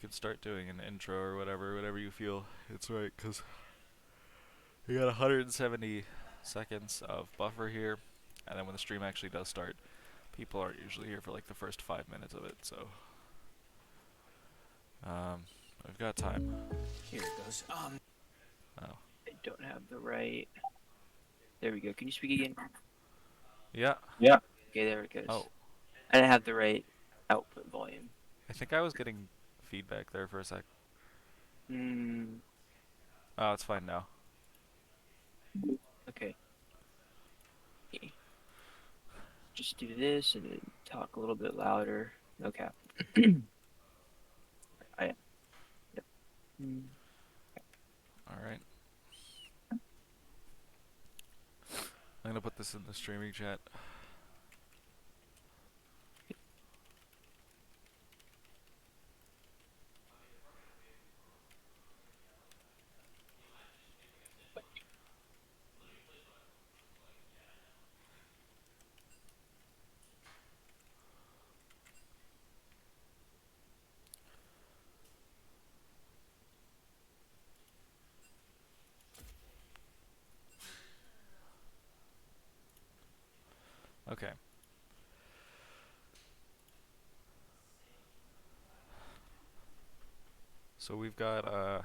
could start doing an intro or whatever you feel it's right, because we got 170 seconds of buffer here, and then when the stream actually does start, people aren't usually here for like the first 5 minutes of it, so um, I've got time. Here it goes. Oh. I don't have the right. There we go. Can you speak again? Yeah. Yeah. Okay, there it goes. Oh, I didn't have the right output volume. I think I was getting feedback there for a sec. Hmm. Oh, it's fine now. Okay. Okay. Just do this and then talk a little bit louder. No cap. I. Yep. Mm. Alright. I'm gonna put this in the streaming chat. Okay. So we've got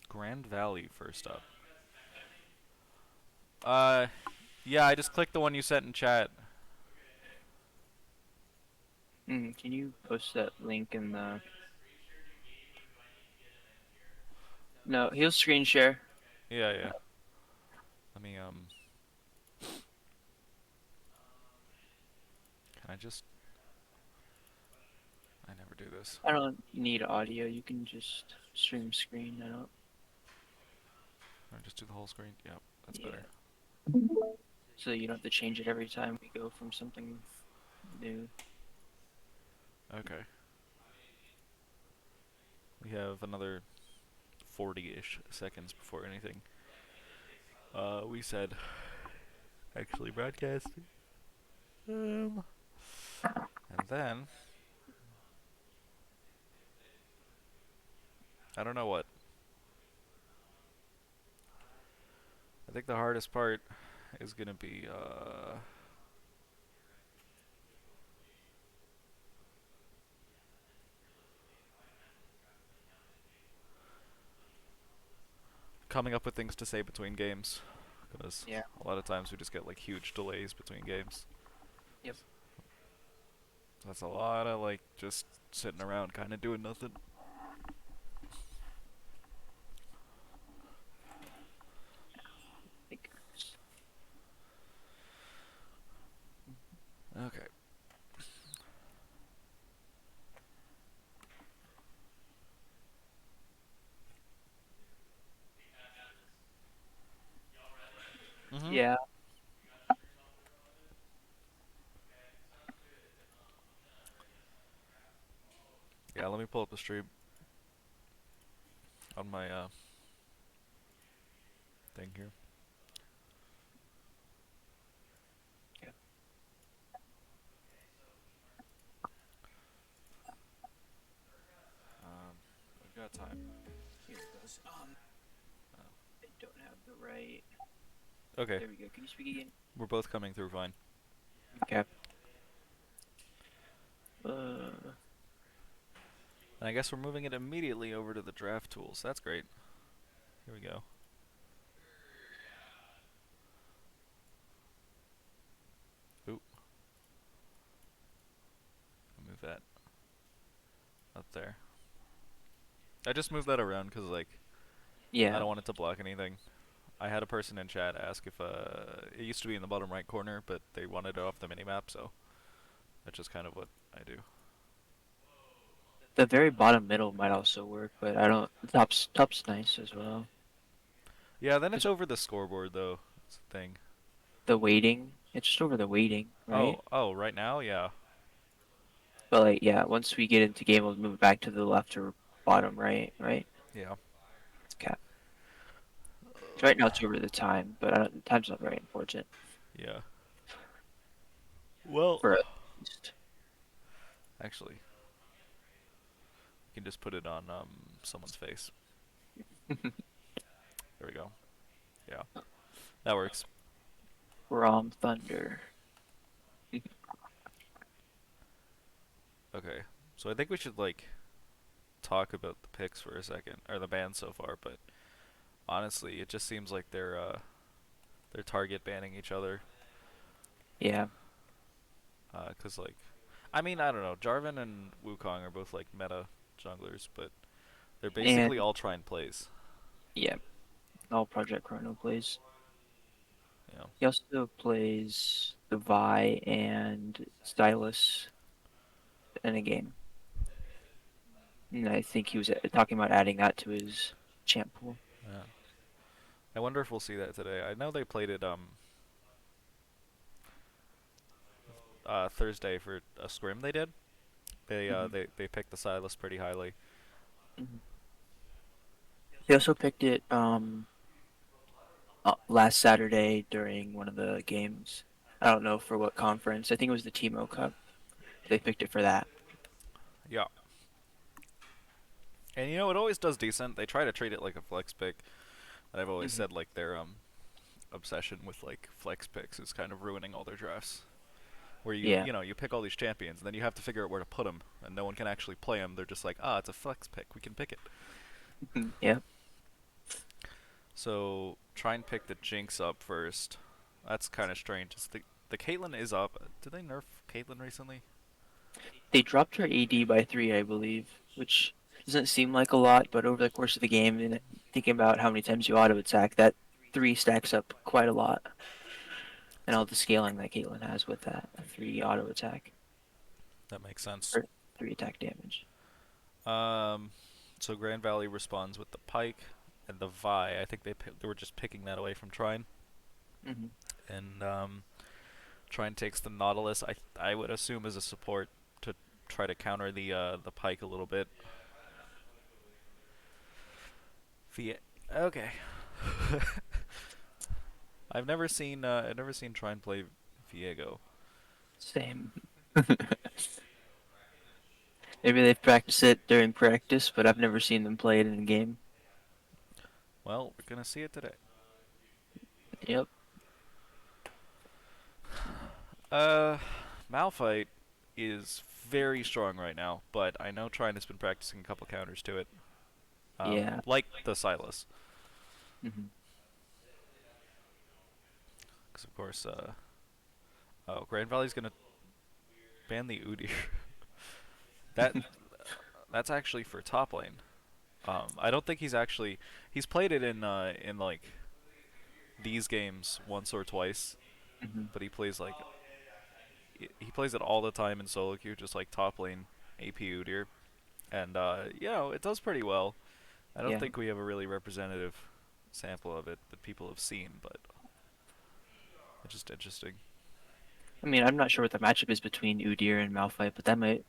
Grand Valley first up. Yeah, I just clicked the one you sent in chat. Can you post that link in the? No, he'll screen share. Yeah, yeah. Let me can I just I never do this. I don't need audio. You can just stream screen. I don't. Or just do the whole screen? Yep, that's Yeah. better. So you don't have to change it every time we go from something new. Okay. We have another 40-ish seconds before anything. We said actually broadcasting. And then I don't know what. I think the hardest part is gonna be coming up with things to say between games, because Yeah. a lot of times we just get like huge delays between games. Yep. That's a lot of like just sitting around kind of doing nothing. Think. Okay. Mhm. Yeah. Yeah, let me pull up the stream on my thing here. Yeah. We've got time. Here it goes. Oh. I don't have the right. Okay, There we go. Can you speak again? we're both coming through fine. Okay. Uh. And I guess we're moving it immediately over to the draft tools. That's great. Here we go. Oop. Move that up there. I just moved that around because like I Yeah. don't want it to block anything. I had a person in chat ask if it used to be in the bottom right corner, but they wanted it off the minimap, so that's just kind of what I do. The very bottom middle might also work, but I don't. Top's nice as well. Yeah, then it's Just over the scoreboard though. That's the thing. the weighting. It's just over the weighting, right? Oh, right now, yeah, But like, yeah. Once we get into game, we'll move back to the left or bottom right. Right. yeah. It's cap. So right now it's over the time, but I don't, the time's not very important Yeah. Well, for at least. Actually, you can just put it on someone's face. There we go. Yeah, that works. Rom Thunder. Okay, so I think we should like talk about the picks for a second, or the band so far. But honestly, it just seems like they're target banning each other. Yeah, 'Cause like, I mean, I don't know. Jarvan and Wukong are both like meta junglers, but they're basically and all Trine plays. yeah, all Project Chrono plays. You know. He also plays the Vi and Stylus in a game. And I think he was talking about adding that to his champ pool. Yeah. I wonder if we'll see that today. I know they played it Thursday for a scrim they did. They uh Hmm. they they picked the Silas pretty highly. Hmm. They also picked it last Saturday during one of the games. I don't know for what conference. I think it was the Timo Cup. They picked it for that. Yeah. And you know it always does decent. They try to treat it like a flex pick. And I've always Hmm. said like their obsession with like flex picks is kind of ruining all their drafts. Where you Yeah. you know you pick all these champions and then you have to figure out where to put them and no one can actually play them. They're just like, ah, it's a flex pick. We can pick it. Mhm. Yeah. So try and pick the Jinx up first. That's kind of strange. The Caitlyn is up. Did they nerf Caitlyn recently? They dropped her AD by three, I believe, which doesn't seem like a lot, but over the course of the game, and thinking about how many times you auto attack, that three stacks up quite a lot. And all So the scaling that Caitlyn has with that three auto attack that makes sense. or three attack damage. Um, so Grand Valley responds with the Pike and the Vi. I think they were just picking that away from Trine, Hmm. and Trine takes the Nautilus. I would assume as a support to try to counter the Pike a little bit. The okay. I've never seen Trine play Viego. Same. Maybe they've practiced it during practice, but I've never seen them play it in a game. Well, we're gonna see it today. Yep. Uh, Malphite is very strong right now, but I know Trine has been practicing a couple counters to it, Yeah. like the Silas, Hmm. because of course, oh, Grand Valley's gonna ban the Udyr. that that's actually for top lane. I don't think he's played it in like these games once or twice, Hmm. but he plays it all the time in solo queue, just like top lane AP Udyr, and it does pretty well. I don't Yeah. think we have a really representative sample of it that people have seen, but it's just interesting. I mean, I'm not sure what the matchup is between Udyr and Malphite, but that might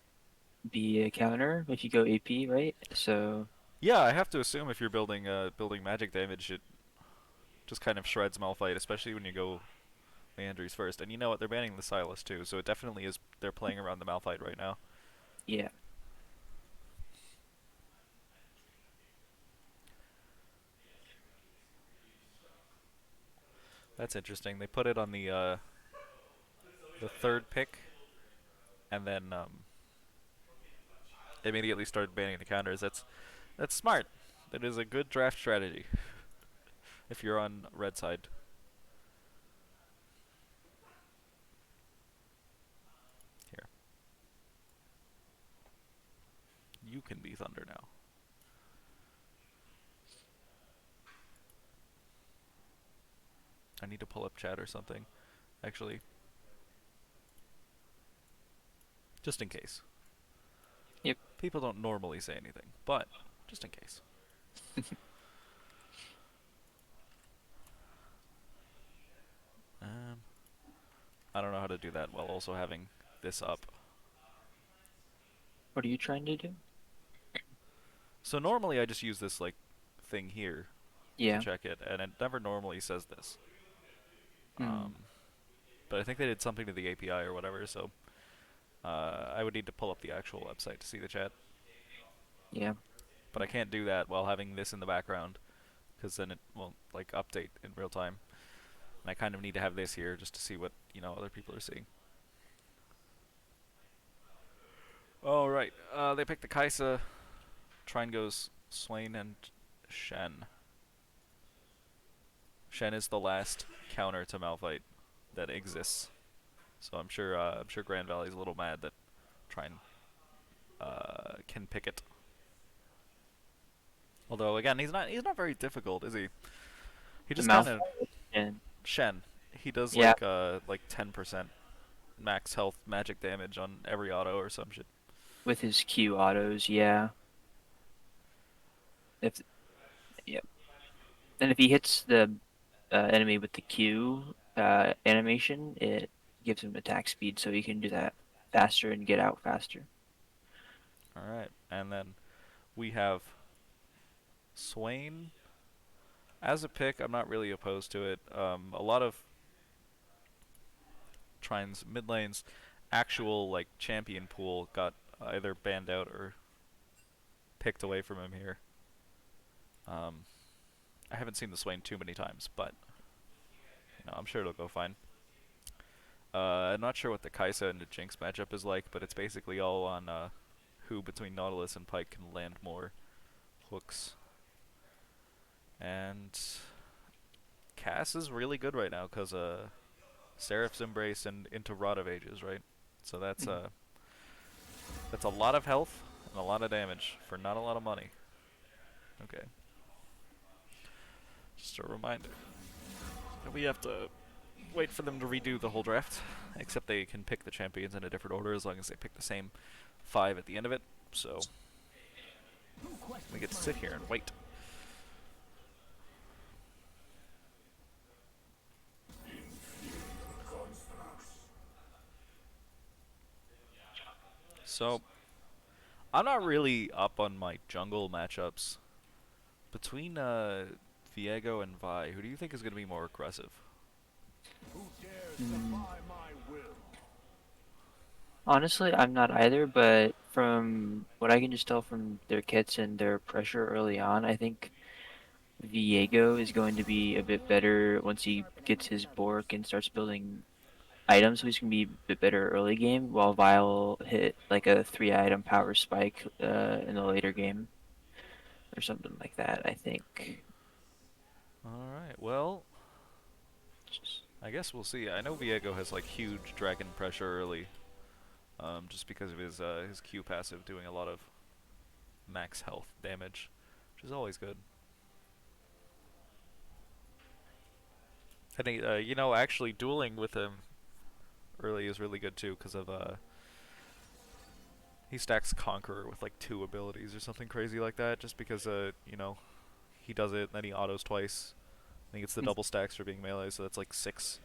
be a counter if you go AP, right? So, Yeah, I have to assume if you're building magic damage, it just kind of shreds Malphite, especially when you go Leandries first. And you know what? They're banning the Silas too, so it definitely is. They're playing around the Malphite right now. yeah. That's interesting. They put it on the third pick, and then immediately started banning the counters. That's smart. That is a good draft strategy if you're on red side. Here, you can be Thunder now. I need to pull up chat or something, actually, just in case. Yep. People don't normally say anything, but just in case. Um, I don't know how to do that while also having this up. What are you trying to do? So normally I just use this like thing here to Yeah. check it, and it never normally says this. Hmm. Um, but I think they did something to the API or whatever, so I would need to pull up the actual website to see the chat, Yeah. but I can't do that while having this in the background, because then it won't like update in real time. And I kind of need to have this here just to see what other people are seeing. All right, they picked the Kaisa. Trine goes Swain and Shen. Shen is the last counter to Malphite that exists. So I'm sure Grand Valley's a little mad that Trine can pick it. Although again, he's not very difficult, is he? He The just kind mouth of and Shen. He does yeah, like 10% max health magic damage on every auto or some shit. with his Q autos, yeah. If yeah, and if he hits the enemy with the Q animation, it gives him attack speed, so he can do that faster and get out faster. All right, and then we have Swain as a pick. I'm not really opposed to it. A lot of Trine's mid lane's actual like champion pool got either banned out or picked away from him here. Um, I haven't seen the Swain too many times, but I'm sure it'll go fine. I'm not sure what the Kaisa and the Jinx matchup is like, but it's basically all on who between Nautilus and Pike can land more hooks. And Cass is really good right now because Seraph's Embrace and into Rod of Ages, right? So that's a lot of health and a lot of damage for not a lot of money. Okay. Just a reminder that we have to wait for them to redo the whole draft, except they can pick the champions in a different order as long as they pick the same 5 at the end of it. So we get to sit here and wait. So I'm not really up on my jungle matchups between Viego and Vi. Who do you think is going to be more aggressive? Mm. Honestly, I'm not either, but from what I can just tell from their kits and their pressure early on, I think Viego is going to be a bit better once he gets his Bork and starts building items, so he's going to be a bit better early game, while Vi will hit like a 3 item power spike in the later game or something like that, I think. All right. Well, Just- I guess we'll see. I know Viego has like huge dragon pressure early, just because of his Q passive doing a lot of max health damage, which is always good. I think actually dueling with him early is really good too, because of he stacks Conqueror with like 2 abilities or something crazy like that, just because he does it, then he autos twice. I think it's the double stacks for being melee, so that's like 6.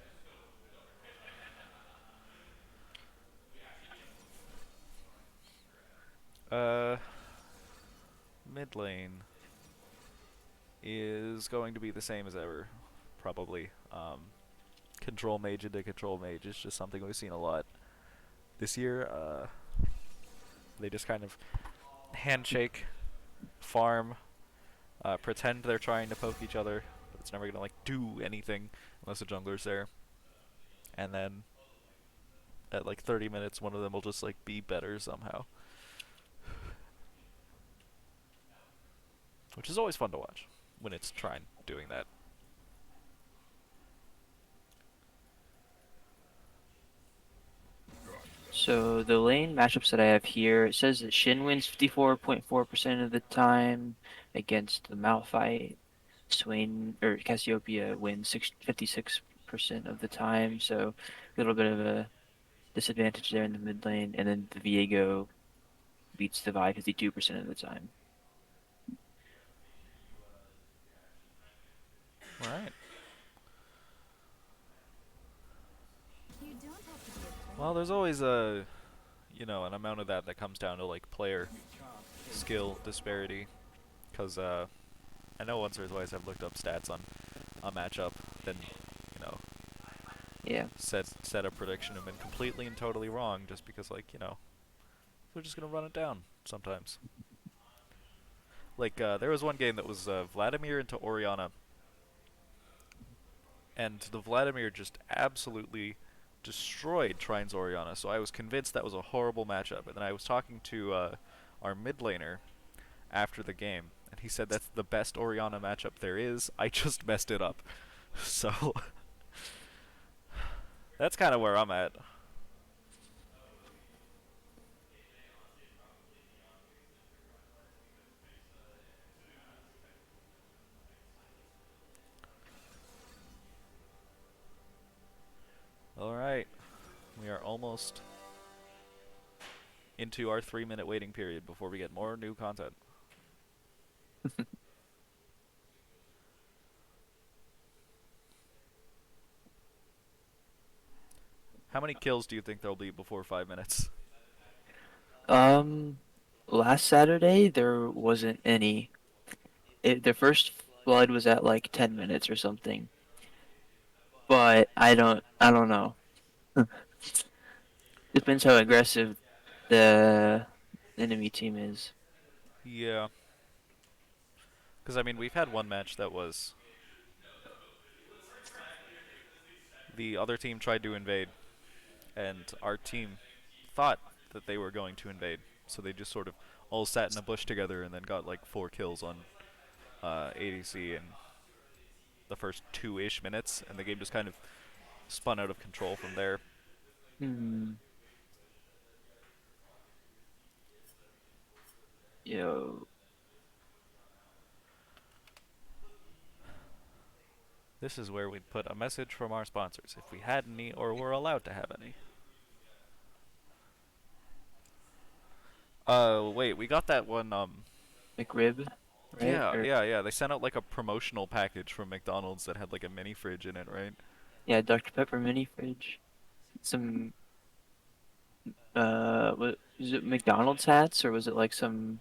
Uh, Mid lane is going to be the same as ever, probably. Control mage into control mage is just something we've seen a lot this year. They just kind of handshake, farm, pretend they're trying to poke each other, but it's never gonna like do anything unless a jungler's there. And then at like 30 minutes, one of them will just like be better somehow, which is always fun to watch when it's Trine doing that. So the lane matchups that I have here, it says that Shin wins 54.4% of the time against the Malphite. Swain or Cassiopeia wins 56% of the time, so a little bit of a disadvantage there in the mid lane, and then the Viego beats the Vi 52% of the time. All right. Well, there's always an amount of that comes down to like player skill disparity, because I know once or twice I've looked up stats on a matchup, then you know Yeah. set a prediction and been completely and totally wrong just because like they're just gonna run it down sometimes. Like there was one game that was Vladimir into Oriana, and the Vladimir just absolutely destroyed Trine's Oriana. So I was convinced that was a horrible matchup. And then I was talking to our mid laner after the game, and he said that's the best Oriana matchup there is. I just messed it up. So that's kind of where I'm at. All right, we are almost into our 3-minute waiting period before we get more new content. How many kills do you think there'll be before 5 minutes? Um, Last Saturday there wasn't any. The first flood was at like 10 minutes or something. But I don't know. Depends how aggressive the enemy team is. Yeah, because I mean we've had one match that was the other team tried to invade, and our team thought that they were going to invade, so they just sort of all sat in a bush together and then got like 4 kills on ADC in the first 2-ish minutes, and the game just kind of spun out of control from there. Hmm. Yo. This is where we'd put a message from our sponsors, if we had any or were allowed to have any. Wait, we got that one, McRib, right? yeah, Or yeah, yeah, they sent out like a promotional package from McDonald's that had like a mini fridge in it, right? yeah, Dr. Pepper mini fridge. Some was it McDonald's hats or was it like some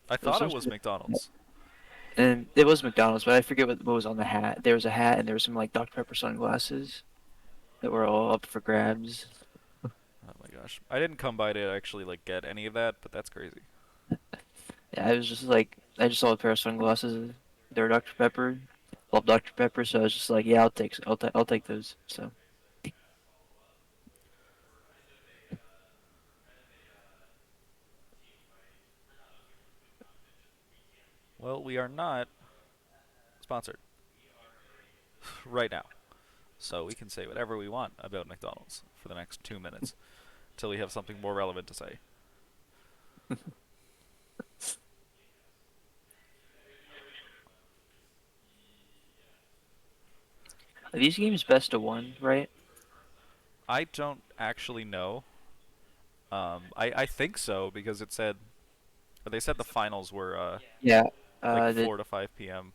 I it was thought some it was sort of, McDonald's. and it was McDonald's, but I forget what was on the hat. There was a hat and there was some like Dr. Pepper sunglasses that were all up for grabs. Oh my gosh. I didn't come by to actually like get any of that, but that's crazy. Yeah, I was just like I just saw a pair of sunglasses. They were Dr. Pepper. Love Dr. Pepper, so I was just like, yeah, I'll take those. So Well, we are not sponsored right now. So we can say whatever we want about McDonald's for the next 2 minutes until we have something more relevant to say. are these games best of one, right? I don't actually know. I think so because it said, or they said the finals were Yeah. like The 4 to 5 p.m.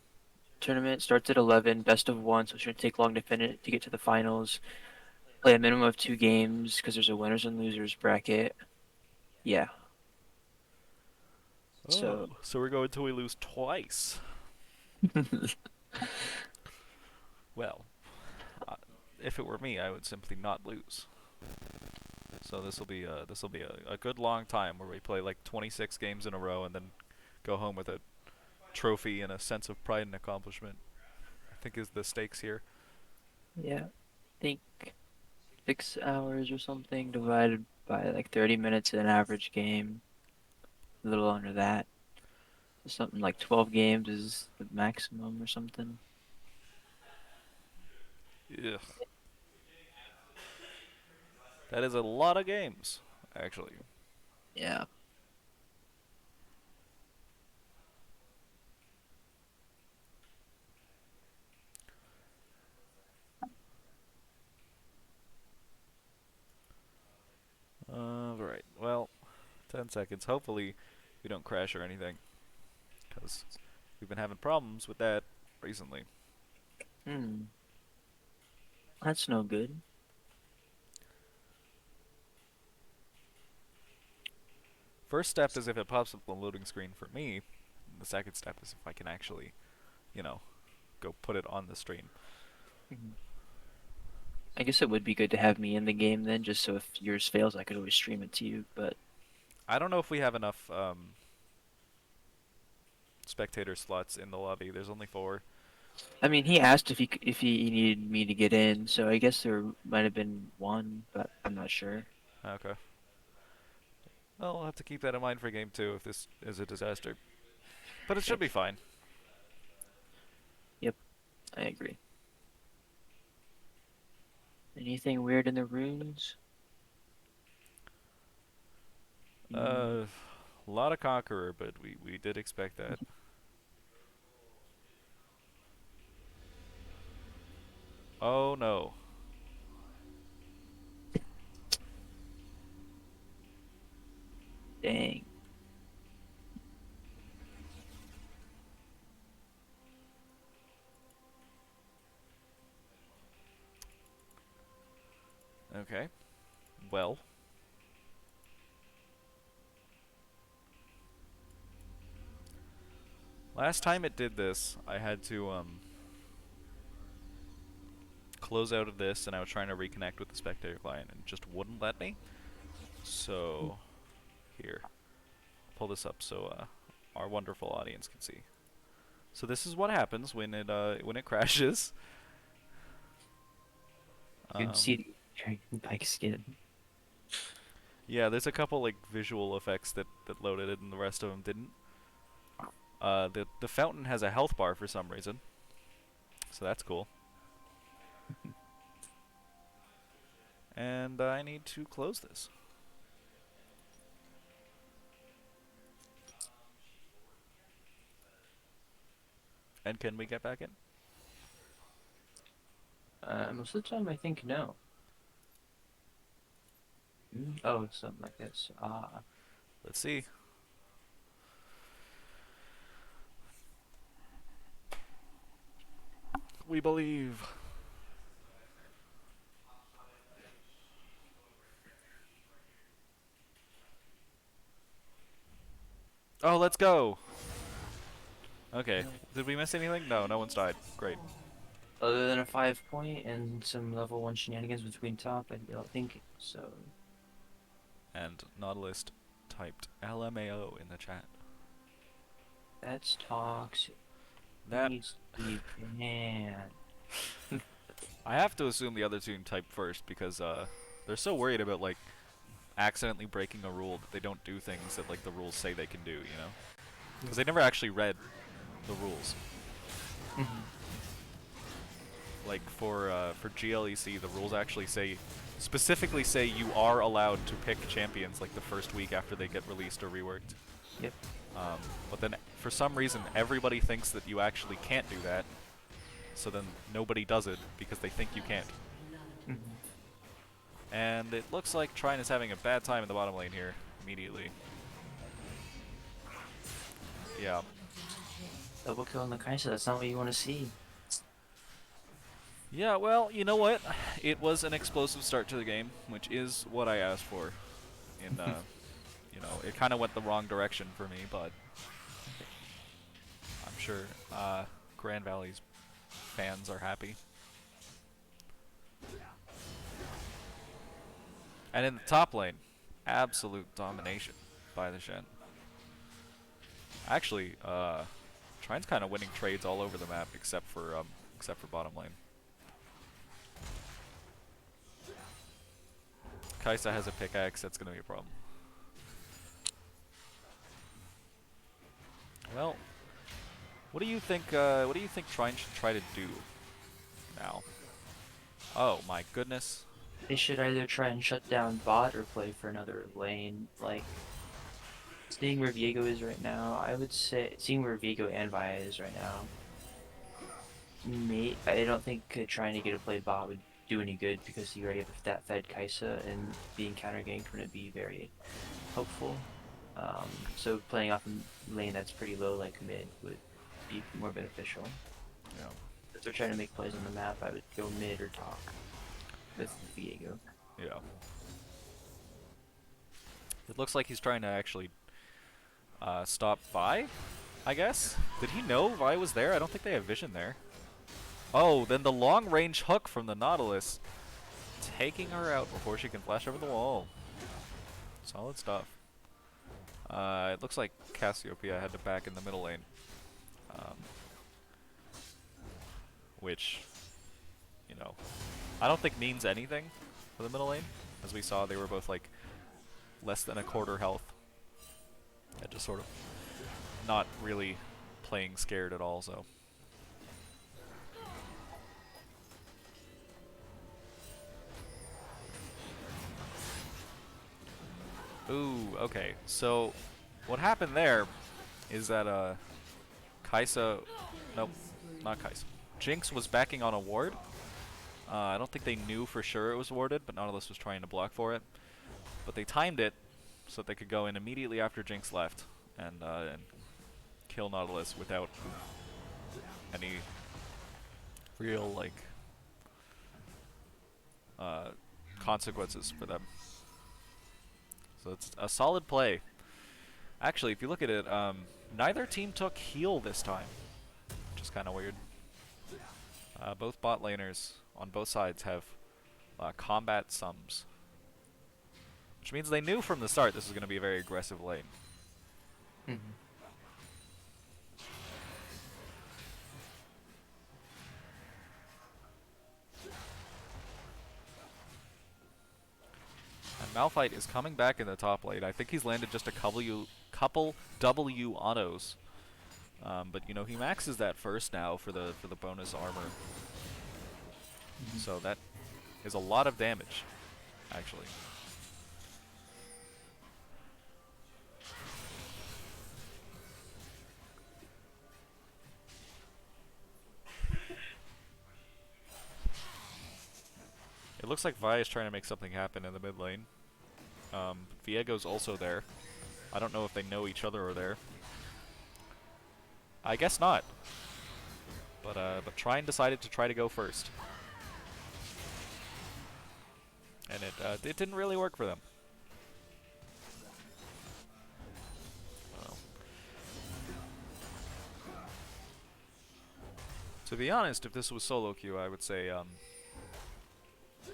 tournament starts at 11, best of one, so it shouldn't take long to finish to get to the finals. Play a minimum of 2 games because there's a winners and losers bracket. Yeah. Oh, So so we're going till we lose twice. Well, uh, if it were me, I would simply not lose. So this will be a good long time where we play like 26 games in a row and then go home with a trophy and a sense of pride and accomplishment. I think is the stakes here. yeah, I think 6 hours or something divided by like 30 minutes in an average game. A little under that. Something like 12 games is the maximum or something. Ugh, that is a lot of games, actually. Yeah. Right. Well, 10 seconds. Hopefully, we don't crash or anything, because we've been having problems with that recently. Hmm. That's no good. First step is if it pops up the loading screen for me. The second step is if I can actually, you know, go put it on the stream. Mhm. I guess it would be good to have me in the game then, just so if yours fails, I could always stream it to you. But I don't know if we have enough spectator slots in the lobby. There's only 4. I mean, he asked if he needed me to get in, so I guess there might have been one, but I'm not sure. Okay. Well, we'll have to keep that in mind for game 2 if this is a disaster. But it should Yep, be fine. yep, I agree. Anything weird in the runes? Mm, A lot of Conqueror, but we did expect that. Oh no. dang. Okay. Well. Last time it did this, I had to close out of this, and I was trying to reconnect with the spectator client, and it just wouldn't let me. So, here, pull this up so our wonderful audience can see. So this is what happens when it crashes. You can see the Dragon Pike skin. Yeah, there's a couple like visual effects that loaded it, and the rest of them didn't. The fountain has a health bar for some reason, so that's cool. And I need to close this. And can we get back in? Most of the time, I think no. Oh, something like this. Ah, Let's see. We believe. Oh, let's go. Okay. Did we miss anything? No, no one's died. Great. other than a 5 point and some level 1 shenanigans between top, I don't think so. And Nautilus typed LMAO in the chat. That's toxic. That Needs to be banned. I have to assume the other two typed first because they're so worried about like accidentally breaking a rule that they don't do things that like the rules say they can do, you know? Because they never actually read the rules. Like for GLEC, the rules actually specifically say you are allowed to pick champions like the first week after they get released or reworked. Yep. But then for some reason everybody thinks that you actually can't do that. So then nobody does it because they think you can't. And it looks like Trine is having a bad time in the bottom lane here immediately. Yeah. Double kill on the Kaisa, that's not what you want to see. Yeah, well, you know what? It was an explosive start to the game, which is what I asked for. And, you know, it kind of went the wrong direction for me, but I'm sure Grand Valley's fans are happy. And in the top lane, absolute domination by the Shen. Actually, Trine's kind of winning trades all over the map except for bottom lane. Kaisa has a pickaxe, that's gonna be a problem. Well, what do you think Trine should try to do now? Oh my goodness. They should either try and shut down bot or play for another lane. Like, seeing where Viego is right now, I would say, seeing where Viego and Vaya is right now, I don't think trying to get a play bot would do any good because you already have that fed Kaisa, and being counter ganked wouldn't be very helpful. So playing off a lane that's pretty low, like mid, would be more beneficial. Yeah. If they're trying to make plays on the map, I would go mid or top with Viego. Yeah. It looks like he's trying to actually stop Vi, I guess? Did he know Vi was there? I don't think they have vision there. Oh, then the long-range hook from the Nautilus taking her out before she can flash over the wall. Solid stuff. It looks like Cassiopeia had to back in the middle lane. Um, which, you know, I don't think means anything for the middle lane. As we saw, they were both like less than a quarter health. And just sort of not really playing scared at all, so. Ooh, okay. So, what happened there is that, Kaisa... Nope, not Kaisa. Jinx was backing on a ward. I don't think they knew for sure it was warded, but Nautilus was trying to block for it. But they timed it so that they could go in immediately after Jinx left and kill Nautilus without any real, like, consequences for them. So it's a solid play. Actually, if you look at it, neither team took heal this time, which is kind of weird. Both bot laners on both sides have combat sums, which means they knew from the start this was going to be a very aggressive lane. Mhm. And Malphite is coming back in the top lane. I think he's landed just a couple W autos. But you know, he maxes that first now for the bonus armor. So that is a lot of damage, actually. It looks like Vi is trying to make something happen in the mid lane. Viego's also there. I don't know if they know each other or there. I guess not. But Trine decided to try to go first. And it didn't really work for them. Well. To be honest, if this was solo queue, I would say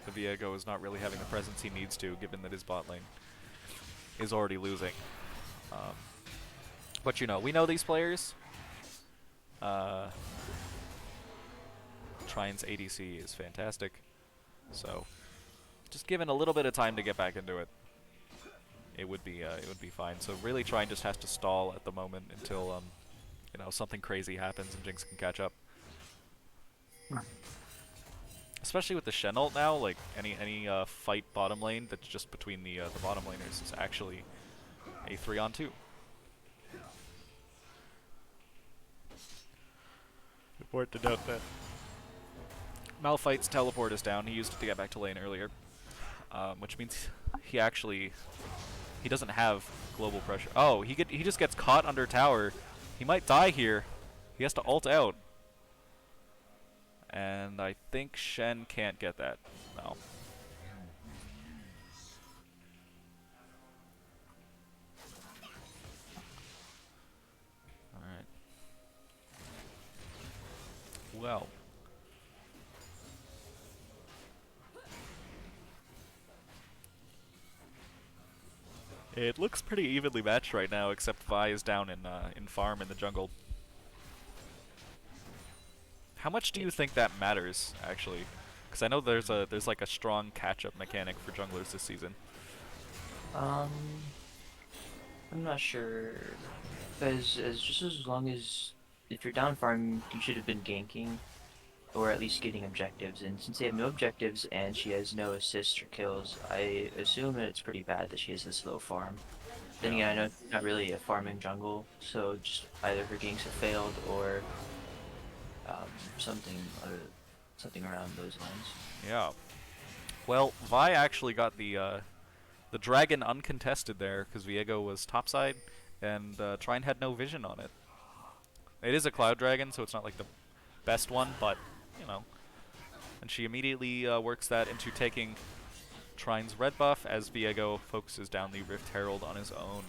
the Viego is not really having the presence he needs to, given that his bot lane is already losing. But you know, we know these players. Trine's ADC is fantastic, so just given a little bit of time to get back into it, it would be fine. So really, Trine just has to stall at the moment until you know, something crazy happens and Jinx can catch up. Especially with the Shen ult now, like any fight bottom lane that's just between the bottom laners is actually a 3-on-2. Important to note that Malphite's teleport is down. He used it to get back to lane earlier, which means he doesn't have global pressure. Oh, he just gets caught under tower. He might die here. He has to ult out. And I think Shen can't get that. No. Alright. Well. It looks pretty evenly matched right now, except Vi is down in farm in the jungle. How much do you think that matters, actually? Because I know there's like a strong catch-up mechanic for junglers this season. I'm not sure. Because just as long as if you're down farm, you should have been ganking, or at least getting objectives. And since they have no objectives and she has no assists or kills, I assume that it's pretty bad that she has this low farm. Then again, I know it's not really a farming jungle, so just either her ganks have failed or something around those lines. Yeah. Well, Vi actually got the dragon uncontested there because Viego was topside, and Trine had no vision on it. It is a cloud dragon, so it's not like the best one, but you know. And she immediately works that into taking Trine's red buff as Viego focuses down the Rift Herald on his own,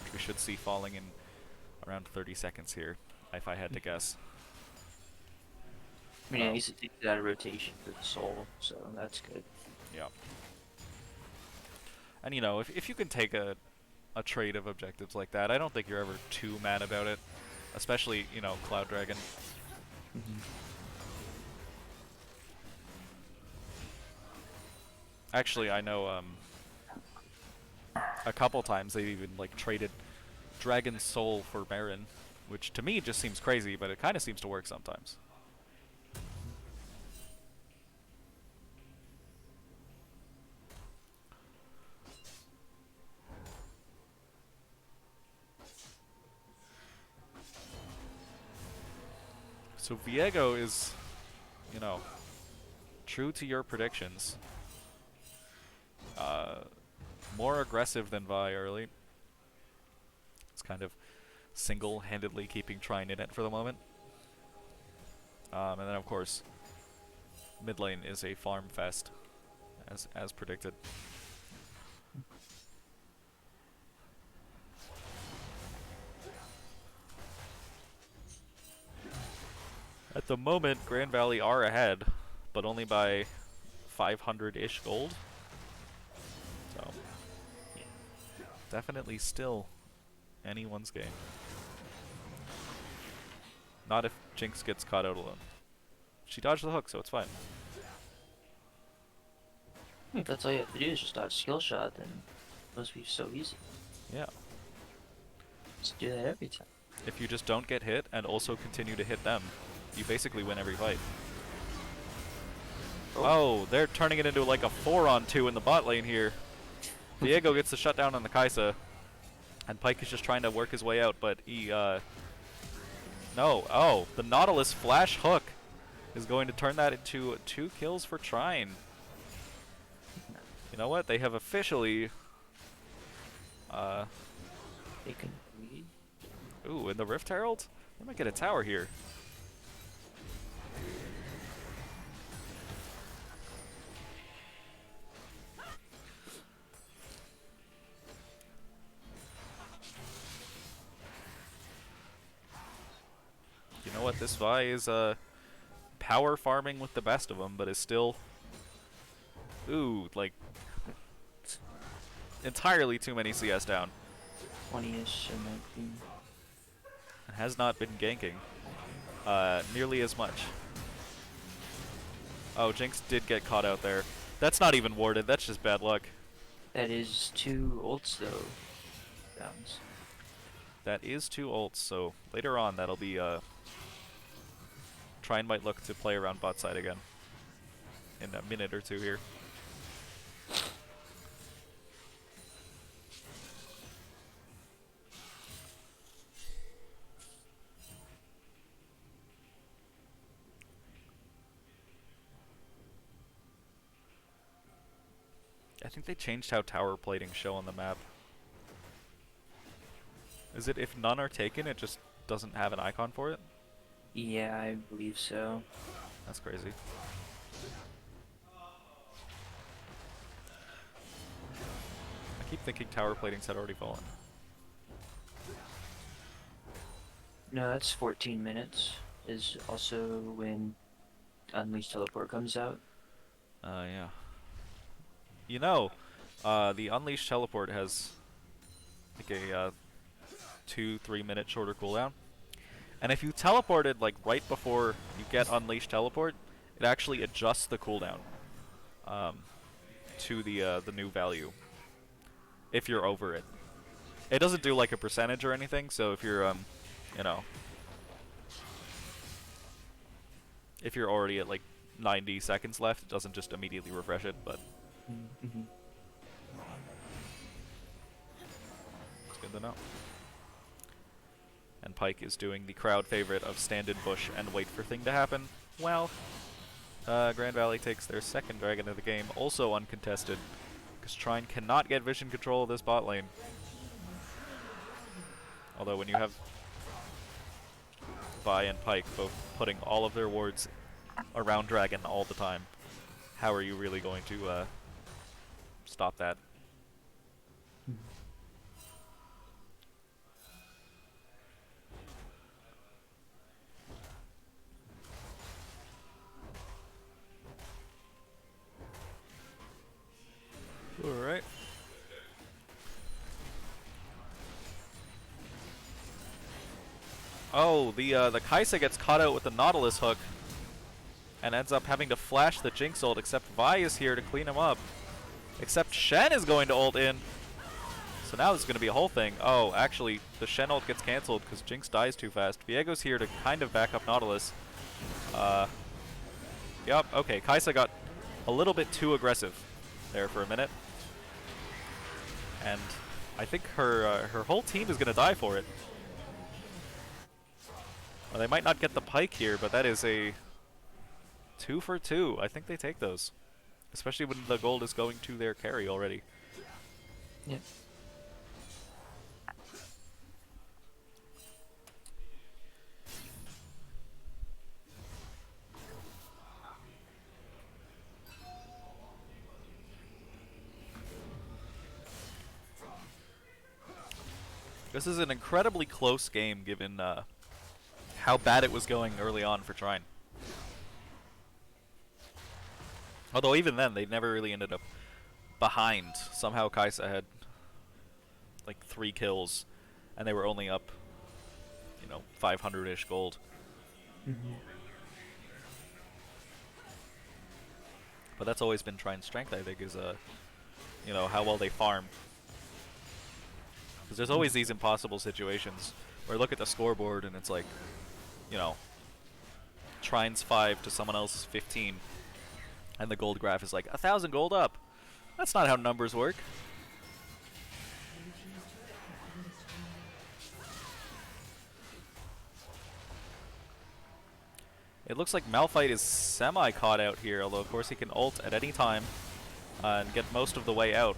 which we should see falling in around 30 seconds here, if I had to guess. I mean, at least it takes it out of rotation for the soul, so that's good. Yeah. And you know, if you can take a trade of objectives like that, I don't think you're ever too mad about it. Especially, you know, Cloud Dragon. Mm-hmm. Actually, I know a couple times they've even like traded Dragon's Soul for Marin, which to me just seems crazy, but it kind of seems to work sometimes. So Viego is, you know, true to your predictions. More aggressive than Vi early. It's kind of single-handedly keeping Trine in it for the moment. And then of course, mid lane is a farm fest, as predicted. At the moment, Grand Valley are ahead, but only by 500-ish gold. So, definitely still anyone's game. Not if Jinx gets caught out alone. She dodged the hook, so it's fine. If that's all you have to do is just dodge skill shot, then it must be so easy. Yeah. Just do that every time. If you just don't get hit and also continue to hit them, you basically win every fight. Oh, they're turning it into like a 4-on-2 in the bot lane here. Viego gets the shutdown on the Kai'Sa, and Pyke is just trying to work his way out, but he, no. Oh, the Nautilus flash hook is going to turn that into 2 kills for Trine. You know what? They have officially, They can read. ooh, in the Rift Herald? They might get a tower here. You know what? This Vi is power farming with the best of them, but is still, ooh, like entirely too many CS down. 20-ish and 19. And has not been ganking nearly as much. Oh, Jinx did get caught out there. That's not even warded. That's just bad luck. That is 2 ults though. Downs. That is 2 ults, so later on that'll be Trine might look to play around bot side again in a minute or 2 here. I think they changed how tower plating show on the map. Is it if none are taken, it just doesn't have an icon for it? Yeah, I believe so. That's crazy. I keep thinking tower platings had already fallen. No, that's 14 minutes. Is also when Unleashed Teleport comes out. Yeah. You know, the Unleashed Teleport has like a 2-3 minute shorter cooldown. And if you teleported like right before you get Unleashed Teleport, it actually adjusts the cooldown to the new value. If you're over it. It doesn't do like a percentage or anything, so if you're you know, if you're already at like 90 seconds left, it doesn't just immediately refresh it, but Mm-hmm. it's good to know. And Pyke is doing the crowd favorite of stand in bush and wait for thing to happen. Well, Grand Valley takes their second dragon of the game, also uncontested, because Trine cannot get vision control of this bot lane. Although when you have Vi and Pyke both putting all of their wards around dragon all the time, how are you really going to stop that? Oh, the Kaisa gets caught out with the Nautilus hook and ends up having to flash the Jinx ult, except Vi is here to clean him up. Except Shen is going to ult in. So now this is going to be a whole thing. Oh, actually, the Shen ult gets cancelled because Jinx dies too fast. Viego's here to kind of back up Nautilus. Yup, okay, Kaisa got a little bit too aggressive there for a minute. And I think her whole team is going to die for it. Well, they might not get the pike here, but that is a 2 for 2. I think they take those. Especially when the gold is going to their carry already. Yep. This is an incredibly close game given how bad it was going early on for Trine. Although even then, they never really ended up behind. Somehow Kaisa had like 3 kills, and they were only up, 500-ish gold. But that's always been Trine's strength, I think, is how well they farm. Because there's always these impossible situations where look at the scoreboard and it's like, Trine's 5 to someone else's 15. And the gold graph is like 1,000 gold up. That's not how numbers work. It looks like Malphite is semi-caught out here, although of course he can ult at any time and get most of the way out.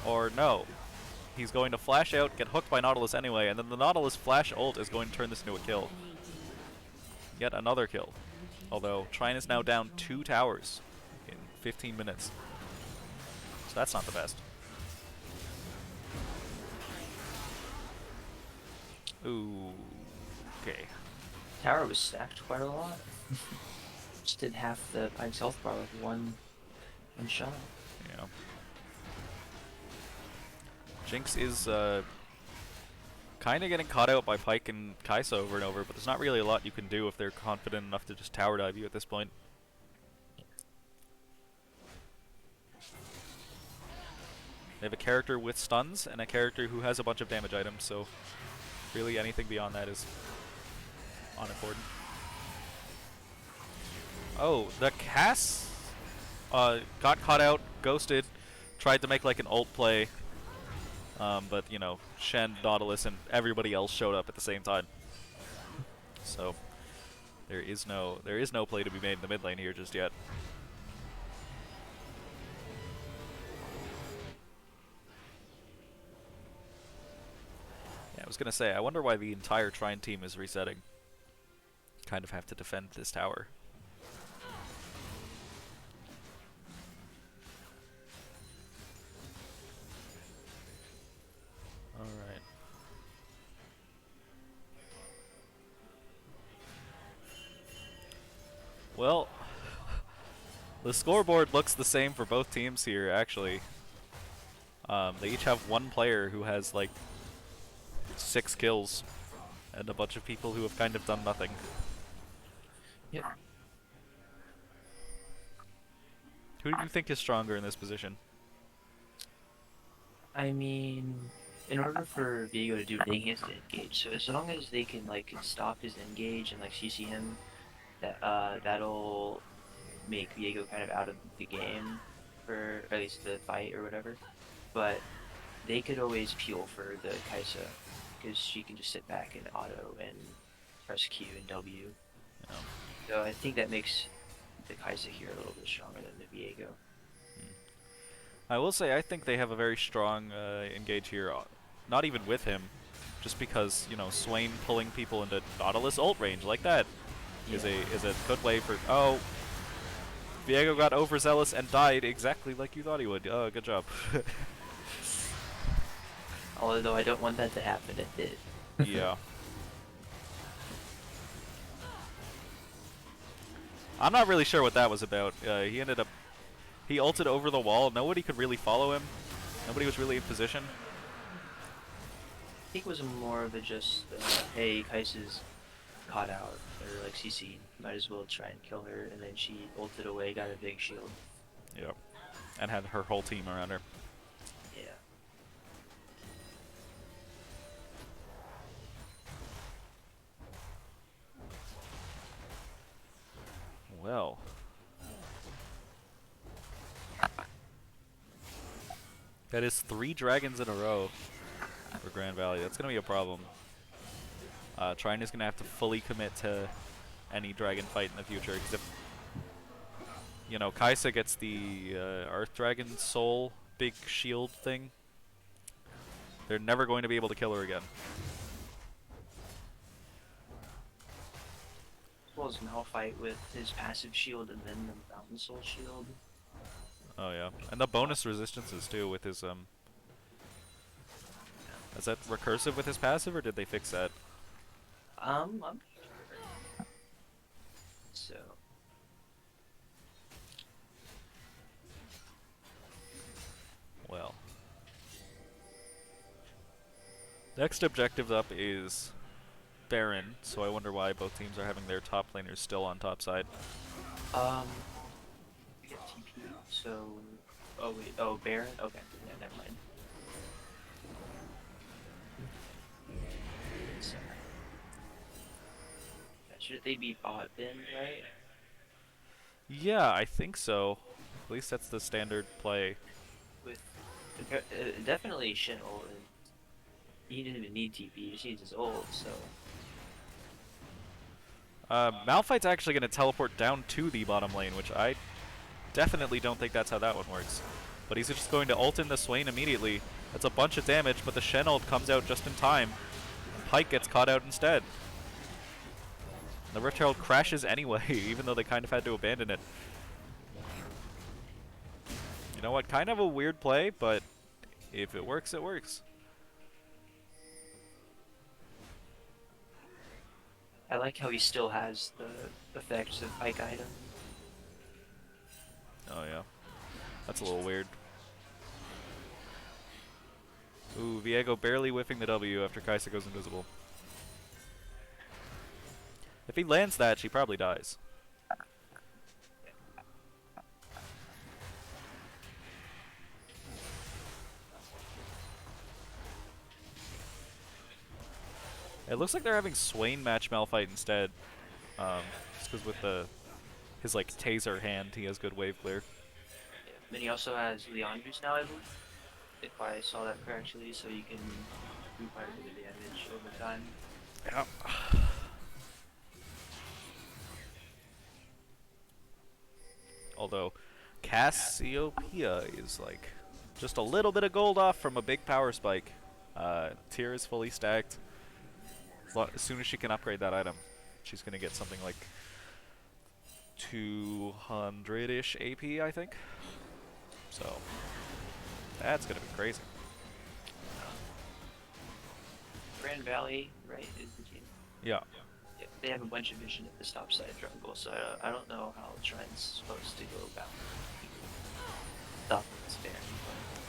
Or no. He's going to flash out, get hooked by Nautilus anyway, and then the Nautilus flash ult is going to turn this into a kill. Yet another kill. Although Trine is now down 2 towers in 15 minutes. So that's not the best. Ooh. Okay. Tower was stacked quite a lot. Just did half the Pike's health bar with one shot. Yeah. Jinx is kind of getting caught out by Pyke and Kaisa over and over, but there's not really a lot you can do if they're confident enough to just tower dive you at this point. They have a character with stuns and a character who has a bunch of damage items, so really anything beyond that is unimportant. Oh, the Cass got caught out, ghosted, tried to make like an ult play. But Shen, Nautilus, and everybody else showed up at the same time. So there is no play to be made in the mid lane here just yet. Yeah, I was gonna say, I wonder why the entire Trine team is resetting. Kind of have to defend this tower. Alright. Well, the scoreboard looks the same for both teams here, actually. They each have one player who has, like, 6 kills, and a bunch of people who have kind of done nothing. Yep. Who do you think is stronger in this position? I mean, in order for Viego to do anything, he has to engage. So as long as they can stop his engage and CC him, that'll make Viego kind of out of the game for at least the fight or whatever. But they could always peel for the Kaisa because she can just sit back and auto and press Q and W. Yeah. So I think that makes the Kaisa here a little bit stronger than the Viego. I will say I think they have a very strong engage here, not even with him, just because Swain pulling people into Nautilus ult range like that is a good way for. Oh, Viego got overzealous and died exactly like you thought he would. Oh, good job. Although I don't want that to happen, it did. Yeah. I'm not really sure what that was about. He ulted over the wall. Nobody could really follow him. Nobody was really in position. think it was more of a just, hey, Kaisa's caught out, or like CC, might as well try and kill her, and then she ulted away, got a big shield. Yep. And had her whole team around her. Yeah. Well. That is 3 dragons in a row for Grand Valley. That's going to be a problem. Trine is going to have to fully commit to any dragon fight in the future. Because if, you know, Kaisa gets the Earth Dragon Soul big shield thing, they're never going to be able to kill her again. As well as Malphite with his passive shield and then the Mountain Soul shield. Oh yeah, and the bonus resistances too with his Is that recursive with his passive, or did they fix that? I'm not sure. So. Well. Next objective up is Baron, so I wonder why both teams are having their top laners still on top side. We get TP, so. Oh, wait. Oh, Baron? Okay. Yeah, never mind. So, should they be bot bin, right? Yeah, I think so. At least that's the standard play. With. Definitely Shin ult. He didn't even need TP, he just needs his ult, so. Malphite's actually going to teleport down to the bottom lane, which I definitely don't think that's how that one works. But he's just going to ult in the Swain immediately. That's a bunch of damage, but the Shen ult comes out just in time. And Pyke gets caught out instead. The Rift Herald crashes anyway, even though they kind of had to abandon it. You know what? Kind of a weird play, but if it works, it works. I like how he still has the effects of Pyke item. Oh yeah. That's a little weird. Ooh, Viego barely whiffing the W after Kaisa goes invisible. If he lands that, she probably dies. It looks like they're having Swain match Malphite instead. Just because with his like taser hand, he has good wave clear. Yeah. Then he also has Leandre's now, I believe, if I saw that correctly, so you can do quite a bit of damage over time. Yeah. Although Cassiopeia is like just a little bit of gold off from a big power spike. Tier is fully stacked. As soon as she can upgrade that item, she's gonna get something like 200-ish AP, I think. So that's gonna be crazy. Grand Valley, right, is the team. Yeah. Yeah, they have a bunch of vision at the top side jungle, so I don't know how Trine's supposed to go about stop this fair.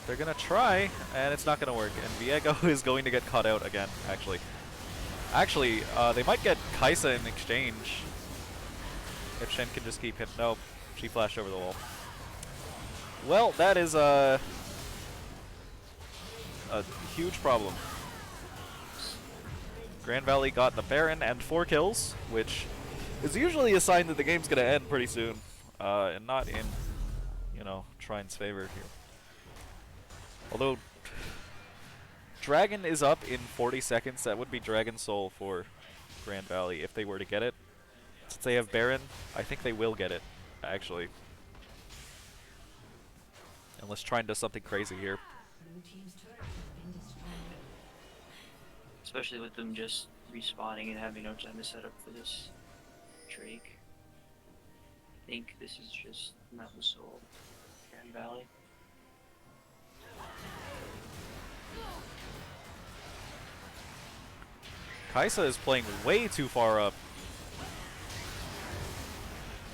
They're gonna try, and it's not gonna work. And Viego is going to get caught out again, actually. Actually, they might get Kaisa in exchange. If Shen can just keep him. Nope, she flashed over the wall. Well, that is a huge problem. Grand Valley got the Baron and 4 kills, which is usually a sign that the game's gonna end pretty soon, and not in, you know, Trine's favor here. Although Dragon is up in 40 seconds. That would be Dragon Soul for Grand Valley if they were to get it. Since they have Baron, I think they will get it, actually. Unless Trine does something crazy here. Especially with them just respawning and having no time to set up for this Drake. I think this is just Mountain Soul, Grand Valley. Kaisa is playing way too far up.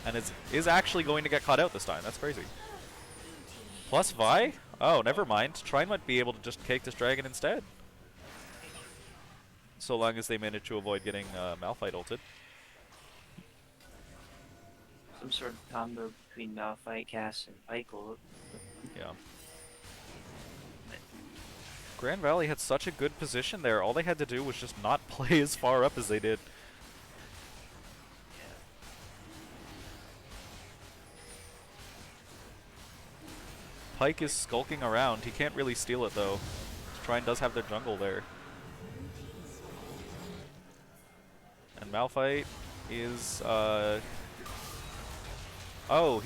And is actually going to get caught out this time. That's crazy. Plus Vi? Oh, never mind. Trine might be able to just cake this dragon instead. so long as they manage to avoid getting Malphite ulted. Some sort of combo between Malphite, Cass, and Pykel. Yeah. Grand Valley had such a good position there. All they had to do was just not play as far up as they did. Pyke is skulking around. He can't really steal it though. Trine does have their jungle there. And Malphite is oh,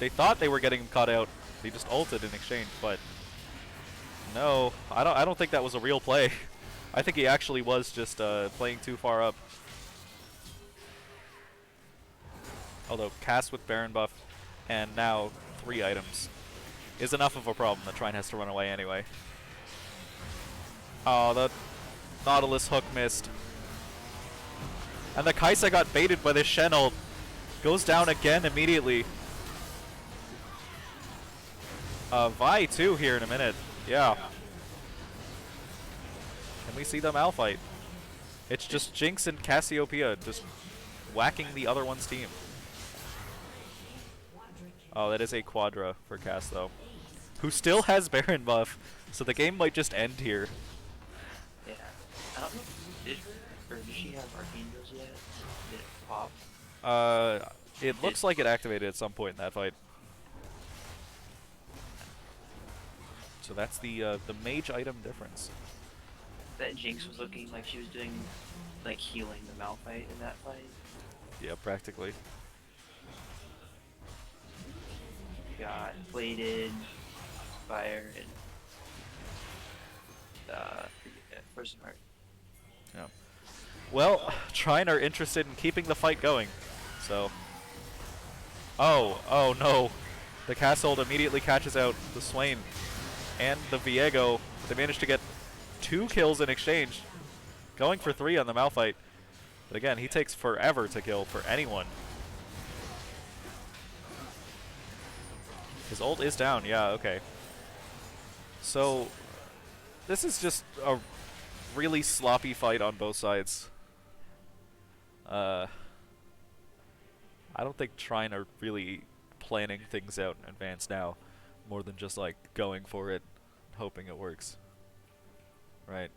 they thought they were getting him caught out. They just ulted in exchange, but no, I don't think that was a real play. I think he actually was just playing too far up. Although Cass with Baron buff and now 3 items is enough of a problem that Trine has to run away anyway. Oh, the Nautilus hook missed. And the Kaisa got baited by the Shen ult. Goes down again immediately. Vi too here in a minute. Yeah. Can we see the Malphite? It's just Jinx and Cassiopeia just whacking the other one's team. Oh, that is a Quadra for Cass though. Who still has Baron buff, so the game might just end here. Yeah. I don't know does she have Archangels yet? Did it pop? It looks like it activated at some point in that fight. So that's the mage item difference. That Jinx was looking like she was doing, like, healing the Malphite in that fight. Yeah, practically. Got bladed, fire, and Frozen Heart. Yeah. Well, Trine are interested in keeping the fight going, so. Oh no. The Cass ult immediately catches out the Swain and the Viego. They managed to get 2 kills in exchange, going for 3 on the Malphite. But again, he takes forever to kill for anyone. His ult is down, yeah, okay. So, this is just a really sloppy fight on both sides. I don't think Trine are really planning things out in advance now, more than just like going for it, hoping it works. Right.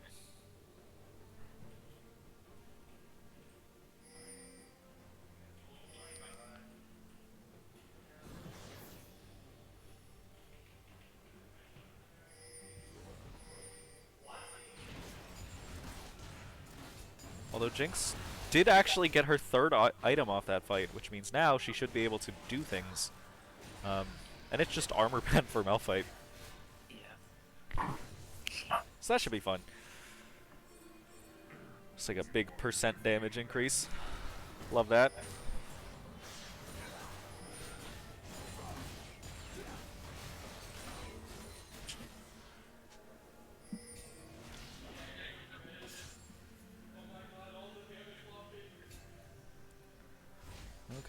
Although Jinx did actually get her 3rd item off that fight, which means now she should be able to do things. And it's just armor pen for Malphite. Yeah. So that should be fun. It's like a big % damage increase. Love that.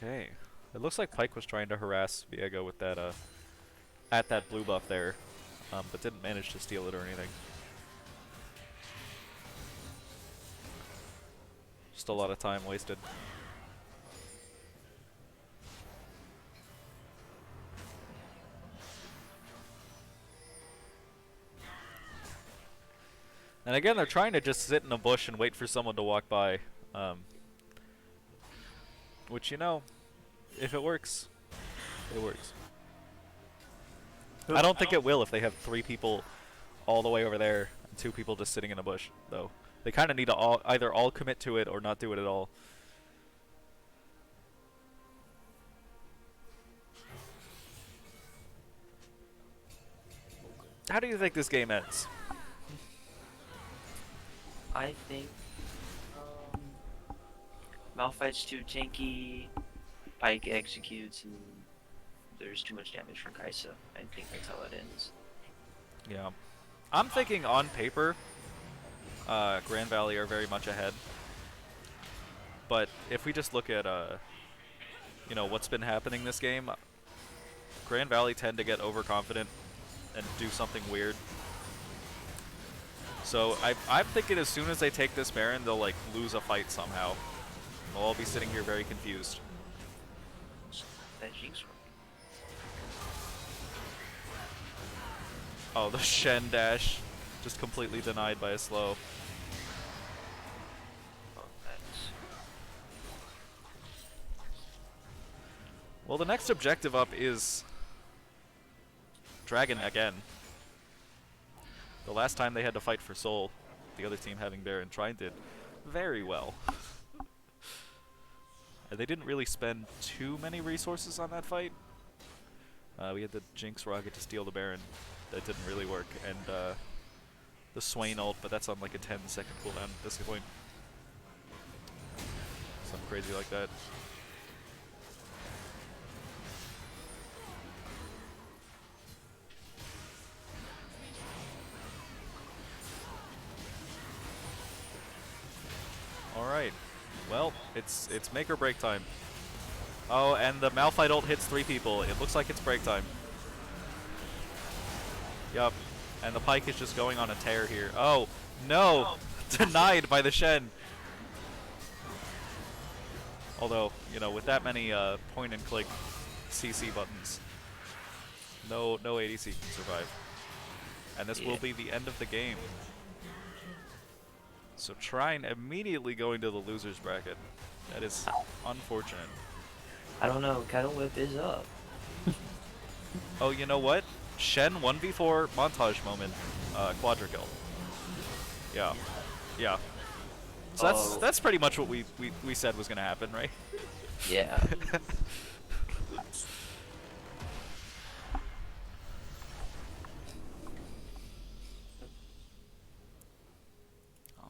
Okay. It looks like Pyke was trying to harass Viego with that, at that blue buff there, but didn't manage to steal it or anything. Just a lot of time wasted. And again, they're trying to just sit in a bush and wait for someone to walk by. Which, you know, if it works, it works. I don't think it will if they have 3 people all the way over there and 2 people just sitting in a bush, though. They kind of need to either all commit to it or not do it at all. How do you think this game ends? I think Malphite's too tanky, Pyke executes, and there's too much damage from Kaisa. I think that's how it ends. Yeah. I'm thinking on paper, Grand Valley are very much ahead. But if we just look at, you know, what's been happening this game, Grand Valley tend to get overconfident and do something weird. So I'm thinking as soon as they take this Baron, they'll like lose a fight somehow. We'll all be sitting here very confused. That Jinx. Oh, the Shen dash, just completely denied by a slow. Oh, that's Well, the next objective up is Dragon again. The last time they had to fight for Soul, the other team having Baron, Trine did very well. And they didn't really spend too many resources on that fight. We had the Jinx rocket to steal the Baron. That didn't really work. And the Swain ult, but that's on like a 10-second cooldown at this point. Something crazy like that. Alright. Well, it's make or break time. Oh, and the Malphite ult hits 3 people. It looks like it's break time. Yup. And the Pyke is just going on a tear here. Oh, no! Denied by the Shen. Although, you know, with that many point and click CC buttons, no ADC can survive. And this will be the end of the game. So Trine immediately going to the losers bracket. That is unfortunate. I don't know. Kettle Whip is up. Oh, you know what? Shen 1v4 montage moment. Quadra kill. Yeah. Yeah. So that's pretty much what we said was gonna happen, right? Yeah.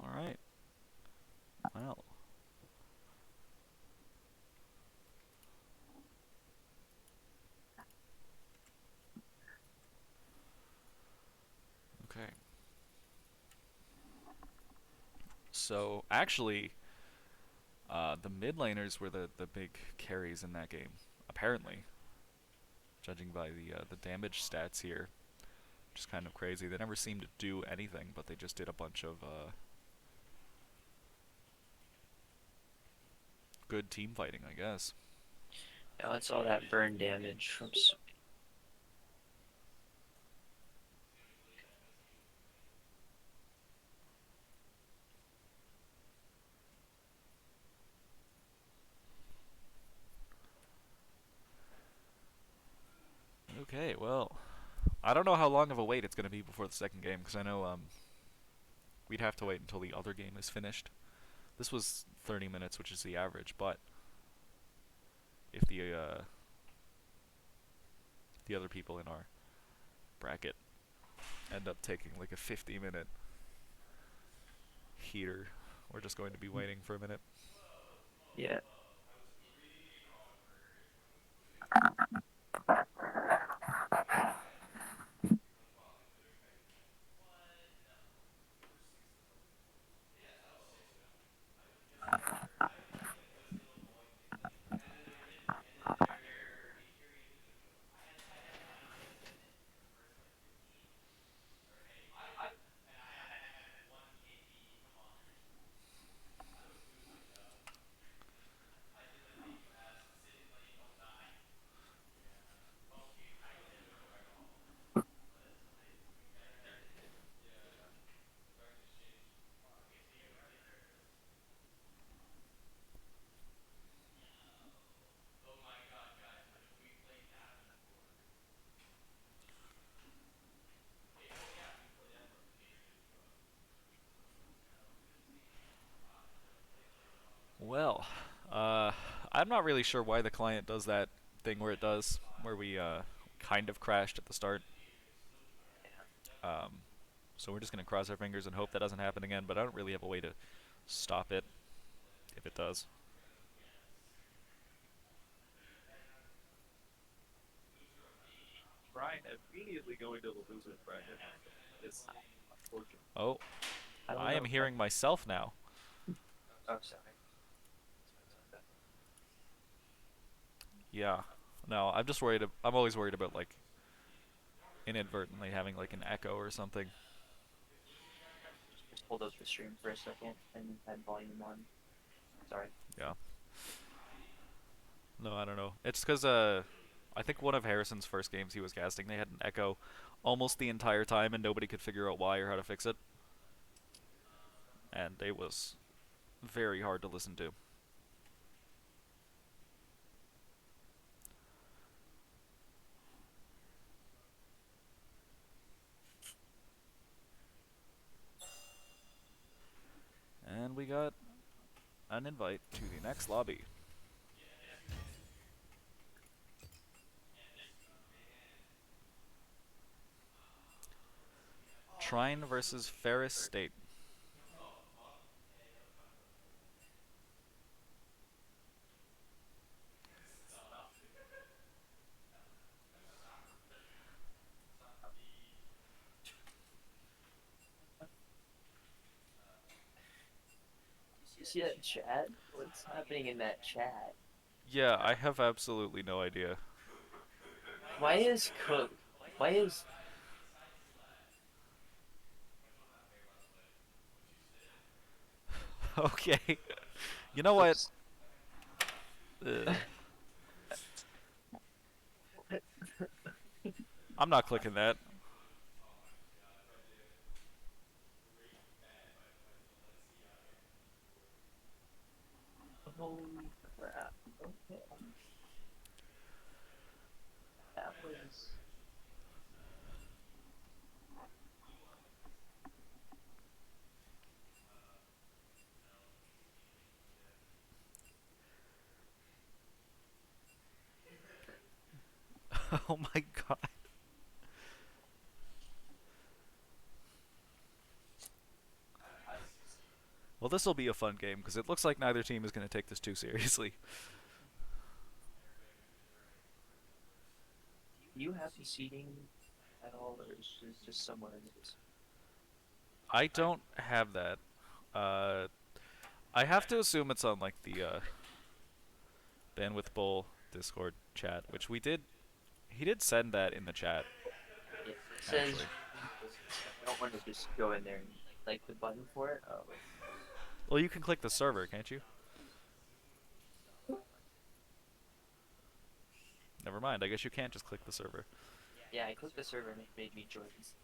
Alright. Well. Okay. So, actually, the mid laners were the big carries in that game, apparently. Judging by the damage stats here, which is kind of crazy. They never seemed to do anything, but they just did a bunch of good team fighting, I guess. Now it's all that burn damage from. Okay, well, I don't know how long of a wait it's going to be before the second game, because I know we'd have to wait until the other game is finished. This was 30 minutes, which is the average, but if the other people in our bracket end up taking like a 50-minute heater, we're just going to be waiting for a minute. Yeah. Well, I'm not really sure why the client does that thing where it does, where we kind of crashed at the start. Um, so we're just going to cross our fingers and hope that doesn't happen again, but I don't really have a way to stop it if it does. Trine immediately going to the losers bracket. It's unfortunate. Oh, I am hearing myself now. Oh, sorry. Yeah. No, I'm just worried. I'm always worried about like inadvertently having like an echo or something. pulled up the stream for a second and had volume on. Sorry. Yeah. No, I don't know. It's because I think one of Harrison's first games he was casting, they had an echo almost the entire time, and nobody could figure out why or how to fix it. And it was very hard to listen to. And we got an invite to the next lobby. Trine versus Ferris State. You see that chat? What's happening in that chat? Yeah, I have absolutely no idea. Why is Cook? Why is Okay. You know what? Cook's? Uh, I'm not clicking that. Holy crap! Okay, that was. Oh my god. Well, this will be a fun game because it looks like neither team is going to take this too seriously. Do you have the seating at all, or is it just somewhere in this? I don't have that. Uh, I have to assume it's on like the Bandwidth Bowl Discord chat, which we did. He did send that in the chat, It says actually. I don't want to just go in there and like the button for it. Oh, wait. Well, you can click the server, can't you? Never mind. I guess you can't just click the server. Yeah, I clicked the server and it made me join this.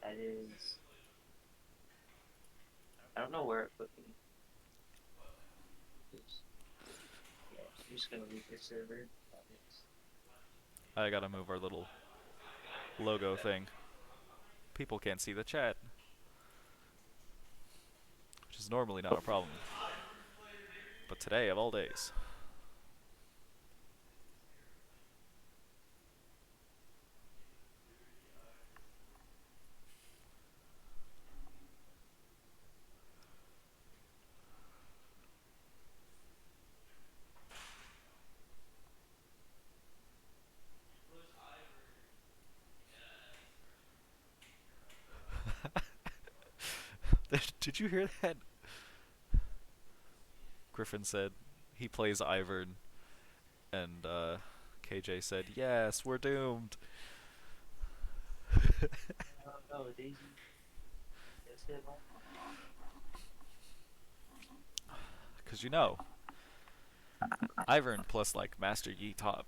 That is. I don't know where it put me. Oops. Yeah, I'm just gonna leave the server. That is. I gotta move our little logo thing. People can't see the chat, which is normally not a problem. But today, of all days. Did you hear that? Griffin said he plays Ivern, and KJ said, "Yes, we're doomed." Oh no, Daisy. Yes, it will. Because you know, Ivern plus like Master Yi top.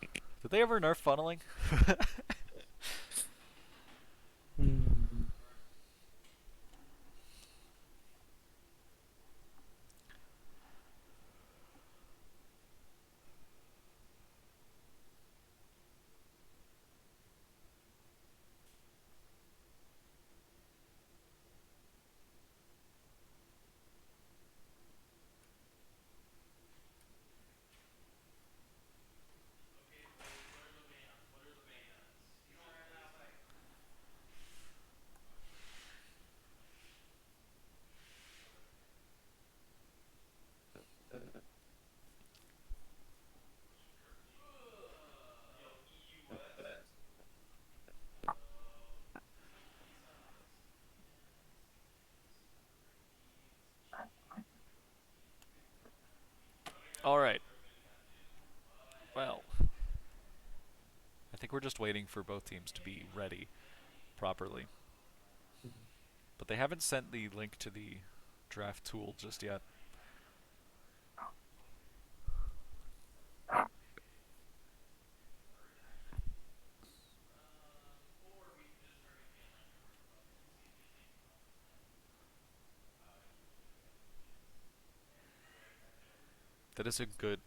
Did they ever nerf funneling? we're just waiting for both teams to be ready properly. But they haven't sent the link to the draft tool just yet. That is a good.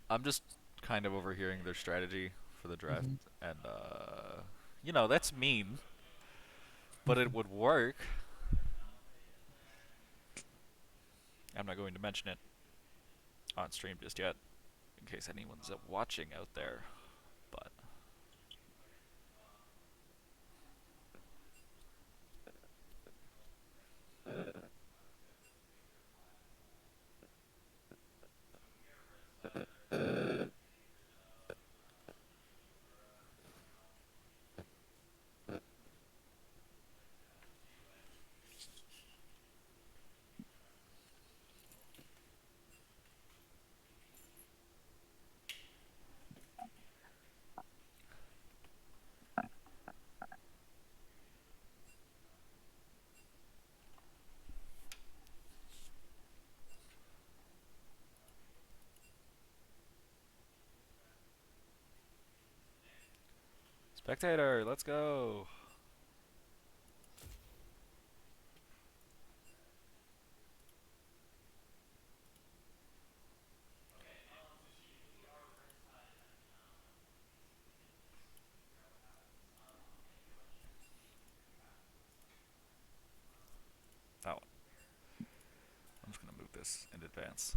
I'm just kind of overhearing their strategy for the draft, Mhm. and that's mean, but it would work. I'm not going to mention it on stream just yet, in case anyone's watching out there. But spectator, let's go. That one. I'm just gonna move this in advance,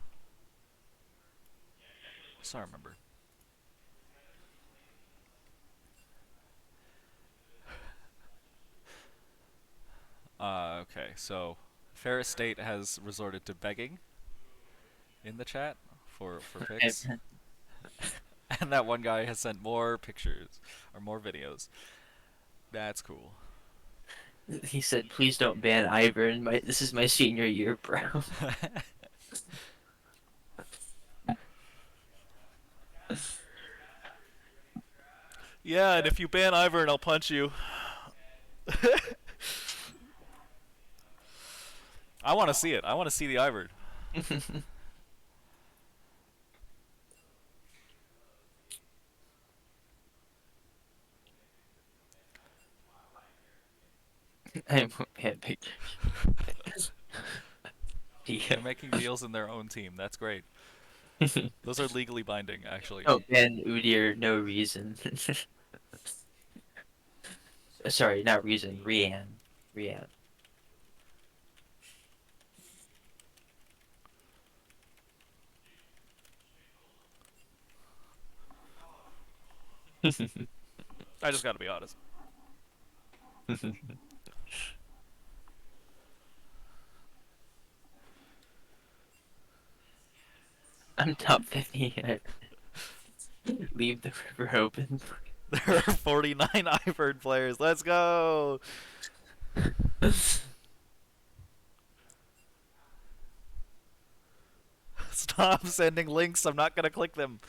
so I remember. Okay, so Ferris State has resorted to begging in the chat for picks, and that one guy has sent more pictures or more videos. That's cool. He said, "Please don't ban Ivern. This is my senior year, bro." Yeah, and if you ban Ivern, I'll punch you. I want to see it. I want to see the Ivern. I won't ban pictures. They're making deals in their own team. That's great. Those are legally binding, actually. Oh, ban Udyr, no reason. Sorry, not reason. Rian. Rian. I just gotta be honest. I'm top 50. Leave the river open. There are 49 Ivern players. Let's go! Stop sending links. I'm not gonna click them.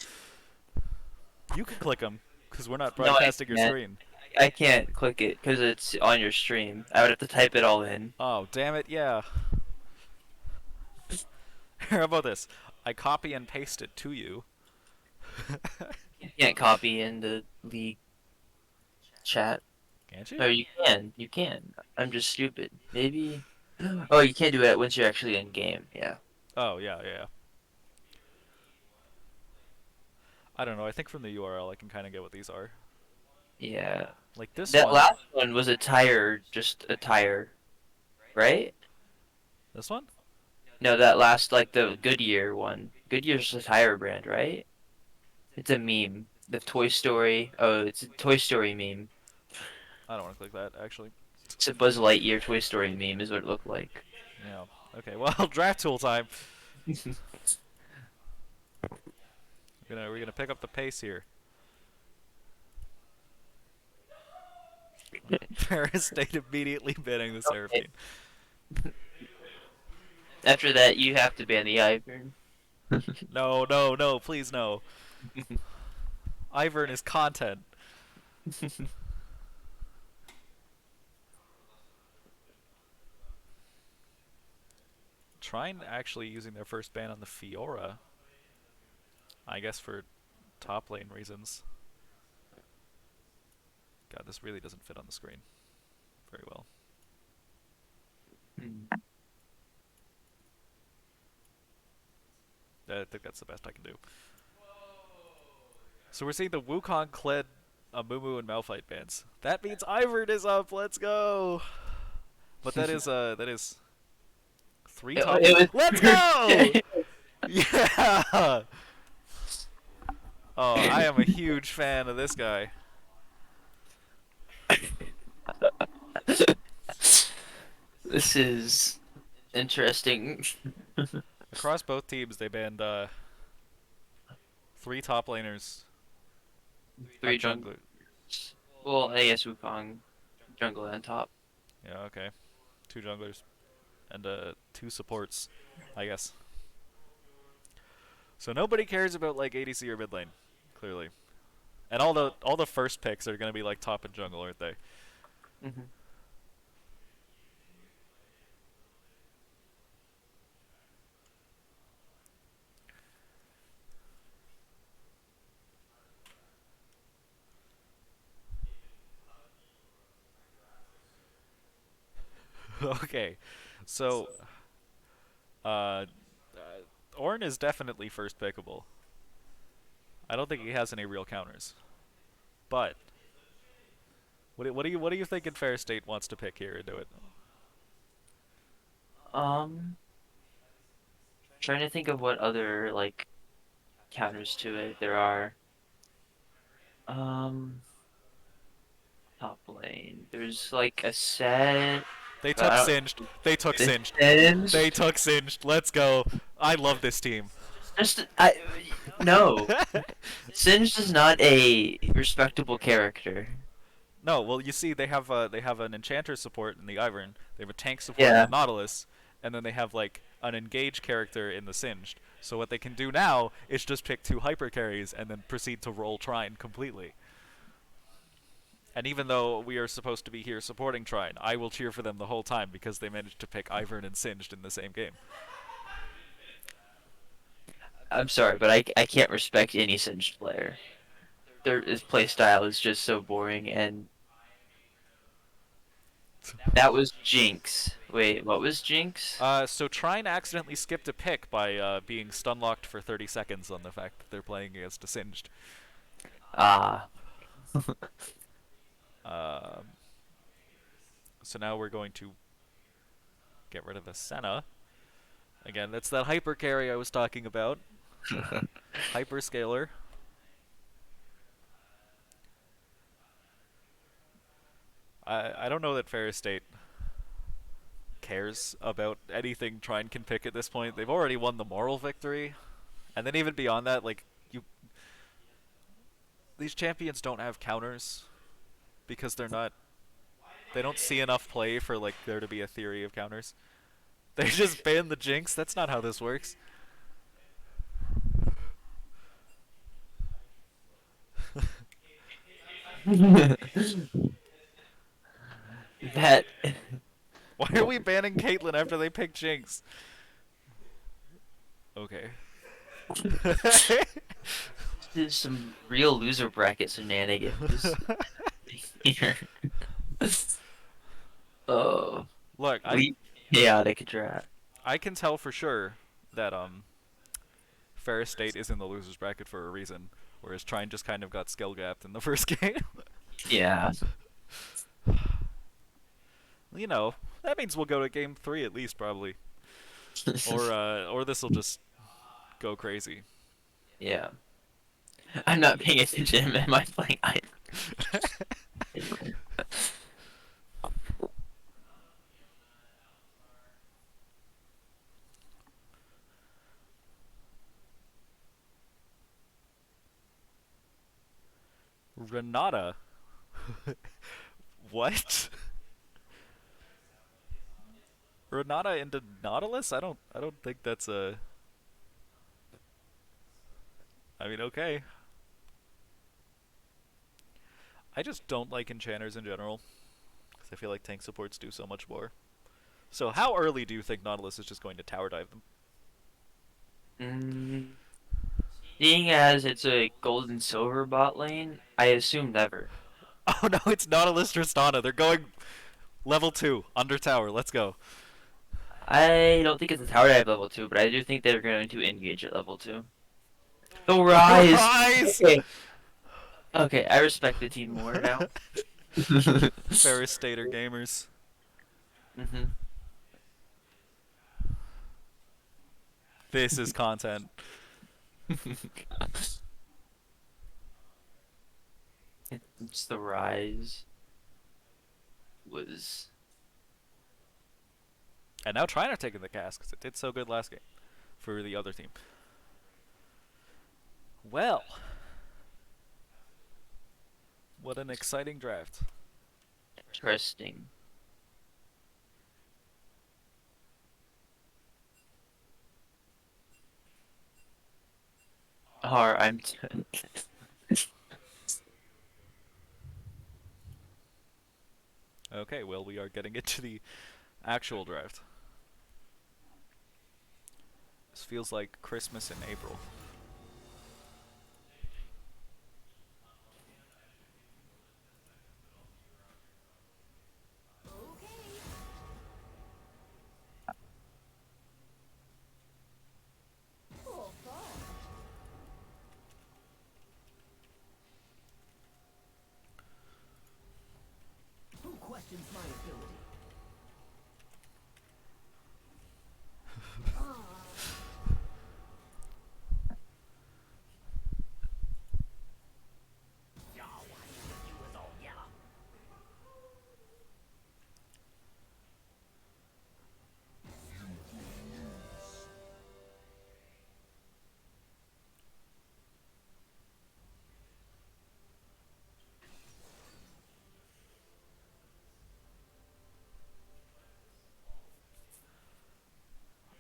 You can click them, because we're not No, I broadcasting your can't. screen. I can't click it because it's on your stream. I would have to type it all in. Oh, damn it, yeah. How about this? I copy and paste it to you. You can't copy in the league chat. Can't you? Oh, you can. You can. I'm just stupid. Maybe. Oh, you can't do it once you're actually in game. Yeah. Oh, yeah, yeah. I don't know. I think from the URL I can kind of get what these are. Yeah. Like this That one. last one was a tire, just a tire, right? This one? No, that last, like, the Goodyear one. Goodyear's a tire brand, right? It's a meme. The Toy Story. Oh, it's a Toy Story meme. I don't want to click that, actually. It's a Buzz Lightyear Toy Story meme, is what it looked like. Yeah. Okay, well, draft tool time. We're gonna pick up the pace here. Ferris State immediately banning the Seraphine. After that, you have to ban the Ivern. No, no, no, please no. Ivern is content. Trine actually using their first ban on the Fiora. I guess for top lane reasons. God, this really doesn't fit on the screen very well. I think that's the best I can do. So we're seeing the Wukong, Kled, Amumu, and Malphite bans. That means Ivern is up. Let's go. But that is three top. It Let's go. was Yeah. Oh, I am a huge fan of this guy. This is interesting. Across both teams, they banned three top laners, Three jungler. junglers. Well, I guess Wukong, jungle and top. Yeah, okay. Two junglers and two supports, I guess. So nobody cares about like ADC or mid lane, clearly. And all the first picks are gonna be like top and jungle, aren't they? Mm-hmm. Okay, so uh, Ornn is definitely first pickable. I don't think he has any real counters, but what do you think Fair State wants to pick here and do it? Um, Trying to think of what other like counters to it there are. Um, Top lane. There's like a set, They but took I Singed. They took don't. Singed. They Singed. took Singed. Let's go. I love this team. Just no. Singed is not a respectable character. No, well, you see, they have an Enchanter support in the Ivern. They have a tank support in the Yeah. Nautilus, and then they have like an engaged character in the Singed. So what they can do now is just pick two hyper carries and then proceed to roll Trine completely. And even though we are supposed to be here supporting Trine, I will cheer for them the whole time because they managed to pick Ivern and Singed in the same game. I'm sorry, but I can't respect any Singed player. Their his play style is just so boring, and that was Jinx. Wait, what was Jinx? So Trine accidentally skipped a pick by being stun locked for 30 seconds on the fact that they're playing against a Singed. Ah. Um, so now we're going to get rid of the Senna. Again, that's that hyper carry I was talking about. Hyperscaler. I don't know that Ferris State cares about anything Trine can pick at this point. They've already won the moral victory. And then even beyond that, like these champions don't have counters because they don't see enough play for like there to be a theory of counters. They just ban the Jinx. That's not how this works. That Why are we banning Caitlyn after they pick Jinx? Okay. is some real loser bracket shenanigans here. Oh, Look, chaotic draft. I can tell for sure that Ferris State is in the losers bracket for a reason, whereas Trine just kind of got skill gapped in the first game. Yeah. You know, that means we'll go to game 3 at least probably, or this will just go crazy. Yeah. I'm not paying attention. Am I playing either? Renata. What? Renata into Nautilus? I don't think that's a. I mean, okay. I just don't like enchanters in general because I feel like tank supports do so much more. So how early do you think Nautilus is just going to tower dive them? Mm, seeing as it's a gold and silver bot lane, I assume never. Oh no, it's Nautilus Tristana. They're going level 2 under tower. Let's go. I don't think it's a tower dive level 2, but I do think they're going to engage at level 2. The The rise! rise. Okay, okay, I respect the team more now. Ferris Stater gamers. hmm This is content. It's the rise was And now Trine are taking the cast because it did so good last game for the other team. Well, what an exciting draft. interesting. Or I'm Okay, well, we are getting into the actual draft. This feels like Christmas in April. Who questions my ability?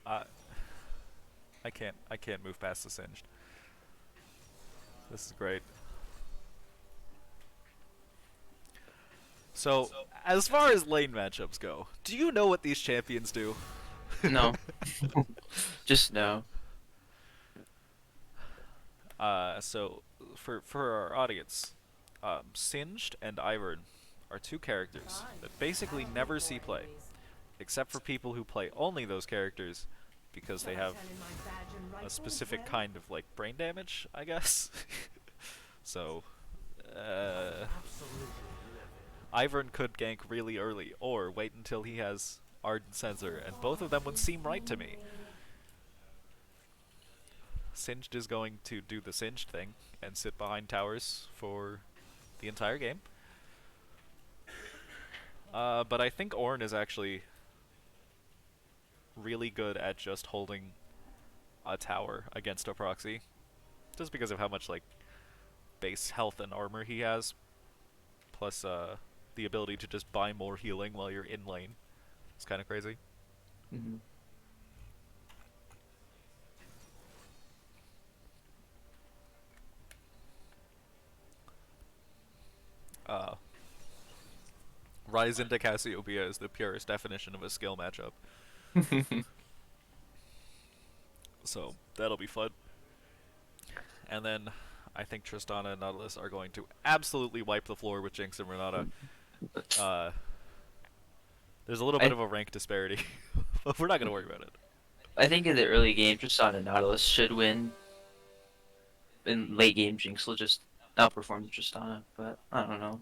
Uh, I can't move past the singed. This is great. So, as far as lane matchups go, do you know what these champions do? no, just no. So for our audience, Singed and Ivern are two characters that basically never see play, except for people who play only those characters because they have a specific kind of like brain damage, I guess. So, Ivern could gank really early, or wait until he has Ardent Sensor, and both of them would seem right to me. Singed is going to do the Singed thing and sit behind towers for the entire game. But I think Ornn is actually really good at just holding a tower against a proxy, just because of how much like base health and armor he has, plus the ability to just buy more healing while you're in lane. It's kind of crazy. hmm Uh, Rise into Cassiopeia is the purest definition of a skill matchup, so that'll be fun. And then I think Tristana and Nautilus are going to absolutely wipe the floor with Jinx and Renata. Uh, there's a little bit I of a rank disparity, but we're not going to worry about it. I think in the early game, Tristana and Nautilus should win. In late game, Jinx will just outperform Tristana, but I don't know.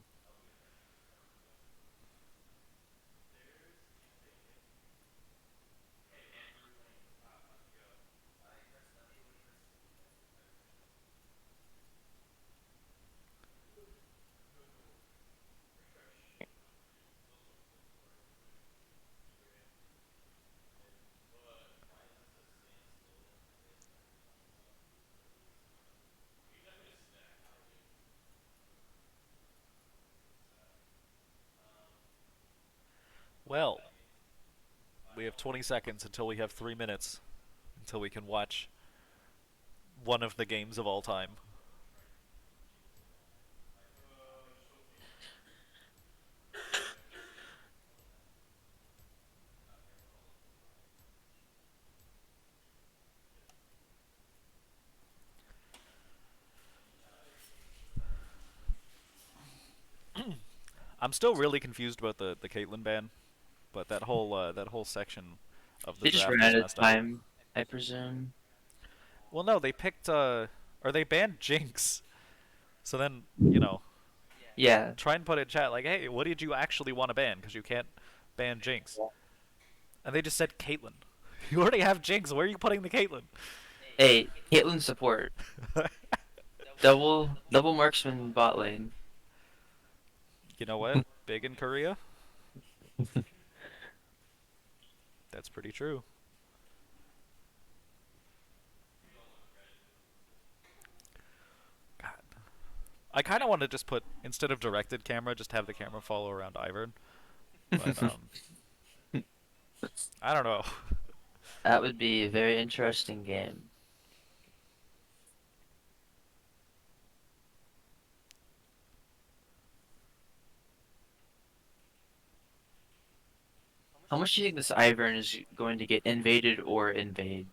Well, we have 20 seconds until we have 3 minutes until we can watch one of the games of all time. I'm still really confused about the Caitlyn ban, but that whole section of the They just draft ran is out of messed up. time, I presume. Well, no, they picked or they banned Jinx. So then, you know, Yeah. try and put in chat like, hey, what did you actually want to ban? Because you can't ban Jinx. And they just said Caitlyn. You already have Jinx. Where are you putting the Caitlyn? Hey, Caitlyn support. Double marksman bot lane. You know what? Big in Korea. That's pretty true. God. I kind of want to just put, instead of directed camera, just have the camera follow around Ivern. But I don't know. That would be a very interesting game. How much do you think this Ivern is going to get invaded or invade?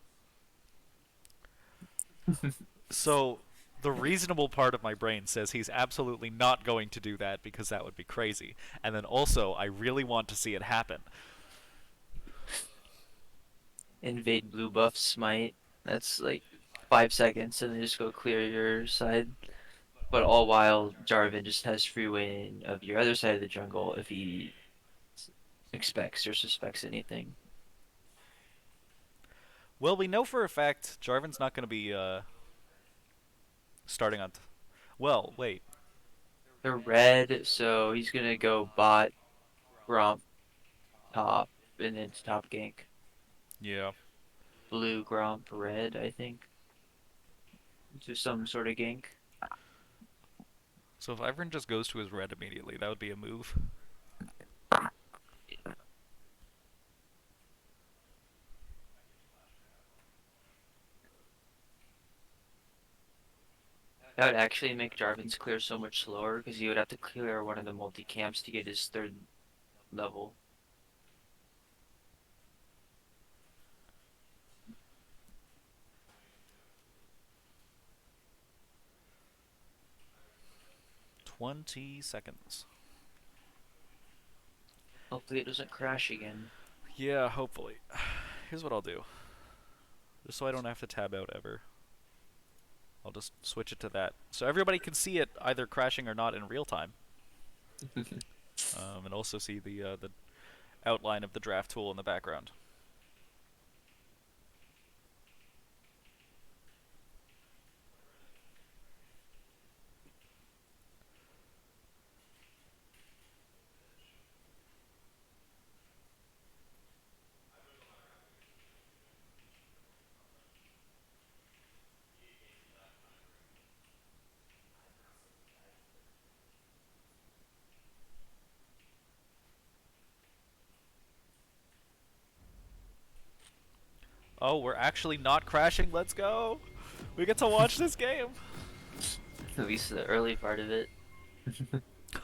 So the reasonable part of my brain says he's absolutely not going to do that because that would be crazy. And then also, I really want to see it happen. Invade blue buff smite. That's like 5 seconds and they just go clear your side. But all while Jarvan just has free reign of your other side of the jungle if he expects or suspects anything. Well, we know for a fact Jarvan's not going to be starting on. Well, wait. They're red, so he's gonna go bot, Gromp, top, and then top gank. Yeah. Blue, Gromp, red, I think. To some sort of gank. So if Ivern just goes to his red immediately, that would be a move. That would actually make Jarvan's clear so much slower because he would have to clear one of the multi-camps to get his third level. $20. Hopefully it doesn't crash again. Yeah, hopefully. Here's what I'll do. Just so I don't have to tab out ever. I'll just switch it to that. So everybody can see it either crashing or not in real time. And also see the outline of the draft tool in the background. Oh, we're actually not crashing. Let's go. We get to watch this game. At least the early part of it.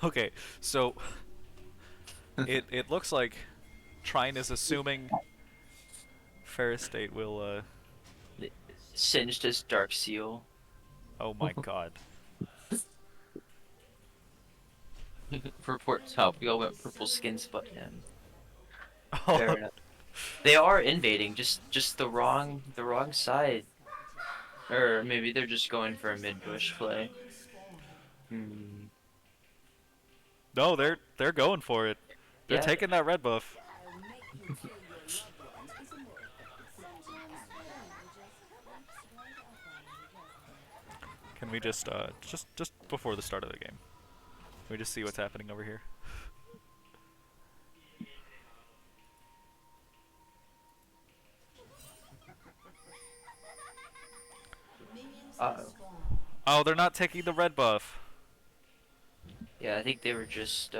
Okay, so it looks like Trine is assuming Ferris State will Singed his Dark Seal. oh my god. Report top. We all went purple skins but him. Oh, Fair enough. They are invading, just the wrong side. Or maybe they're just going for a mid bush play. Hmm. no, they're going for it. They're Yeah. taking that red buff. Can we just before the start of the game, can we just see what's happening over here? Uh-oh. Oh, they're not taking the red buff. Yeah, I think they were just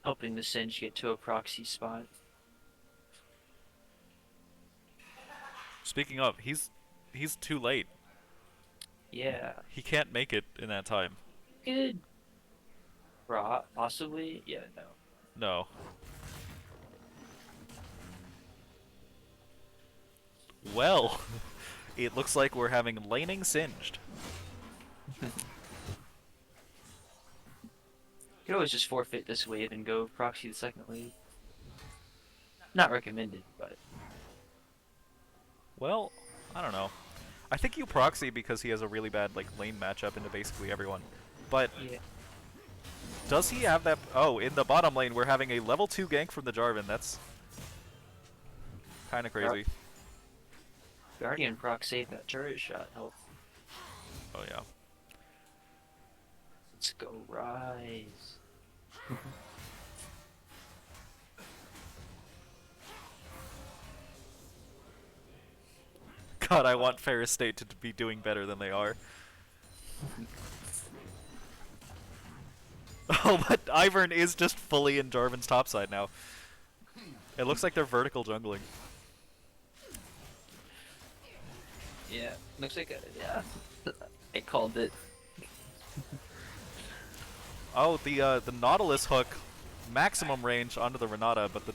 helping the Singe get to a proxy spot. Speaking of, he's too late. Yeah. He can't make it in that time. Good. Possibly? Yeah, no. No. Well, it looks like we're having laning singed. You could always just forfeit this wave and go proxy the second wave. Not recommended, but Well, I don't know. I think you proxy because he has a really bad like lane matchup into basically everyone. But yeah. does he have that? Oh, in the bottom lane, we're having a level 2 gank from the Jarvan. That's kind of crazy. Guardian proc saved that turret shot health. Oh yeah. Let's go Rise. God, I want Ferris State to be doing better than they are. Oh, but Ivern is just fully in Jarvan's topside now. It looks like they're vertical jungling. Yeah, looks like yeah. I called it. Oh, the Nautilus hook, maximum range onto the Renata, but the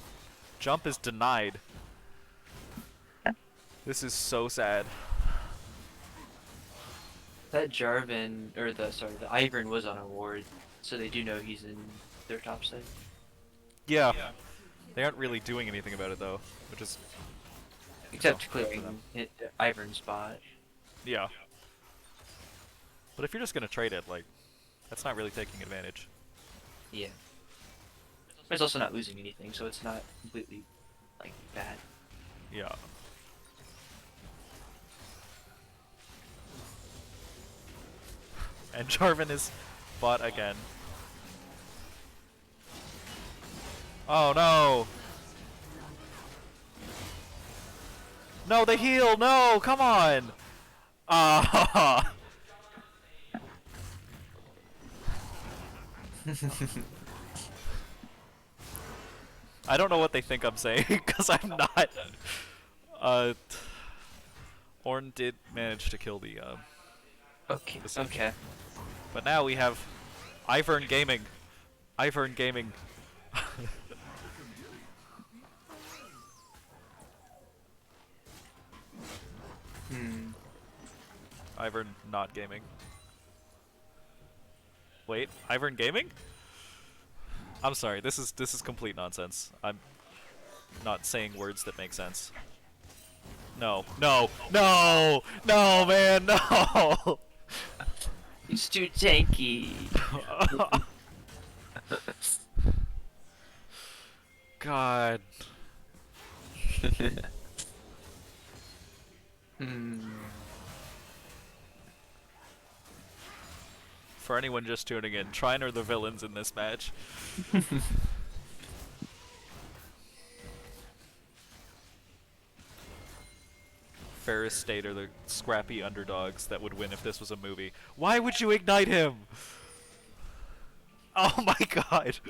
jump is denied. This is so sad. That Jarvan, or the Ivern was on a ward, so they do know he's in their top side. Yeah. They aren't really doing anything about it though, which is Except good for clearing them. Ivern's spot. Yeah. But if you're just gonna trade it, like, that's not really taking advantage. Yeah. But it's also not losing anything, so it's not completely, like, bad. Yeah. And Jarvan is bot again. Oh no! No, they heal! No! Come on! Ah! I don't know what they think I'm saying, because I'm not. Ornn did manage to kill the, Okay, the Sentry. okay. But now we have Ivern Gaming. Ivern Gaming. Ivern not gaming. Wait, Ivern Gaming? I'm sorry, this is complete nonsense. I'm not saying words that make sense. No, no, no, no, man, no! He's too tanky. God. For anyone just tuning in, Trine are the villains in this match. Ferris State are the scrappy underdogs that would win if this was a movie. Why would you ignite him? Oh my god.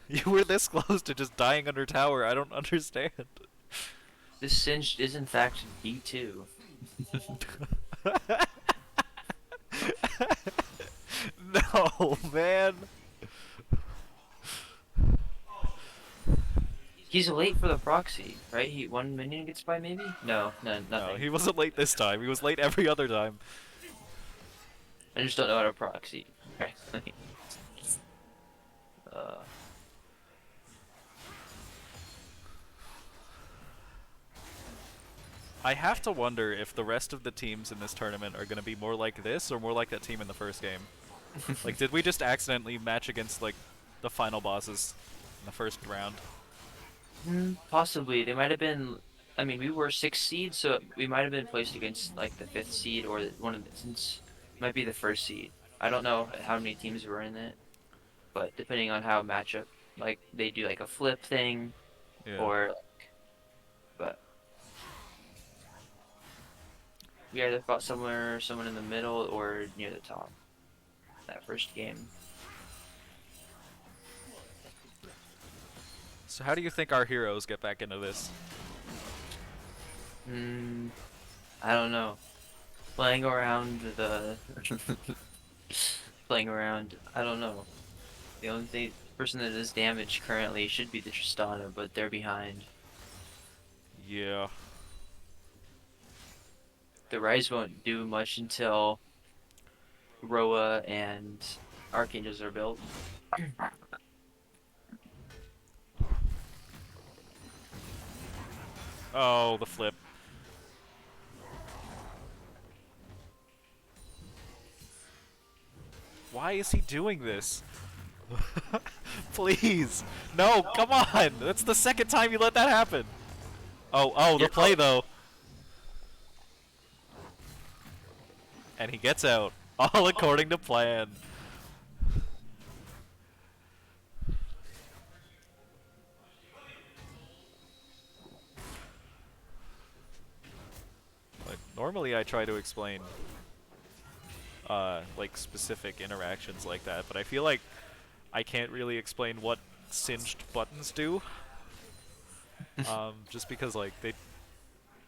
You were this close to just dying under tower. I don't understand. This Singed is in fact D2. No, man. He's late for the proxy, right? He 1 minion gets by maybe? No, nothing. No, he wasn't late this time. He was late every other time. I just don't know how to proxy. I have to wonder if the rest of the teams in this tournament are going to be more like this or more like that team in the first game. Like, did we just accidentally match against, like, the final bosses in the first round? Possibly. They might have been. I mean, we were 6th seed, so we might have been placed against like the 5th seed or one of the. Since might be the 1st seed. I don't know how many teams were in it, but depending on how matchup, like they do like a flip thing, Yeah. or like, but we either fought someone in the middle or near the top. That first game. So how do you think our heroes get back into this? I don't know. Playing around the playing around. I don't know. The only person that does damage currently should be the Tristana, but they're behind. Yeah. The Rise won't do much until Roa and Archangels are built. Oh, the flip. Why is he doing this? Please. No, come on. That's the second time you let that happen. Oh, the play though. And he gets out. All according to plan. Like, normally I try to explain like specific interactions like that, but I feel like I can't really explain what singed buttons do. Just because like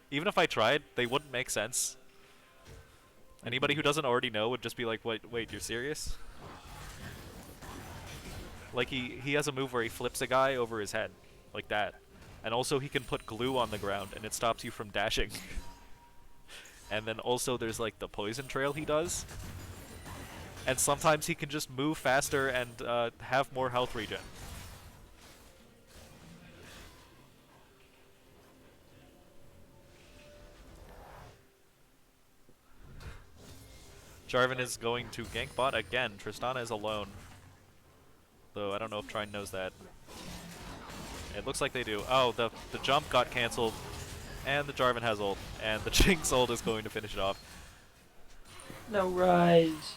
even if I tried, they wouldn't make sense. Anybody who doesn't already know would just be like, wait, you're serious? Like he has a move where he flips a guy over his head, like that. And also he can put glue on the ground and it stops you from dashing. And then also there's like the poison trail he does. And sometimes he can just move faster and have more health regen. Jarvan is going to gank bot again. Tristana is alone. Though I don't know if Trine knows that. It looks like they do. Oh, the jump got cancelled. And the Jarvan has ult. And the Jinx ult is going to finish it off. No Rise.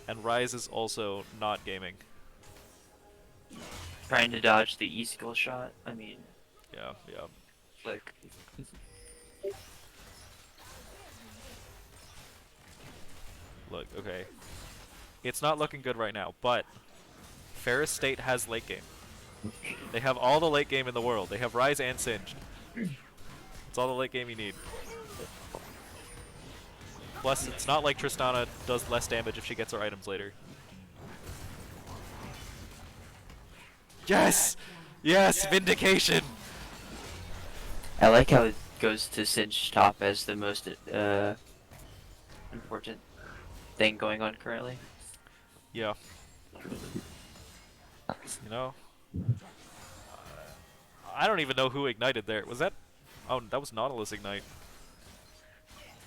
And Rise is also not gaming. Trying to dodge the E-skill shot. I mean, Yeah. like... Look, okay. It's not looking good right now, but Ferris State has late game. They have all the late game in the world. They have Rise and Singed. It's all the late game you need. Plus, it's not like Tristana does less damage if she gets her items later. Yes! Yes! Vindication! I like how it goes to Singe top as the most important thing going on currently. Yeah. You know? I don't even know who ignited there. Was that... Oh, that was Nautilus Ignite.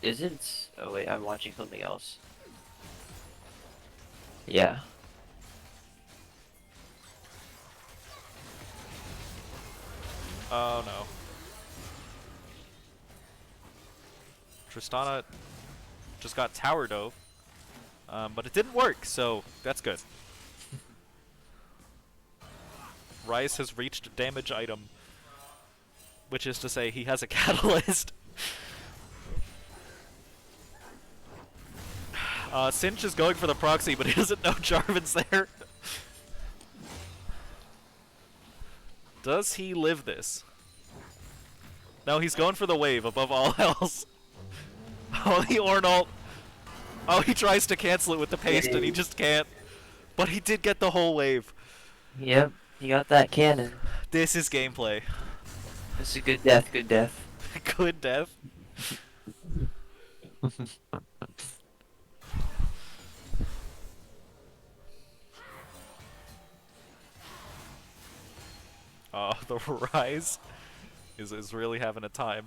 Is it? Oh wait, I'm watching something else. Yeah. Oh no. Tristana just got tower dove. But it didn't work, so that's good. Rice has reached damage item, which is to say he has a catalyst. Sinch is going for the proxy, but he doesn't know Jarvan's there. Does he live this? No, he's going for the wave above all else. Oh, the Ornalt. Oh, he tries to cancel it with the paste and he just can't. But he did get the whole wave. Yep, he got that cannon. This is gameplay. This is good death, good death. Good death. Oh, the Rise is really having a time.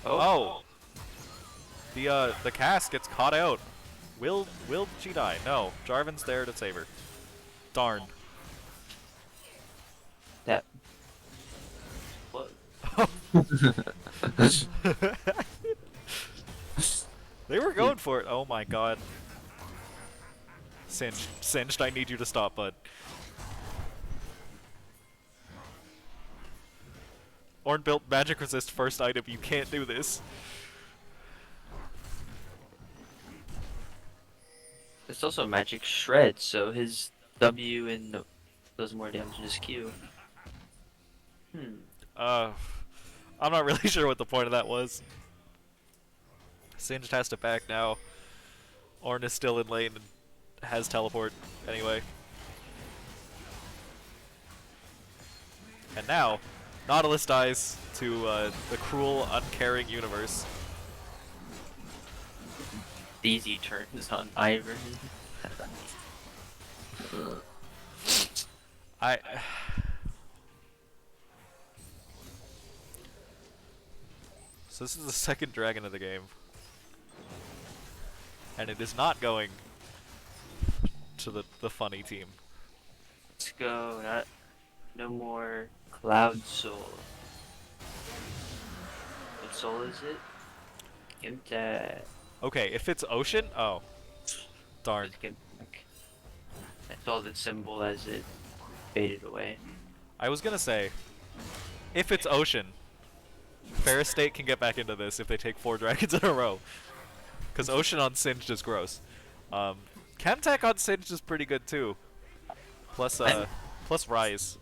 Oh. The cast gets caught out. Will she die? No. Jarvan's there to save her. Darn. That. What? They were going for it. Oh my god. Singed, I need you to stop, bud. Orn built magic resist first item. You can't do this. It's also magic shred, so his W and does more damage than his Q. I'm not really sure what the point of that was. Singed has to back now. Orn is still in lane and has teleport anyway. And now, Nautilus dies to the cruel, uncaring universe. Easy turns on Ivern. I. So this is the second dragon of the game. And it is not going to the funny team. Let's go. No more Cloud Soul. What soul is it? Gimta. Okay, if it's ocean, oh. Darn. I saw the symbol as it faded away. I was gonna say, if it's ocean, Ferris State can get back into this if they take 4 dragons in a row. Because ocean on Singed is gross. Chemtech on Singed is pretty good too. Plus Rise.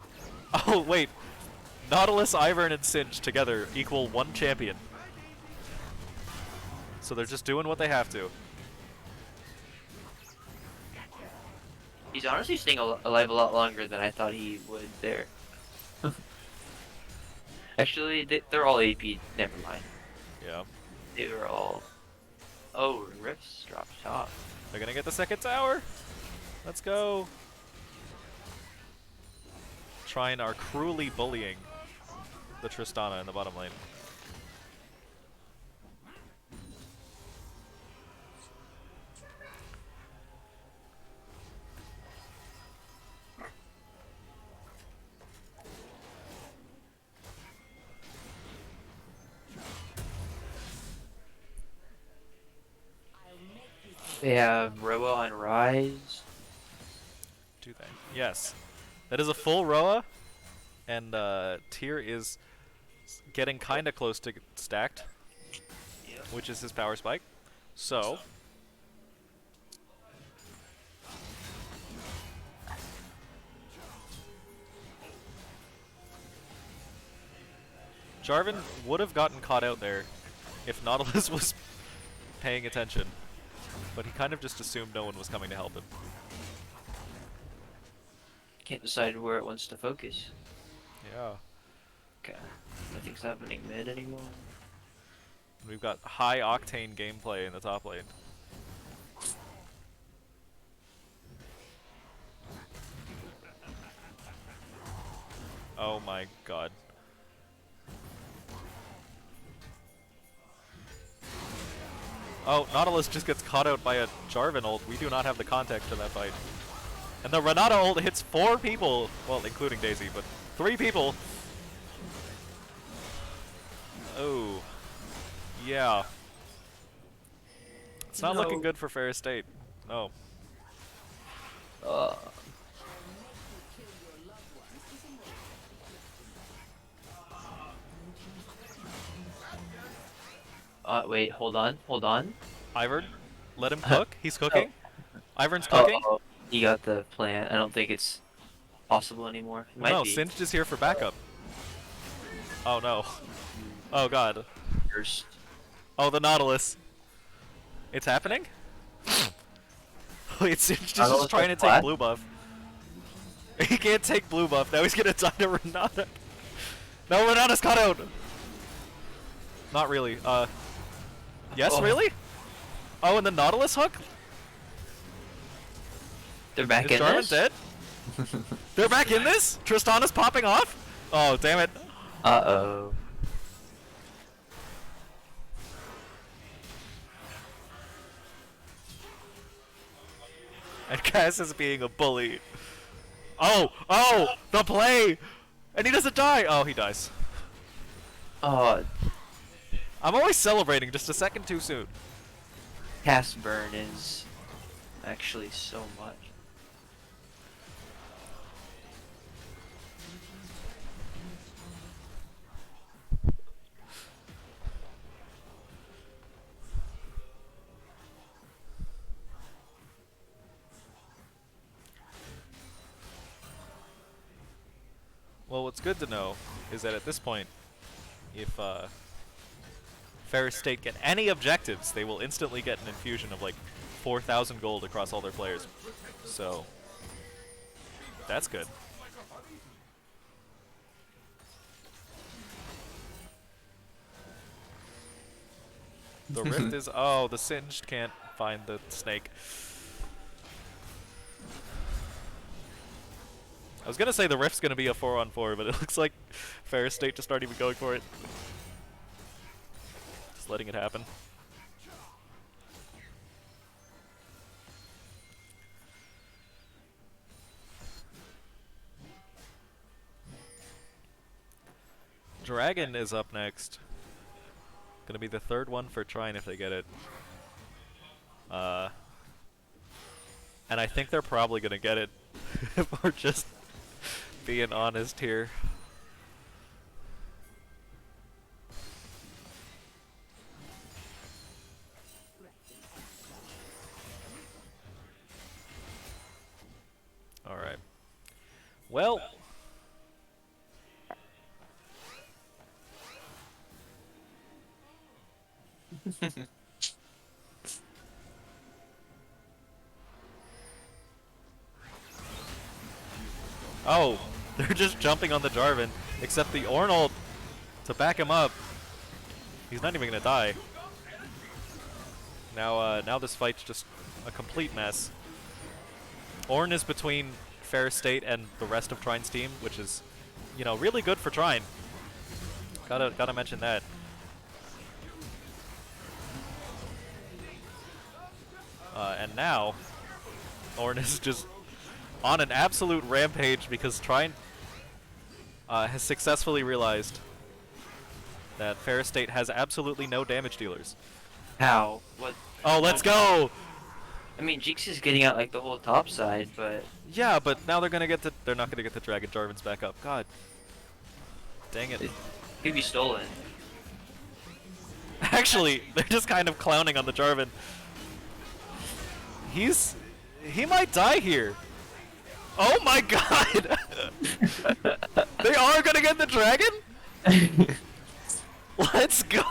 Oh wait, Nautilus, Ivern, and Singed together equal 1 champion. So they're just doing what they have to. He's honestly staying alive a lot longer than I thought he would there. Actually, they're all AP. Never mind. Yeah. They were all... Oh, Rifts dropped top. They're gonna get the second tower. Let's go. Trine are cruelly bullying the Tristana in the bottom lane. They have Roa on Rise. Do they? Yes. That is a full Roa, and Tyr is getting kind of close to stacked, which is his power spike. So, Jarvan would have gotten caught out there if Nautilus was paying attention, but he kind of just assumed no one was coming to help him. Can't decide where it wants to focus. Yeah. Okay. Nothing's happening mid anymore. We've got high octane gameplay in the top lane. Oh my god. Oh, Nautilus just gets caught out by a Jarvan ult. We do not have the context for that fight. And the Renata ult hits 4 people, well, including Daisy, but 3 people. Oh. Yeah. It's not looking good for Ferris State. No. Wait, hold on. Ivern, let him cook. He's cooking. Ivern's cooking. He got the plant. I don't think it's possible anymore. It might No, be. Singed is here for backup. Oh no. Oh god. First. Oh, the Nautilus. It's happening? Wait, Singed is just trying to take blue buff. He can't take blue buff. Now he's gonna die to Renata. No, Renata's caught out. Not really. Yes, really? Oh, and the Nautilus hook? They're back Is in Jarvan this? dead? They're back in this? Tristana's popping off? Oh, damn it. Uh-oh. And Cass is being a bully. Oh, the play! And he doesn't die! Oh, he dies. Oh, I'm always celebrating just a second too soon. cast burn is actually so much. Well, what's good to know is that at this point, if Ferris State get any objectives, they will instantly get an infusion of like 4,000 gold across all their players. So, that's good. The rift is... Oh, the Singed can't find the snake. I was gonna say the rift's gonna be a 4-on-4, but it looks like Ferris State just aren't even going for it. Just letting it happen. Dragon is up next. Gonna be the third one for Trine if they get it. And I think they're probably gonna get it if we're just being honest here. Alright. Well. Oh, they're just jumping on the Jarvan, except the Ornal to back him up. He's not even gonna die. Now this fight's just a complete mess. Ornn is between Ferris State and the rest of Trine's team, which is, you know, really good for Trine. Gotta mention that. And now, Ornn is just on an absolute rampage because Trine has successfully realized that Ferris State has absolutely no damage dealers. How? What? Oh, let's go! I mean, Jinx is getting out like the whole top side, but Yeah, but now they're not gonna get the Dragon Jarvans back up. God. Dang it. it could be stolen. Actually, they're just kind of clowning on the Jarvan. He might die here. Oh my god! They are gonna get the dragon? Let's go!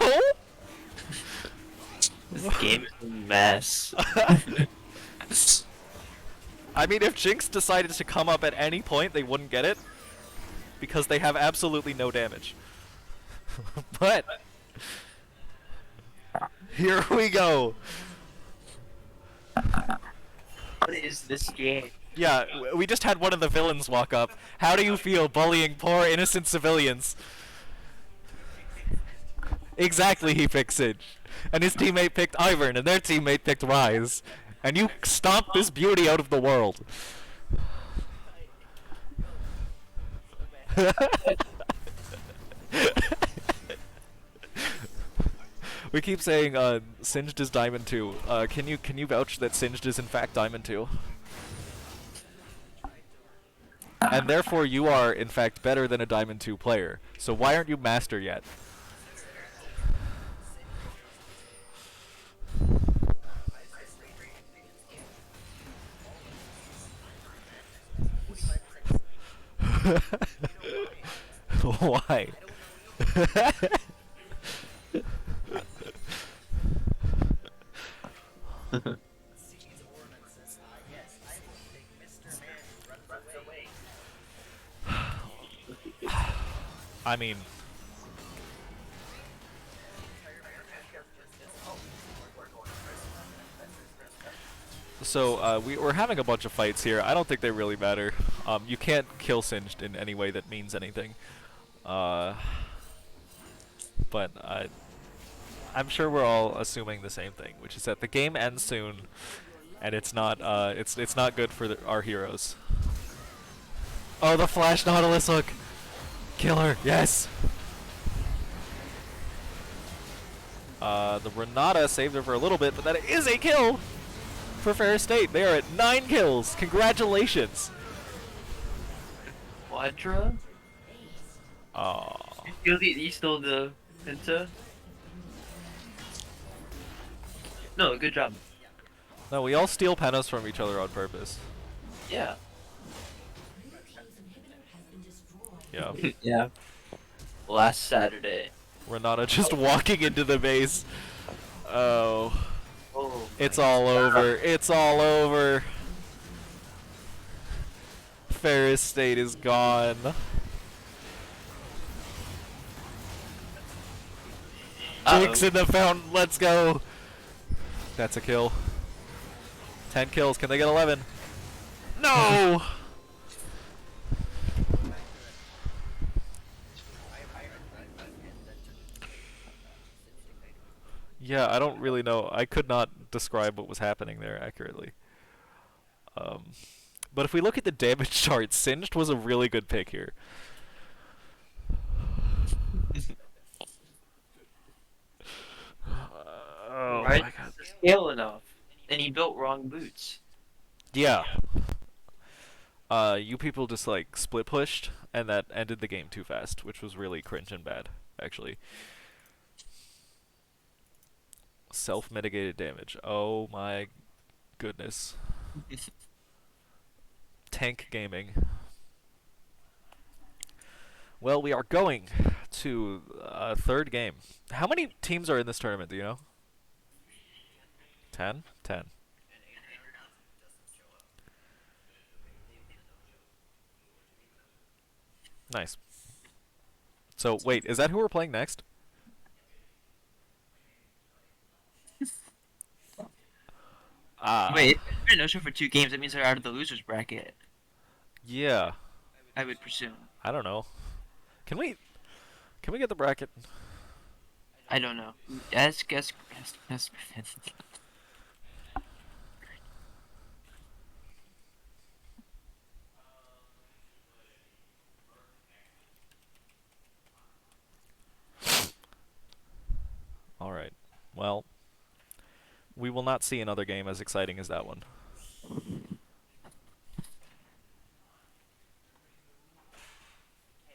This game is a mess. I mean, if Jinx decided to come up at any point, they wouldn't get it. Because they have absolutely no damage. But... here we go! What is this game? Yeah, we just had one of the villains walk up. How do you feel bullying poor innocent civilians? Exactly, he picked Singe. And his teammate picked Ivern, and their teammate picked Rise. And you stomped this beauty out of the world. We keep saying Singed is Diamond 2. Can you vouch that Singed is in fact Diamond 2? And therefore you are in fact better than a Diamond 2 player. So why aren't you Master yet? Why? I mean, so we're having a bunch of fights here. I don't think they really matter. You can't kill Singed in any way that means anything. But I'm sure we're all assuming the same thing, which is that the game ends soon, and it's not it's not good for our heroes. Oh, the Flash Nautilus hook! Killer, yes! The Renata saved her for a little bit, but that is a kill for Ferris State. They are at 9 kills. Congratulations! Quadra? Aww. You stole the Penta? No, good job. No, we all steal pentas from each other on purpose. Yeah. Yeah. Yeah. Last Saturday. Renata just walking into the base. Oh. Oh. It's all over. It's all over. Ferris State is gone. Jake's in the fountain. Let's go. That's a kill. 10 kills. Can they get 11? No! Yeah, I don't really know. I could not describe what was happening there accurately. Um, but if we look at the damage chart, Singed was a really good pick here. Oh Right? my god. Scale enough. And he built wrong boots. Yeah. You people just like split pushed, and that ended the game too fast, which was really cringe and bad, actually. Self-mitigated damage. Oh my goodness. Tank gaming. Well, we are going to a third game. How many teams are in this tournament, do you know? 10? 10. Nice. So, wait, is that who we're playing next? Ah. Wait, if they're no show for 2 games, that means they're out of the losers bracket. Yeah. I would presume. I don't know. Can we get the bracket? I don't know. Guess. All right. Well, we will not see another game as exciting as that one.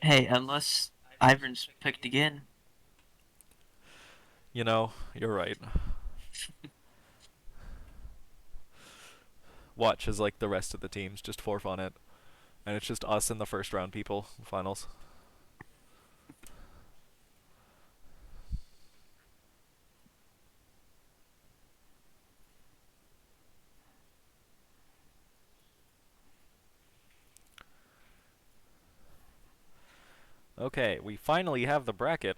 Hey, unless Ivan's picked again. You know, you're right. Watch as like the rest of the teams just forf on it, and it's just us and the first round people finals. Okay, we finally have the bracket.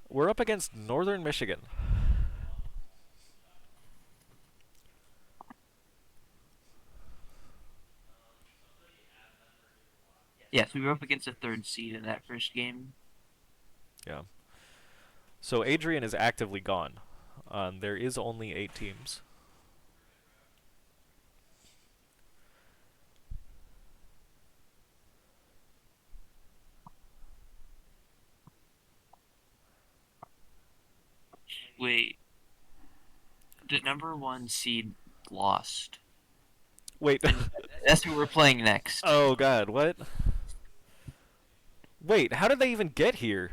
We're up against Northern Michigan. Yes, we were up against a 3rd seed in that first game. Yeah. So Adrian is actively gone. There is only 8 teams. Wait, the number 1 seed lost. Wait. That's who we're playing next. Oh god, what? Wait, how did they even get here?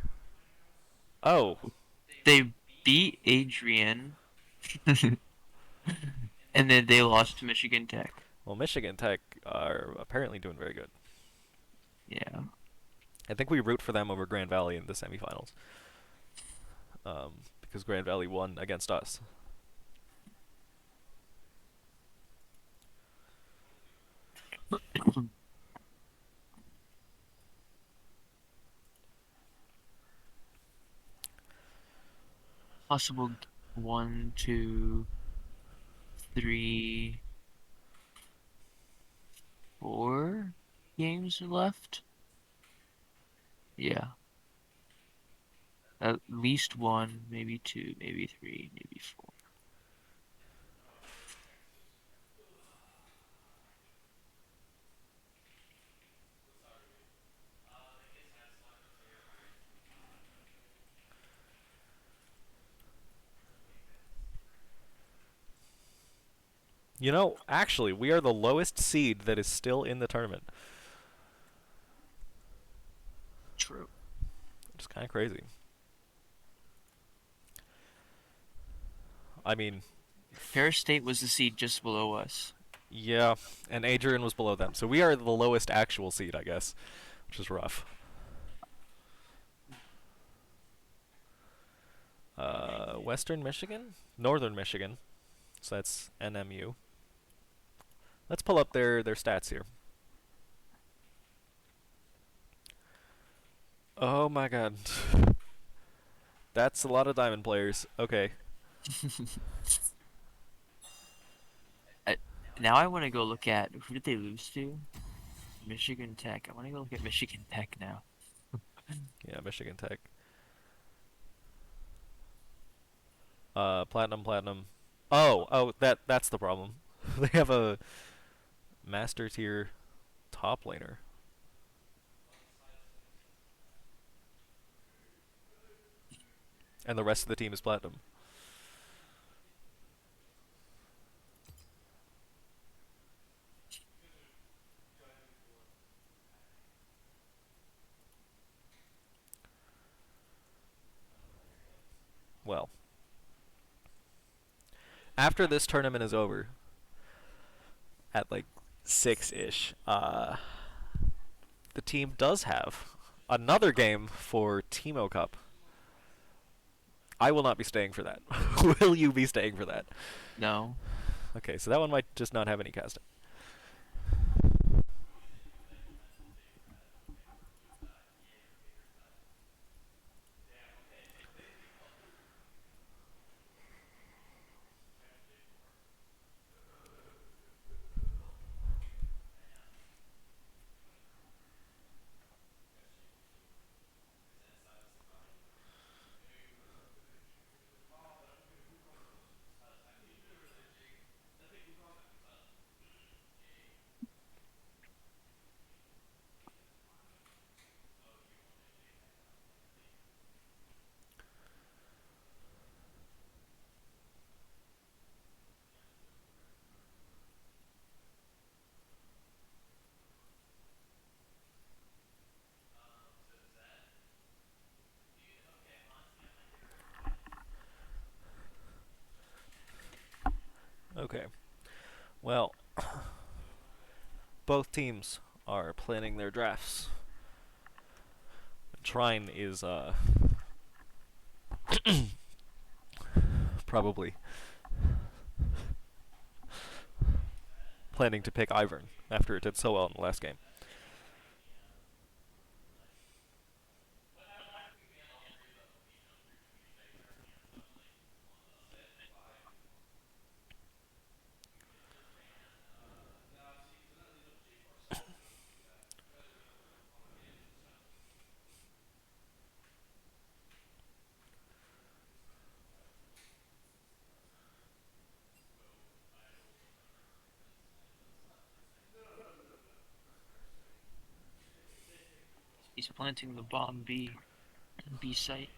Oh. They beat Adrian, and then they lost to Michigan Tech. Well, Michigan Tech are apparently doing very good. Yeah. I think we root for them over Grand Valley in the semifinals. Because Grand Valley won against us. Possible 1, 2, 3, 4 games left. Yeah. At least 1, maybe 2, maybe 3, maybe 4. You know, actually, we are the lowest seed that is still in the tournament. True. Which is kind of crazy. I mean, Ferris State was the seed just below us. yeah, and Adrian was below them. So we are the lowest actual seed, I guess, which is rough. Western Michigan? Northern Michigan. So that's NMU. Let's pull up their stats here. Oh my god. That's a lot of diamond players. Okay. I, now I want to go look at who did they lose to? Michigan Tech. I want to go look at Michigan Tech now. Yeah, Michigan Tech. Platinum, platinum. Oh, that's the problem. They have a master tier top laner. And the rest of the team is platinum. Well, after this tournament is over, at like 6-ish, the team does have another game for Timo Cup. I will not be staying for that. Will you be staying for that? No. Okay, so that one might just not have any casting. Okay. Well, both teams are planning their drafts. Trine is probably planning to pick Ivern after it did so well in the last game. He's planting the bomb B site.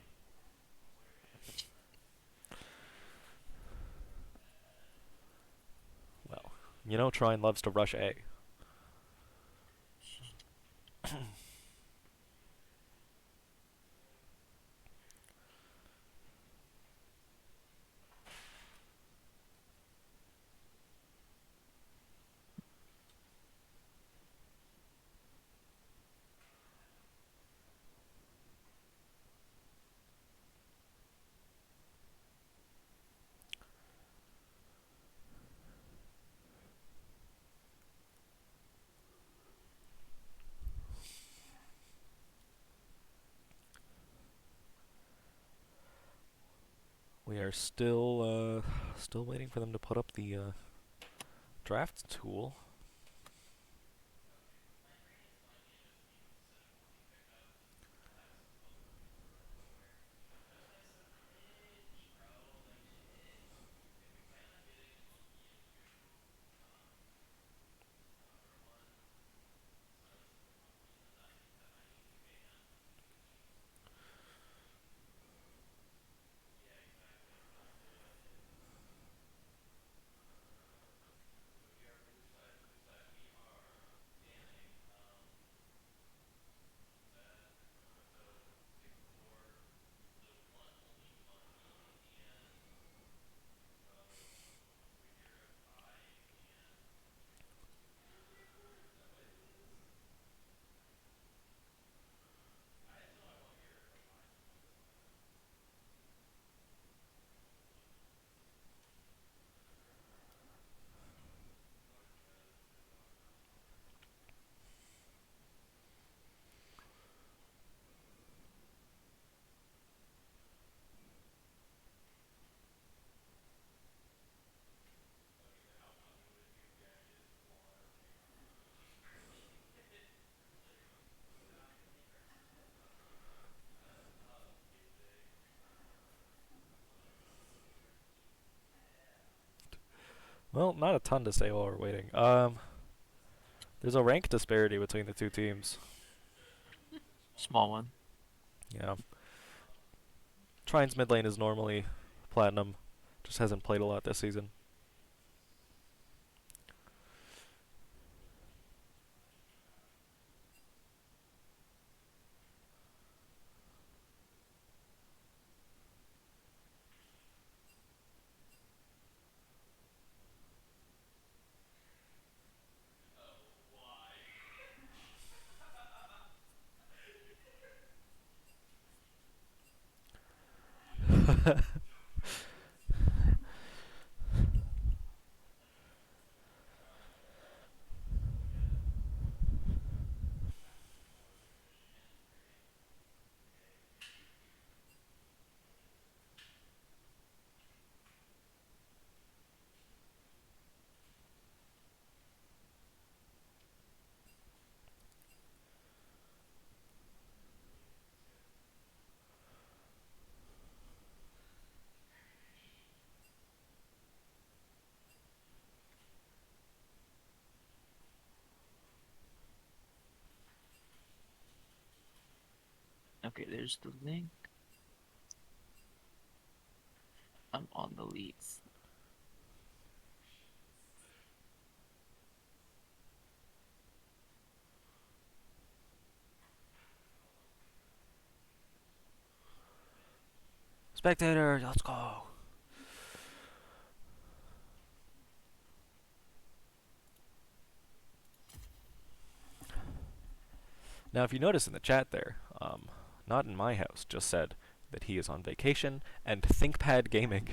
Well, you know Trine loves to rush A. We are still waiting for them to put up the draft tool. Well, not a ton to say while we're waiting. There's a rank disparity between the two teams. Small one. Yeah. Trine's mid lane is normally platinum, just hasn't played a lot this season. Okay, there's the link. I'm on the leads. Spectator, let's go. Now, if you notice in the chat there, not in my house, just said that he is on vacation and ThinkPad gaming.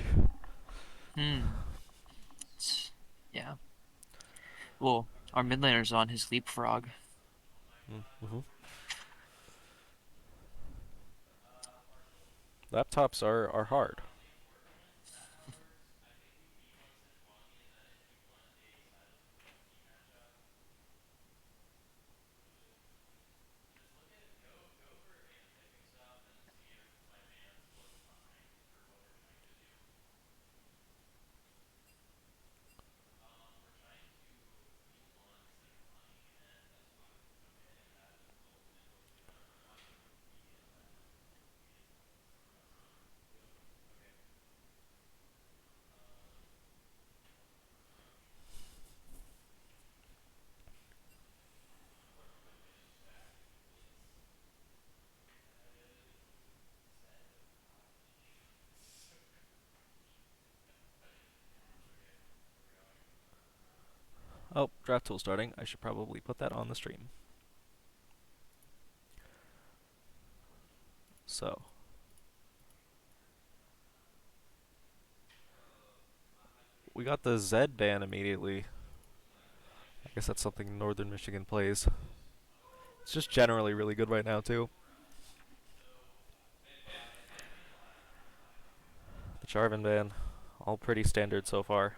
Yeah. Well, our mid laner's on his leapfrog. Mm-hmm. Laptops are hard. Oh, draft tool starting. I should probably put that on the stream. So, we got the Z ban immediately. I guess that's something Northern Michigan plays. It's just generally really good right now, too. The Jarvan ban, all pretty standard so far.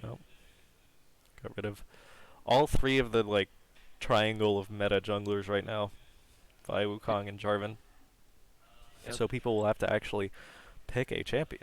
Well, got rid of all three of the, like, triangle of meta junglers right now. Vi, Wukong, and Jarvan. Yep. So people will have to actually pick a champion.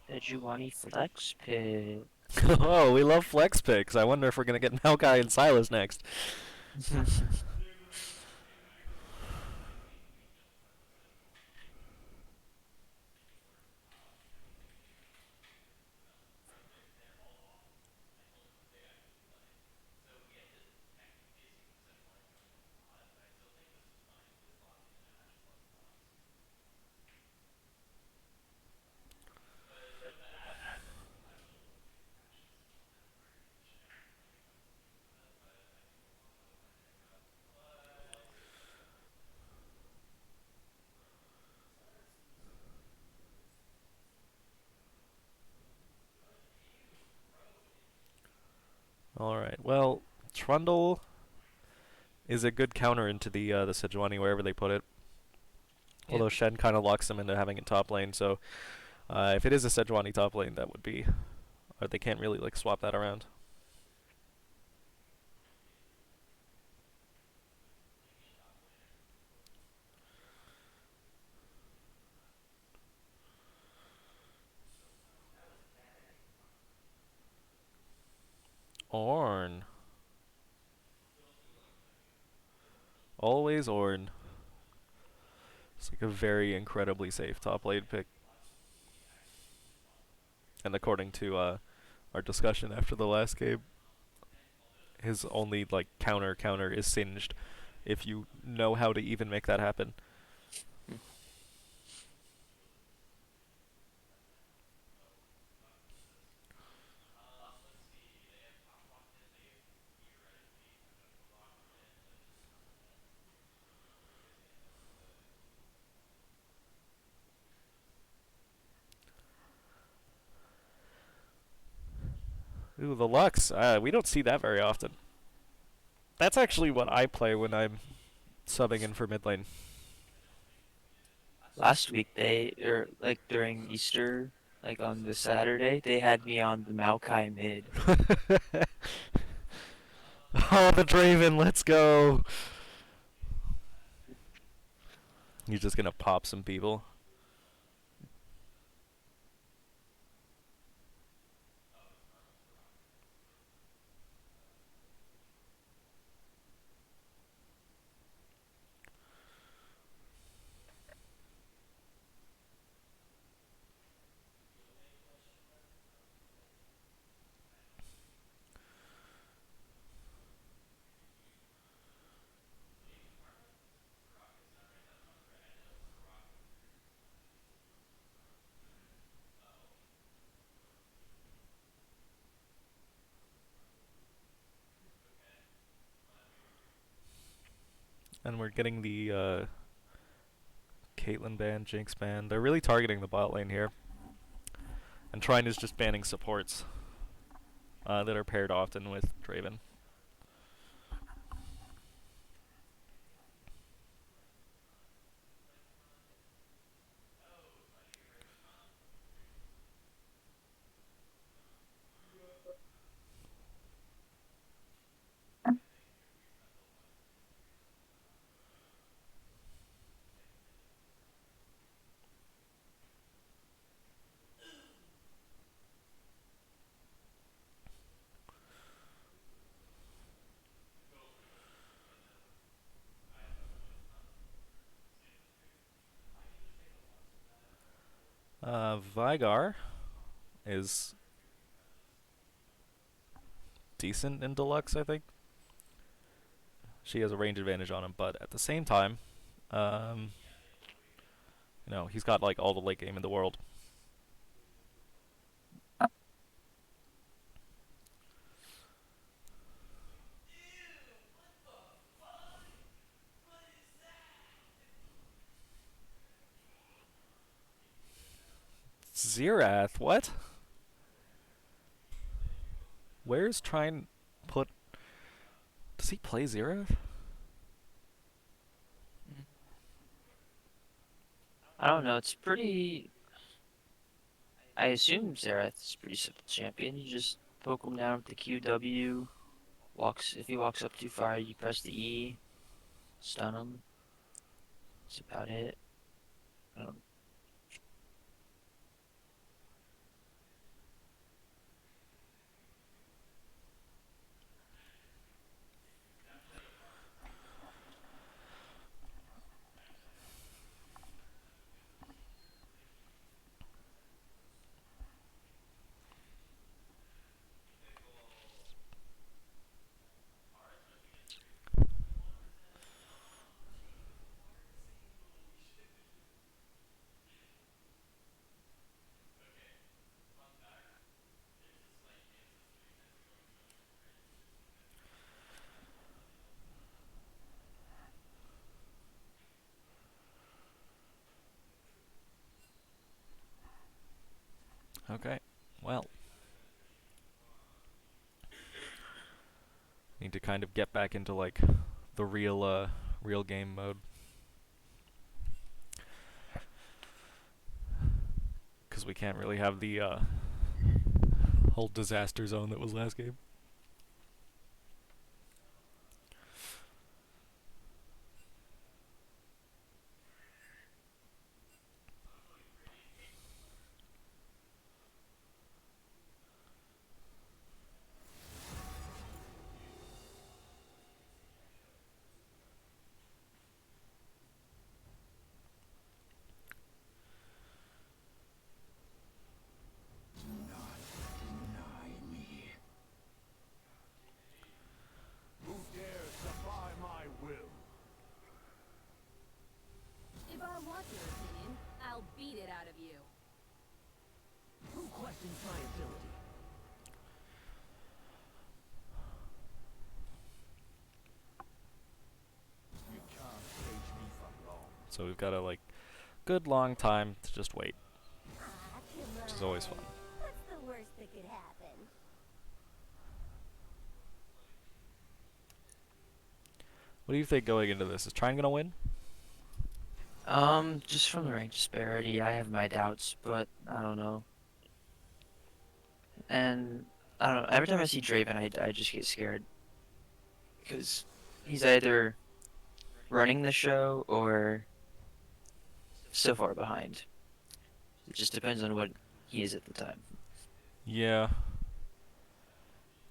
Did you want any flex pick? Oh, we love flex picks. I wonder if we're gonna get Maokai and Silas next. All right. Well, Trundle is a good counter into the Sejuani wherever they put it. Yep. Although Shen kind of locks them into having it top lane, so if it is a Sejuani top lane, that would be, or they can't really like swap that around. Ornn. Always Ornn. It's like a very incredibly safe top lane pick. And according to our discussion after the last game, his only like counter is Singed, if you know how to even make that happen. Ooh, the Lux. We don't see that very often. That's actually what I play when I'm subbing in for mid lane. Last week or like during Easter, like on the Saturday, they had me on the Maokai mid. Oh, the Draven, let's go! He's just gonna pop some people. And we're getting the Caitlyn ban, Jinx ban. They're really targeting the bot lane here. And Trine is just banning supports that are paired often with Draven. Vigar is decent in Deluxe, I think. She has a range advantage on him, but at the same time, um, he's got like all the late game in the world. Xerath, what? Where's Trine put... Does he play Xerath? I don't know. It's pretty. I assume Xerath is a pretty simple champion. You just poke him down with the QW. If he walks up too far, you press the E, stun him. That's about it. Um, Okay, well. to kind of get back into like the real game mode. Because we can't really have the whole disaster zone that was last game. So we've got a like good long time to just wait, which is always fun. What's the worst that could happen? What do you think going into this? Is Trine gonna win? Just from the rank disparity, I have my doubts, but I don't know. And I don't know. Every time I see Draven, I just get scared because he's either running the show or so far behind. It just depends on what he is at the time. Yeah.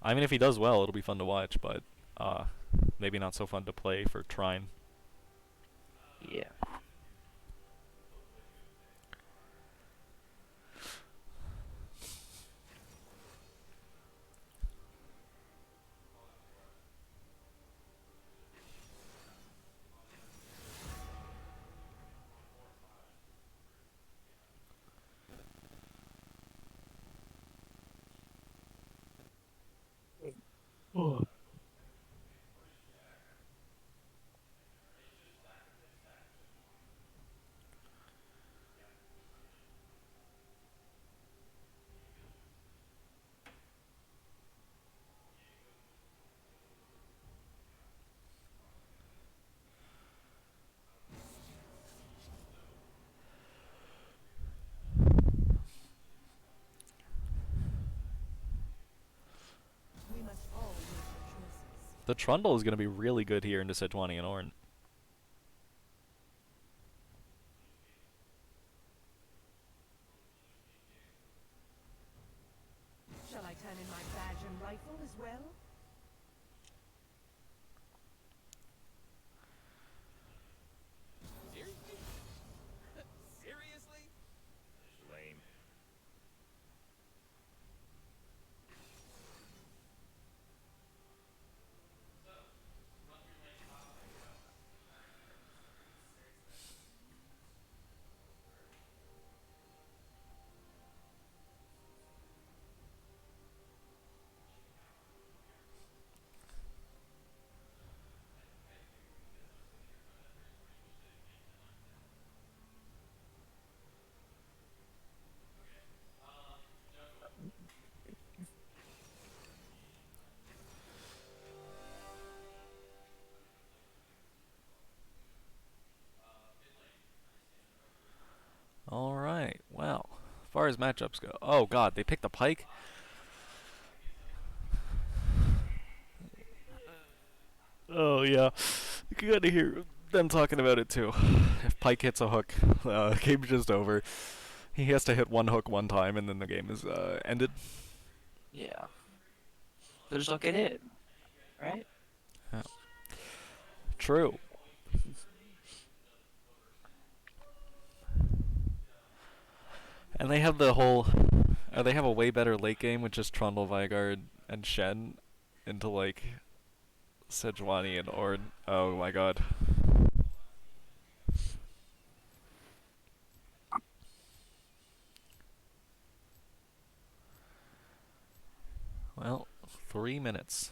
I mean, if he does well, it'll be fun to watch, but maybe not so fun to play for Trine. Yeah. The Trundle is gonna be really good here into Sejuani and Ornn. Shall I turn in my badge and rifle as well? Seriously? Lame. Alright, well, as far as matchups go. Oh god, they picked the Pike? Oh yeah, you gotta hear them talking about it too. If Pike hits a hook, game's just over. He has to hit one hook one time and then the game is ended. Yeah. But just don't get hit, right? Yeah. True. And they have the whole... they have a way better late game with just Trundle, Vigard, and Shen into like Sejuani and Ornn. Oh my god. Well, 3 minutes.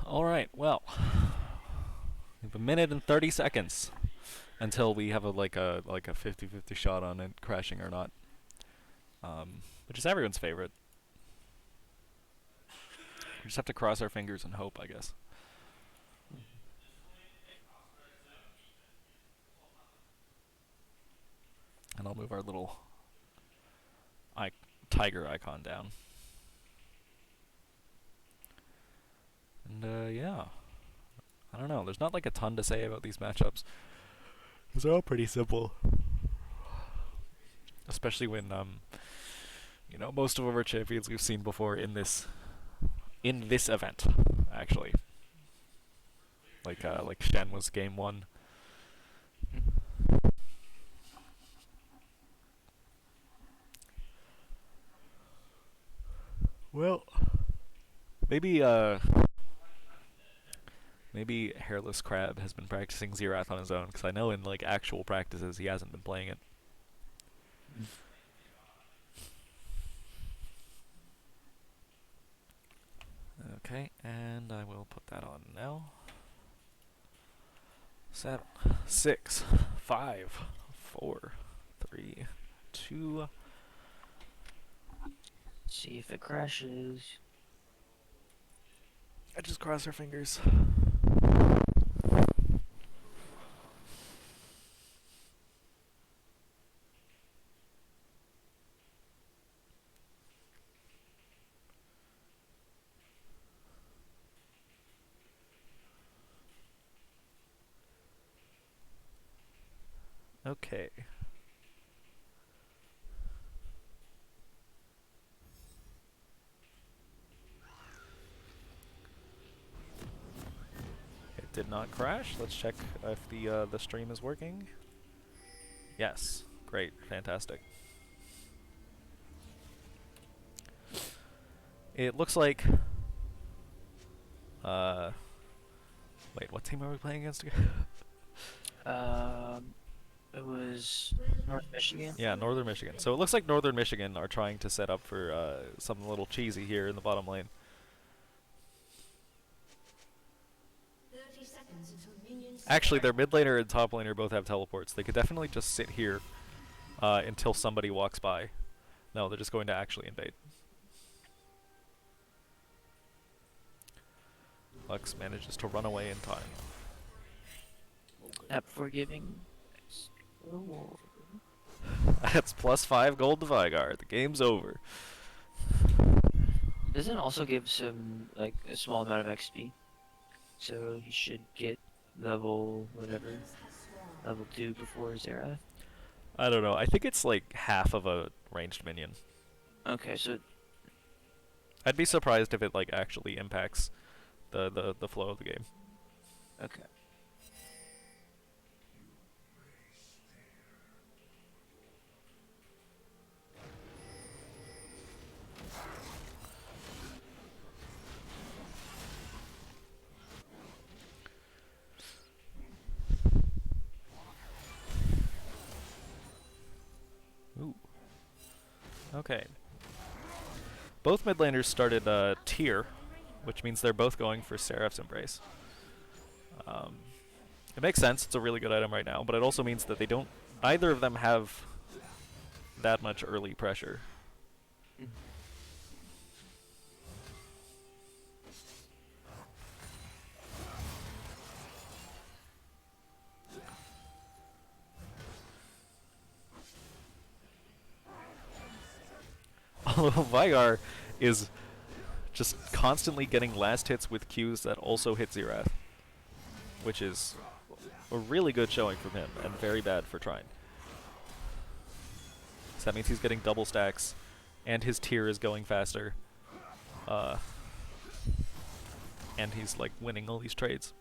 All right. Well, we have a minute and 30 seconds until we have a 50-50 shot on it crashing or not. Which is everyone's favorite. We just have to cross our fingers and hope, I guess. And I'll move our little tiger icon down. And yeah, I don't know. There's not like a ton to say about these matchups. They're all pretty simple, especially when you know, most of our champions we've seen before in this event, actually. Like Shen was game 1. Well, maybe Hairless Crab has been practicing Xerath on his own, because I know in like actual practices he hasn't been playing it. Okay, and I will put that on now. 7, 6, 5, 4, 3, 2. See if it crashes. I just cross our fingers. Okay. It did not crash. Let's check if the stream is working. Yes. Great. Fantastic. It looks like wait, what team are we playing against again? It was North Michigan. Yeah, Northern Michigan. So it looks like Northern Michigan are trying to set up for something a little cheesy here in the bottom lane. 30 seconds until minions. Actually, their mid laner and top laner both have teleports. They could definitely just sit here until somebody walks by. No, they're just going to actually invade. Lux manages to run away in time. Not forgiving. That's +5 gold to Vygar. The game's over. Doesn't also give some like a small amount of XP, so he should get level whatever, level 2 before Xerath. I don't know. I think it's like half of a ranged minion. Okay, so I'd be surprised if it like actually impacts the flow of the game. okay. Ooh. Okay. Both mid laners started tier, which means they're both going for Seraph's Embrace. It makes sense. It's a really good item right now, but it also means that they don't. Neither of them have that much early pressure. Although Vygar is just constantly getting last hits with Qs that also hit Xerath, which is a really good showing from him and very bad for Trine. So that means he's getting double stacks, and his tier is going faster, and he's like winning all these trades.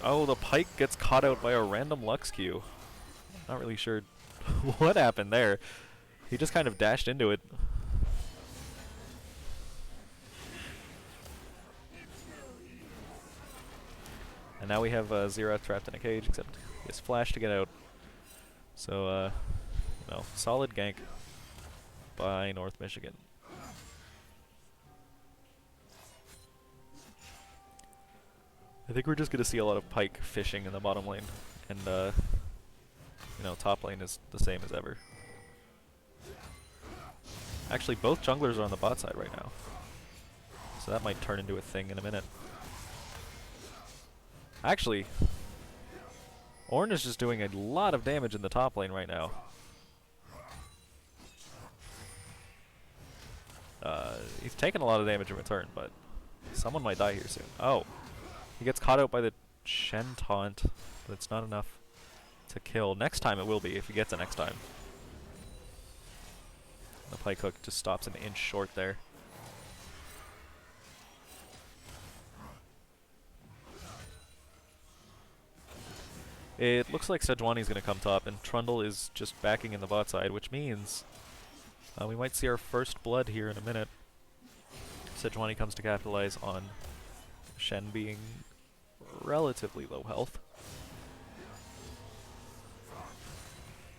Oh, the Pike gets caught out by a random Lux Q. Not really sure what happened there. He just kind of dashed into it. And now we have Zerath trapped in a cage, except he has flash to get out. So, you know, solid gank by North Michigan. I think we're just going to see a lot of Pyke fishing in the bottom lane. And, you know, top lane is the same as ever. Actually, both junglers are on the bot side right now. So that might turn into a thing in a minute. Actually, Ornn is just doing a lot of damage in the top lane right now. He's taking a lot of damage in return, but someone might die here soon. Oh, he gets caught out by the Shen taunt, but it's not enough to kill. Next time it will be, if he gets it next time. The Pyke hook just stops an inch short there. It looks like Sejuani's going to come top, and Trundle is just backing in the bot side, which means we might see our first blood here in a minute. Sejuani comes to capitalize on Shen being relatively low health.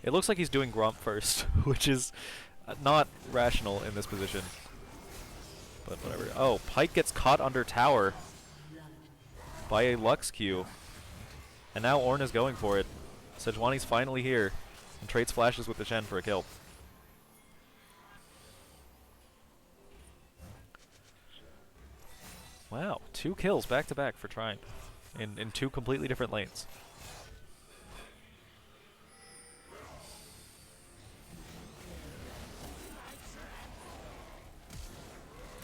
It looks like he's doing Gromp first, which is not rational in this position. But whatever. Oh, Pyke gets caught under tower by a Lux Q. And now Ornn is going for it. Sejuani's finally here and trades flashes with the Shen for a kill. Wow, 2 kills back to back for Trine in 2 completely different lanes.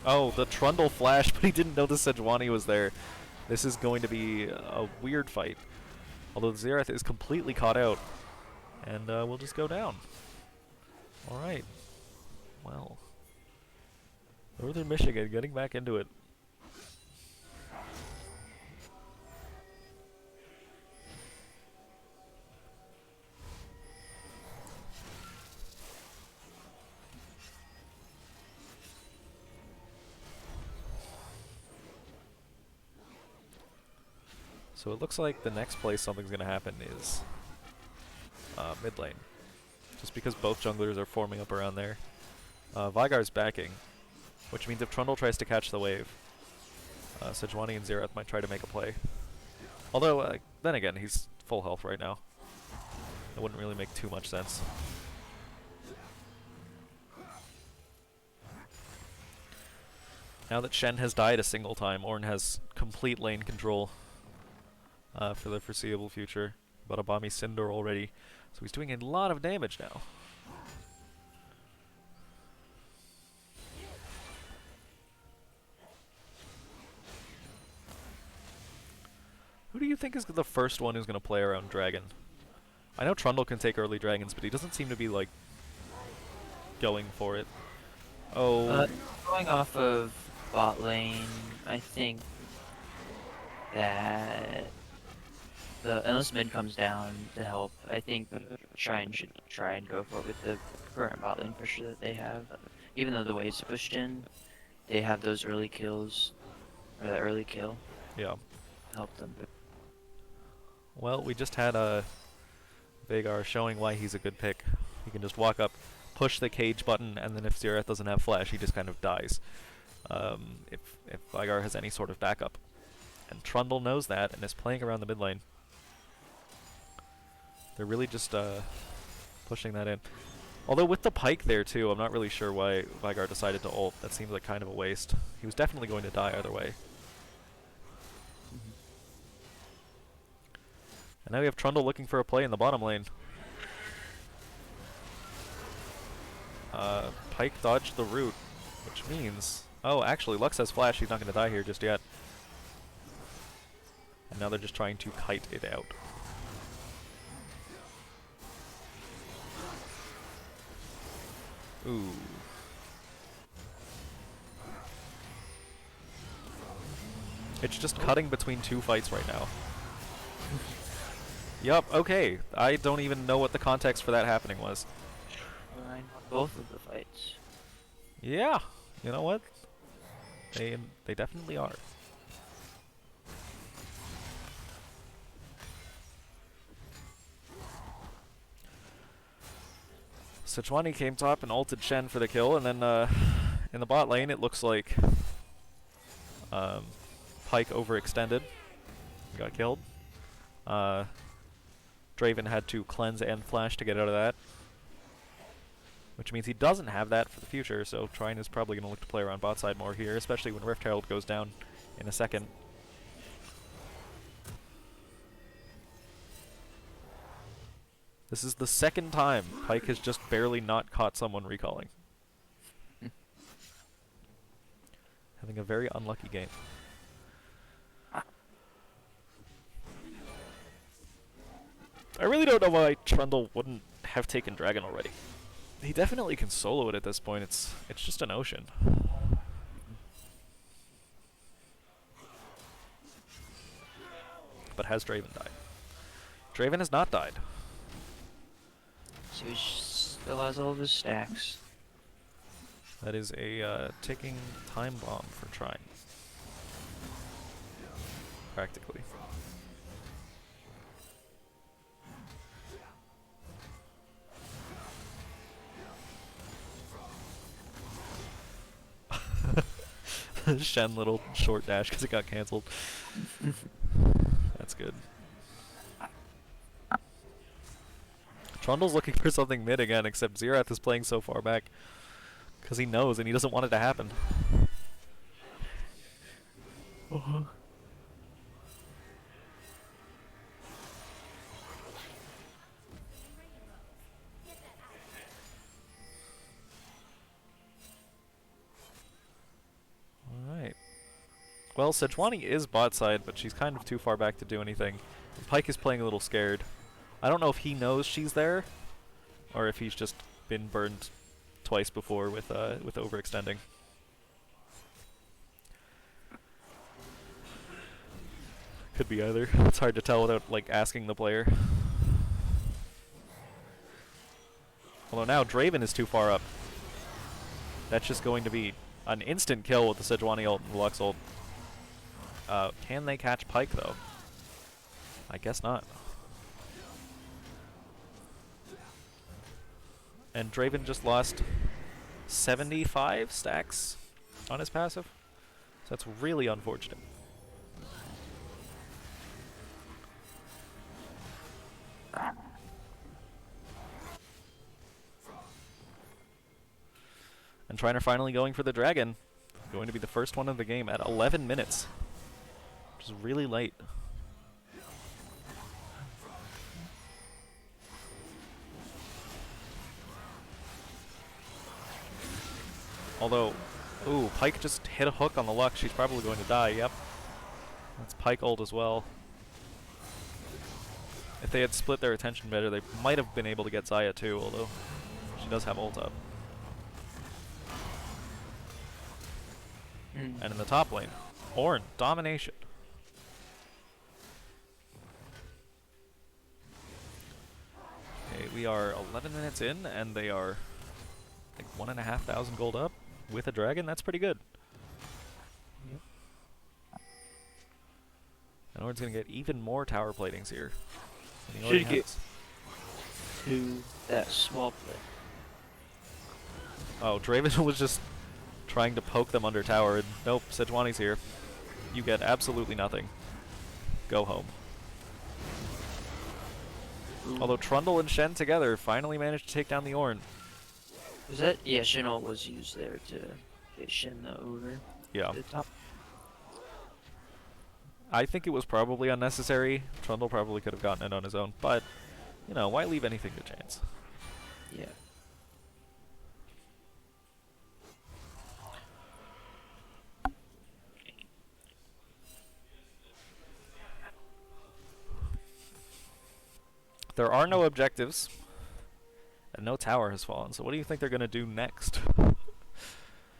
Oh, the Trundle flash, but he didn't know the Sejuani was there. This is going to be a weird fight. Although Zerath is completely caught out. And we'll just go down. Alright. Well. Northern Michigan getting back into it. So it looks like the next place something's going to happen is mid lane. Just because both junglers are forming up around there. Veigar's backing, which means if Trundle tries to catch the wave, Sejuani and Zerath might try to make a play. Although, then again, he's full health right now. It wouldn't really make too much sense. Now that Shen has died a single time, Ornn has complete lane control. For the foreseeable future. But Abami Cinder already. So he's doing a lot of damage now. Who do you think is the first one who's going to play around Dragon? I know Trundle can take early dragons, but he doesn't seem to be, like, going for it. Oh. Going off of bot lane, I think that unless mid comes down to help, I think Trine should try and go for it with the current bot lane pressure that they have. Even though the waves pushed in, they have those early kills, or that early kill. Yeah. Help them. Well, we just had Veigar showing why he's a good pick. He can just walk up, push the cage button, and then if Zerath doesn't have flash, he just kind of dies. If Veigar has any sort of backup. And Trundle knows that and is playing around the mid lane. They're really just pushing that in. Although with the Pyke there too, I'm not really sure why Veigar decided to ult. That seems like kind of a waste. He was definitely going to die either way. And now we have Trundle looking for a play in the bottom lane. Pyke dodged the root, which means... Oh, actually, Lux has flash. He's not going to die here just yet. And now they're just trying to kite it out. Ooh. It's just cutting between 2 fights right now. Yup, okay. I don't even know what the context for that happening was. Both of the fights. Yeah, you know what? They definitely are. Sejuani came top and ulted Shen for the kill, and then in the bot lane it looks like Pyke overextended, got killed. Draven had to cleanse and flash to get out of that, which means he doesn't have that for the future, so Trine is probably going to look to play around bot side more here, especially when Rift Herald goes down in a second. This is the second time Pyke has just barely not caught someone recalling. Having a very unlucky game. I really don't know why Trundle wouldn't have taken Dragon already. He definitely can solo it at this point. It's just an ocean. But has Draven died? Draven has not died. So he still has all of his stacks. That is a ticking time bomb for Trine. Practically. Shen little short dash because it got cancelled. That's good. Trundle's looking for something mid again, except Xerath is playing so far back because he knows and he doesn't want it to happen. Alright. Well, Sejuani is bot side, but she's kind of too far back to do anything. Pyke is playing a little scared. I don't know if he knows she's there, or if he's just been burned twice before with overextending. Could be either. It's hard to tell without like asking the player. Although now Draven is too far up. That's just going to be an instant kill with the Sejuani ult and the Lux ult. Can they catch Pyke though? I guess not. And Draven just lost 75 stacks on his passive. So that's really unfortunate. And Trine finally going for the dragon. Going to be the first one of the game at 11 minutes. Which is really late. Although, ooh, Pyke just hit a hook on the Lux. She's probably going to die, yep. That's Pyke ult as well. If they had split their attention better, they might have been able to get Xayah too, although she does have ult up. And in the top lane, Ornn, domination. Okay, we are 11 minutes in, and they are like 1,500 gold up with a dragon. That's pretty good. Yep. And Ornn's gonna get even more tower platings here. than he Should already get has. to that small play. Oh, Draven was just trying to poke them under tower, and nope, Sejuani's here. You get absolutely nothing. Go home. Ooh. Although Trundle and Shen together finally managed to take down the Ornn. Was that? Yeah, Shen ult was used there to get Shen over Yeah. the top. I think it was probably unnecessary. Trundle probably could have gotten it on his own, but, you know, why leave anything to chance? Yeah. There are no objectives, and no tower has fallen, so what do you think they're going to do next?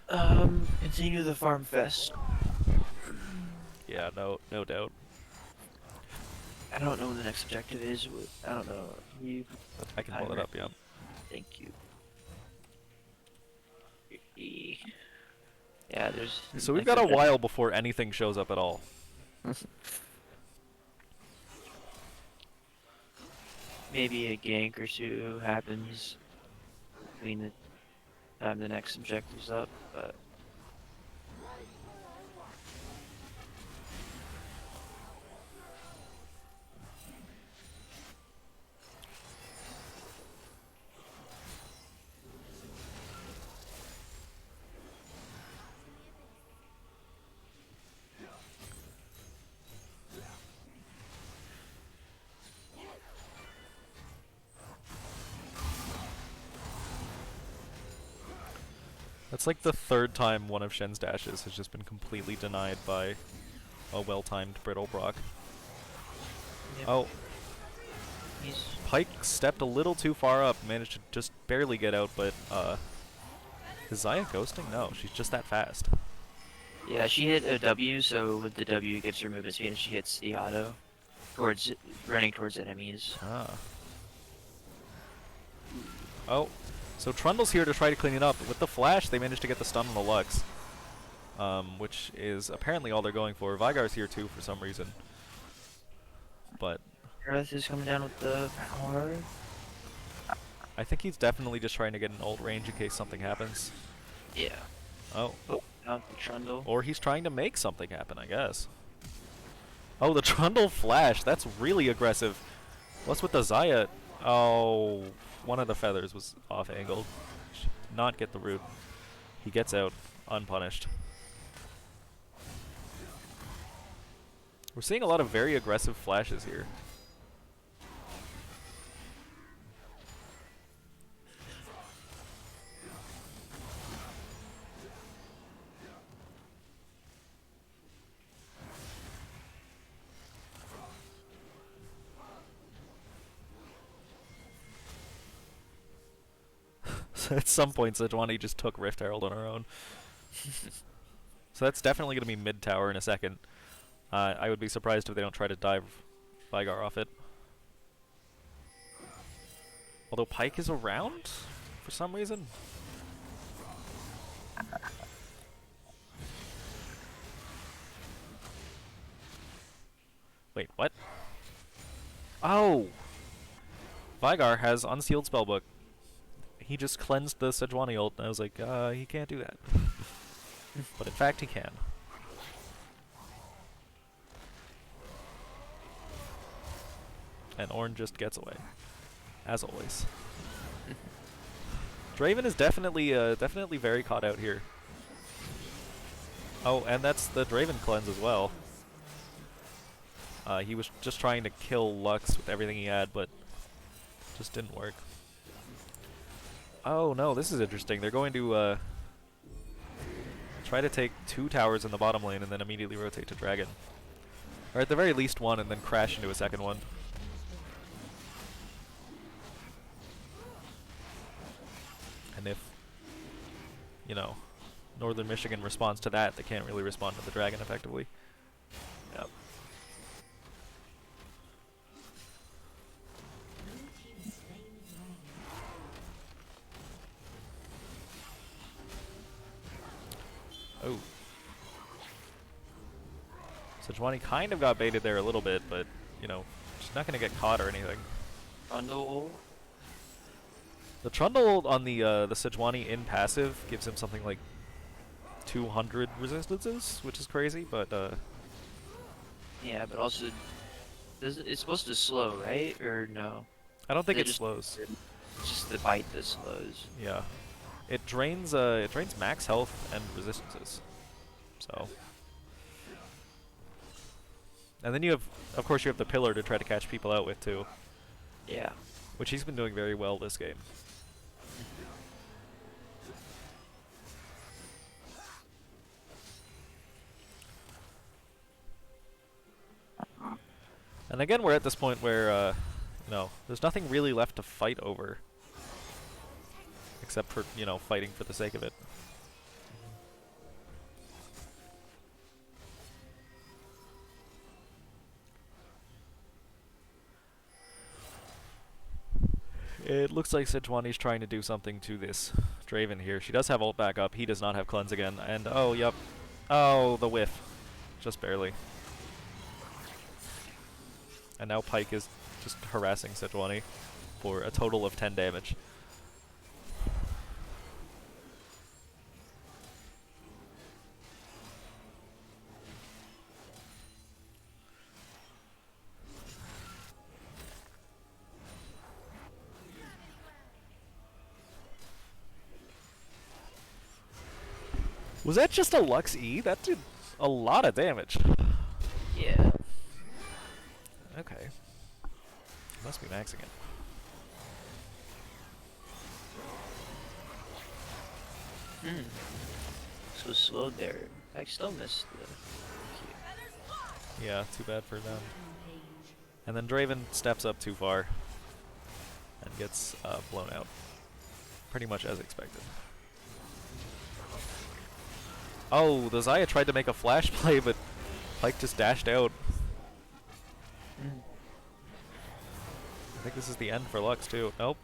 Continue the farm fest. Yeah, no doubt. I don't know what the next objective is. I don't know. You. I can pull it up, yeah. Thank you. Yeah, there's. So we've like got a while before anything shows up at all. Maybe a gank or two happens. between the time the next objective's up, but That's like the third time one of Shen's dashes has just been completely denied by a well-timed brittle Brock. yeah, Oh, he's Pike stepped a little too far up, managed to just barely get out, but is Xayah ghosting? No, she's just that fast. yeah, she hit a W, so with the W it gives her movement speed and she hits the auto towards running towards enemies. Ah. Oh, so Trundle's here to try to clean it up. With the flash, they managed to get the stun on the Lux, which is apparently all they're going for. Vygar's here too for some reason, but Earth is coming down with the power. I think he's definitely just trying to get an ult range in case something happens. Yeah. Oh, Oh, out the Trundle. or he's trying to make something happen, I guess. Oh, the Trundle flash. That's really aggressive. What's with the Xayah? Oh, one of the feathers was off-angled. Should not get the root. He gets out unpunished. We're seeing a lot of very aggressive flashes here. At some point, Sejuani just took Rift Herald on her own. So that's definitely going to be mid-tower in a second. I would be surprised if they don't try to dive Vygar off it. Although Pike is around for some reason. Wait, what? Oh! Vygar has Unsealed Spellbook. He just cleansed the Sejuani ult, and I was like, he can't do that. But in fact, he can. And Ornn just gets away, as always. Draven is definitely very caught out here. Oh, and that's the Draven cleanse as well. He was just trying to kill Lux with everything he had, but just didn't work. Oh no, this is interesting. They're going to try to take 2 towers in the bottom lane and then immediately rotate to Dragon. Or at the very least one, and then crash into a second one. And if, you know, Northern Michigan responds to that, they can't really respond to the Dragon effectively. Yep. Oh. Sejuani kind of got baited there a little bit, but, you know, she's not going to get caught or anything. Trundle. The Trundle on the Sejuani in passive gives him something like 200 resistances, which is crazy, but Yeah, but also, it's supposed to slow, right? Or no? I don't think They it just- slows. It's just the bite that slows. Yeah. It drains max health and resistances. So. And then you have, of course, you have the pillar to try to catch people out with too, Yeah. which he's been doing very well this game. And again, we're at this point where, you know, there's nothing really left to fight over. Except for, you know, fighting for the sake of it. It looks like Sejuani's trying to do something to this Draven here. She does have ult back up. He does not have cleanse again. And, oh, yep. Oh, the whiff. Just barely. And now Pike is just harassing Sejuani for a total of 10 damage. Was that just a Lux E? That did a lot of damage. Yeah. Okay. Must be maxing it. So slow there. I still missed the Q. Yeah, too bad for them. And then Draven steps up too far and gets blown out. Pretty much as expected. Oh, the Xayah tried to make a flash play, but Pyke just dashed out. I think this is the end for Lux too. Nope.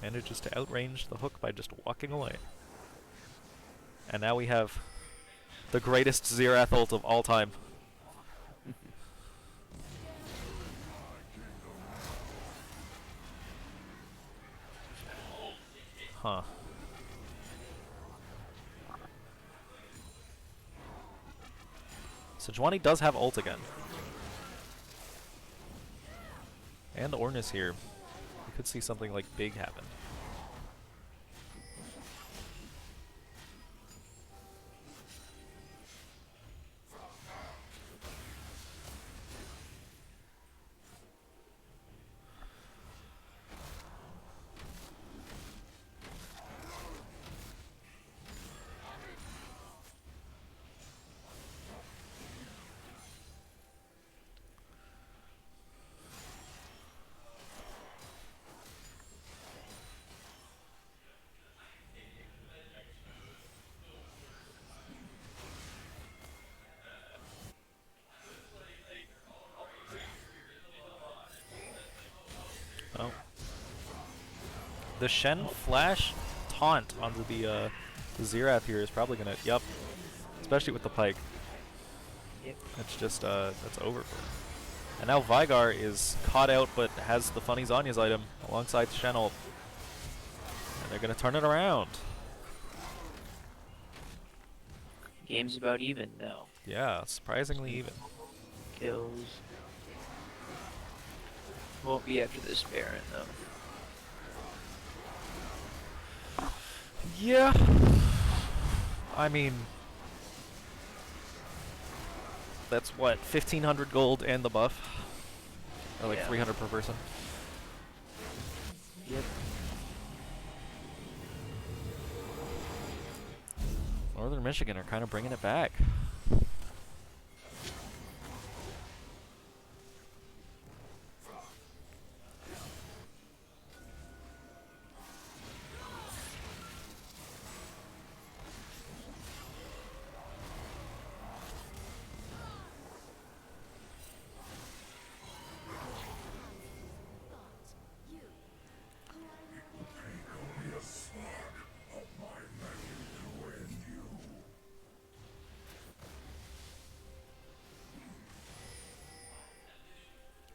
Manages to outrange the hook by just walking away. And now we have the greatest Xerath ult of all time. Huh. So Sejuani does have ult again. And Ornn is here. We could see something like big happen. Oh. The Shen flash taunt onto the Xerath here is probably gonna, yup, especially with the Pyke. Yep. It's just, that's over for him. And now Veigar is caught out but has the funny Zanya's item alongside Shen ult. And they're gonna turn it around. Game's about even now. Yeah, surprisingly even. Kills. Won't be after this Baron though. Yeah. I mean, that's what, 1,500 gold and the buff? Or like Yeah. 300 per person. Yep. Northern Michigan are kind of bringing it back.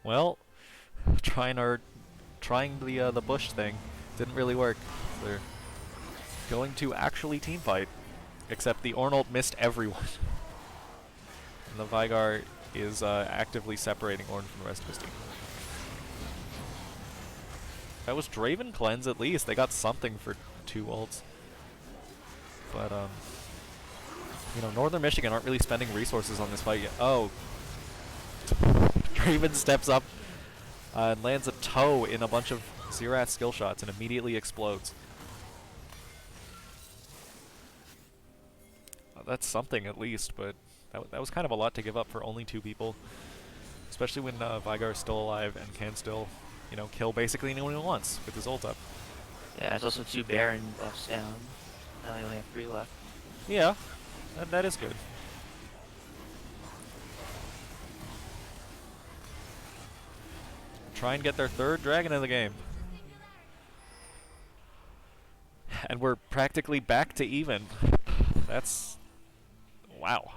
Well, trying the bush thing didn't really work. They're going to actually team fight, except the Ornn ult missed everyone. And the Veigar is actively separating Ornn from the rest of his team. That was Draven cleanse at least. They got something for 2 ults. But you know, Northern Michigan aren't really spending resources on this fight yet. Oh. Draven steps up and lands a toe in a bunch of Xerath skill shots and immediately explodes. That's something at least, but that was kind of a lot to give up for only 2 people. Especially when Veigar is still alive and can still, you know, kill basically anyone he wants with his ult up. Yeah, there's also 2 Baron buffs down. Now I only have 3 left. Yeah, that is good. Try and get their 3rd dragon of the game. And we're practically back to even. That's... wow.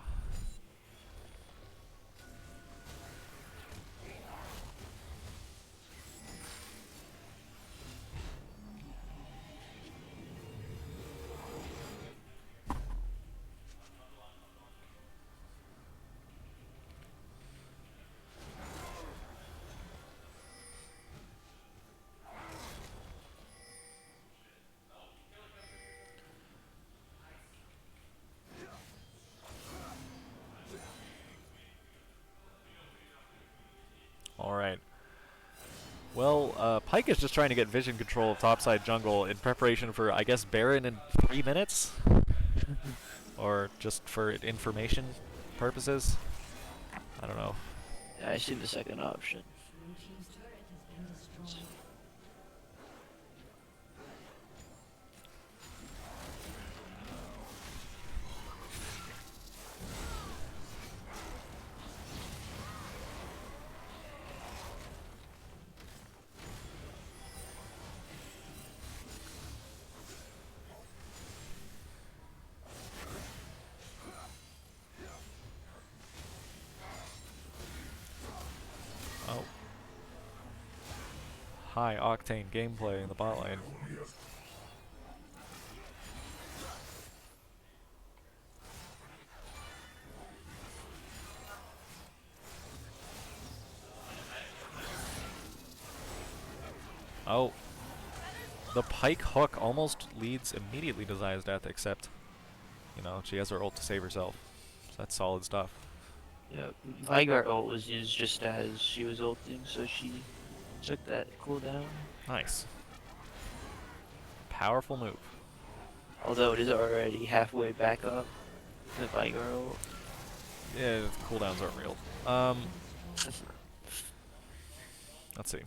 Well, Pyke is just trying to get vision control of topside jungle in preparation for, I guess, Baron in 3 minutes? Or just for information purposes? I don't know. Yeah, I see the second option. Blue team's turret has been destroyed. Oh. High octane gameplay in the bot lane. Oh. The Pyke hook almost leads immediately to Zaya's death, except, you know, she has her ult to save herself. So that's solid stuff. Yeah, Veigar ult was used just as she was ulting, so she took that cooldown. Nice. Powerful move. Although it is already halfway back up, the Veigar ult. Yeah, cooldowns aren't real. Let's see.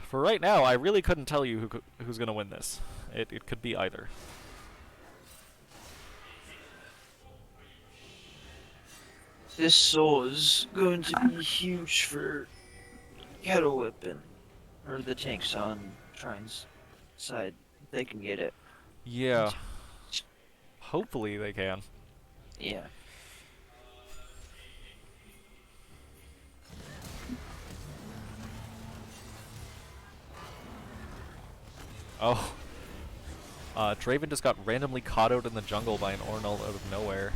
For right now, I really couldn't tell you who's going to win this. It could be either. This soul is going to be huge for Kettle Whipping, or the tanks on Trine's side. They can get it. Yeah. Hopefully they can. Yeah. Oh. Draven just got randomly caught out in the jungle by an Ornal out of nowhere.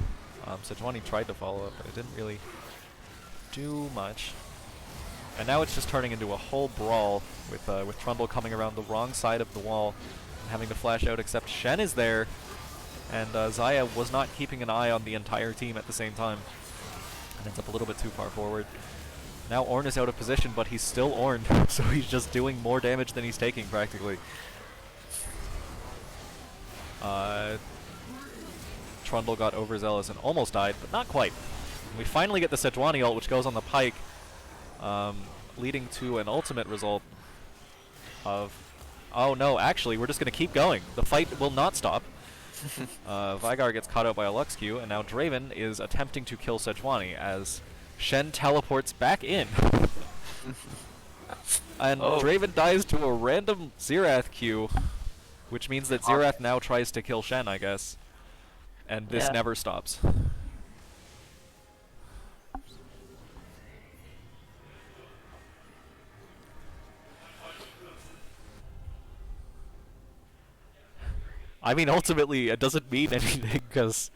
Sejuani tried to follow up, but it didn't really do much. And now it's just turning into a whole brawl with Trundle coming around the wrong side of the wall and having to flash out, except Shen is there, and Xayah was not keeping an eye on the entire team at the same time. And ends up a little bit too far forward. Now Ornn is out of position, but he's still Ornn, so he's just doing more damage than he's taking, practically. Trundle got overzealous and almost died, but not quite. We finally get the Sejuani ult, which goes on the Pyke, leading to an ultimate result of... Oh no, actually, we're just going to keep going. The fight will not stop. Veigar gets caught out by a Lux Q, and now Draven is attempting to kill Sejuani as Shen teleports back in. And Draven dies to a random Xerath Q, which means that Xerath now tries to kill Shen, I guess. And this never stops. I mean, ultimately, it doesn't mean anything, because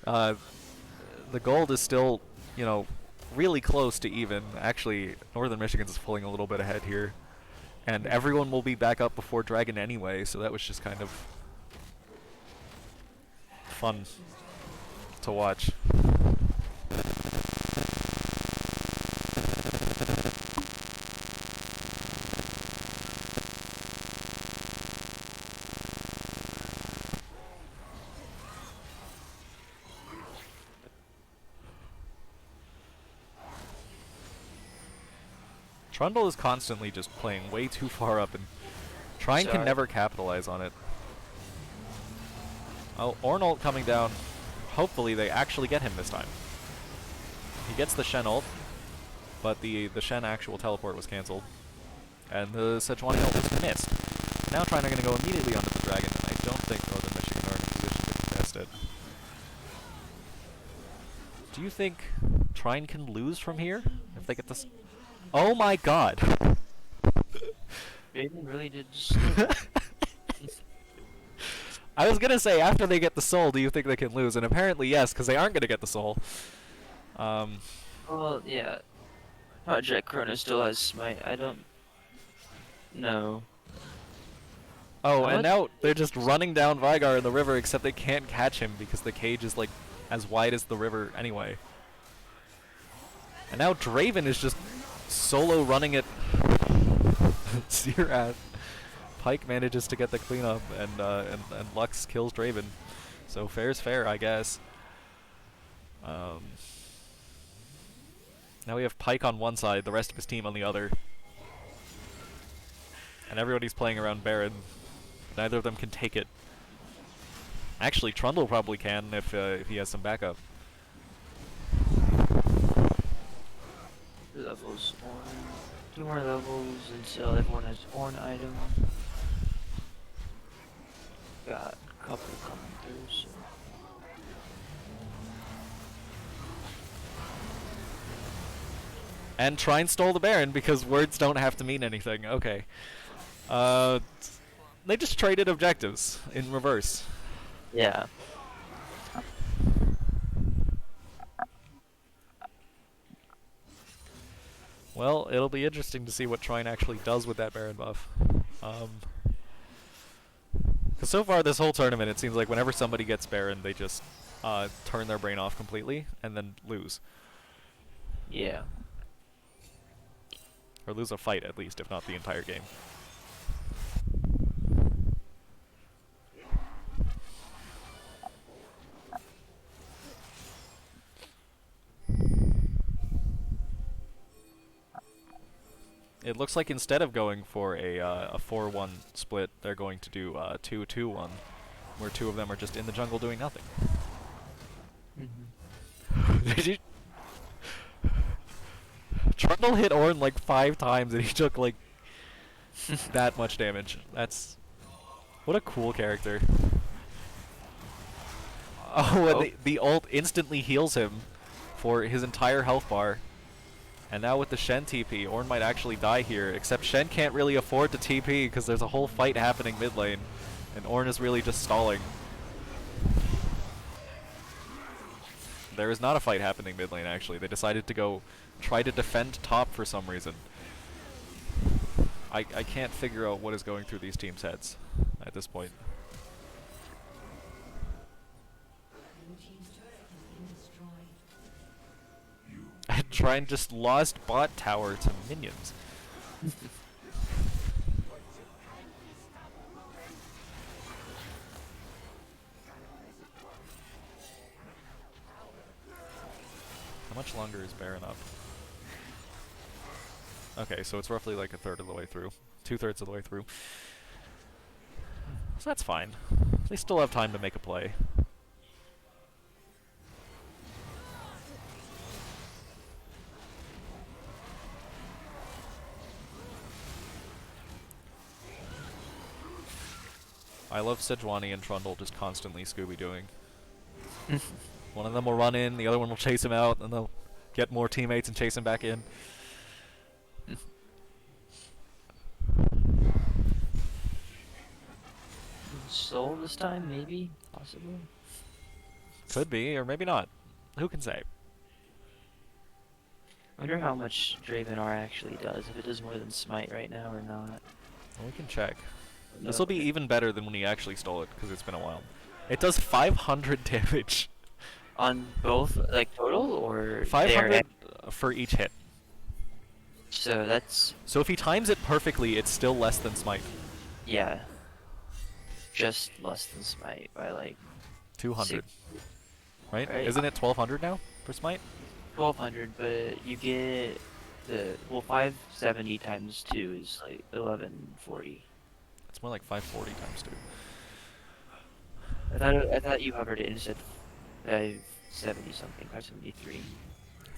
the gold is still, you know, really close to even. Actually, Northern Michigan's pulling a little bit ahead here. And everyone will be back up before Dragon anyway, so that was just kind of fun to watch. Trundle is constantly just playing way too far up, and Trine can never capitalize on it. Oh, Ornn ult coming down. Hopefully they actually get him this time. He gets the Shen ult, but the Shen actual teleport was cancelled. And the Sejuani ult was missed. Now Trine are going to go immediately onto the dragon, and I don't think Northern Michigan are in a position to contest it. Do you think Trine can lose from here if they get this? Oh my god! Draven really did just... I was gonna say, after they get the soul, do you think they can lose? And apparently yes, because they aren't gonna get the soul. Well, yeah. Project Chrono still has smite. I don't... know. Oh, and now they're just running down Veigar in the river, except they can't catch him because the cage is like as wide as the river anyway. And now Draven is just solo running it. Xerath. Pike manages to get the cleanup, and Lux kills Draven. So fair's fair, I guess. Now we have Pike on one side, the rest of his team on the other. And everybody's playing around Baron. Neither of them can take it. Actually, Trundle probably can if he has some backup. Levels 1. 2 more levels until everyone has Orn item. Got a couple coming through, so. And Trine stole the Baron because words don't have to mean anything. Okay. They just traded objectives in reverse. Yeah. Well, it'll be interesting to see what Trine actually does with that Baron buff. Because so far this whole tournament, it seems like whenever somebody gets Baron, they just turn their brain off completely and then lose. Yeah. Or lose a fight, at least, if not the entire game. It looks like instead of going for a 4-1 split, they're going to do 2-2-1, where two of them are just in the jungle doing nothing. Did you? Trundle hit Ornn like 5 times and he took like that much damage. That's... What a cool character. Oh, and the ult instantly heals him for his entire health bar. And now with the Shen TP, Ornn might actually die here, except Shen can't really afford to TP because there's a whole fight happening mid lane, and Ornn is really just stalling. There is not a fight happening mid lane, actually. They decided to go try to defend top for some reason. I can't figure out what is going through these teams' heads at this point. Blue team's turret has been destroyed. And Trine just lost bot tower to minions. How much longer is Baron up? Okay, so it's roughly like a third of the way through. 2/3 of the way through. So that's fine. They still have time to make a play. I love Sejuani and Trundle just constantly Scooby-Dooing. One of them will run in, the other one will chase him out, and they'll get more teammates and chase him back in. Soul this time, maybe? Possibly? Could be, or maybe not. Who can say? I wonder how much Draven R actually does, if it does more than Smite right now or not. Well, we can check. No. This will be even better than when he actually stole it, because it's been a while. It does 500 damage. On both, like, total, or... 500 for each hit. So that's... So if he times it perfectly, it's still less than Smite. Yeah. Just less than Smite by, like... 200. Right? Right. Isn't it 1200 now for Smite? 1200, but you get the... Well, 570 times 2 is, like, 1140. It's more like 540 times 2. I thought you hovered it instead 570 something, 573.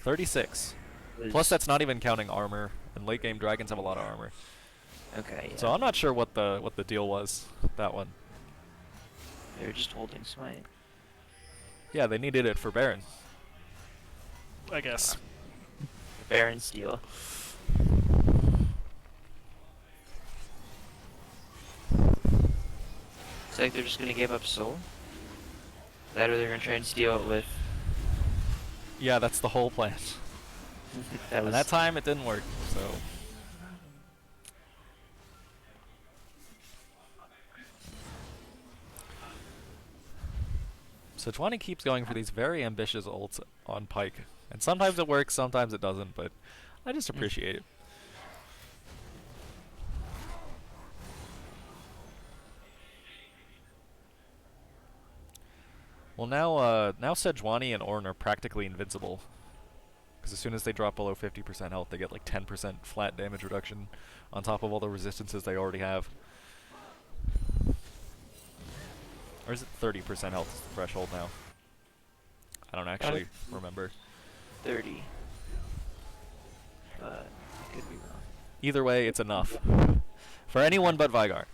36. Was- Plus that's not even counting armor, and late game dragons have a lot of armor. Okay, yeah. So I'm not sure what the deal was with that one. They were just holding Smite. Yeah, they needed it for Baron. I guess. Baron Steel. It's like they're just gonna give up Soul? That or they're gonna try and steal it with... Yeah, that's the whole plan. that And that time it didn't work, so... Sejuani keeps going for these very ambitious ults on Pike, And sometimes it works, sometimes it doesn't, but I just appreciate it. Well, now Sejuani and Ornn are practically invincible. Because as soon as they drop below 50% health, they get like 10% flat damage reduction on top of all the resistances they already have. Or is it 30% health is the threshold now? I don't actually remember. 30. But I could be wrong. Either way, it's enough. For anyone but Vygar.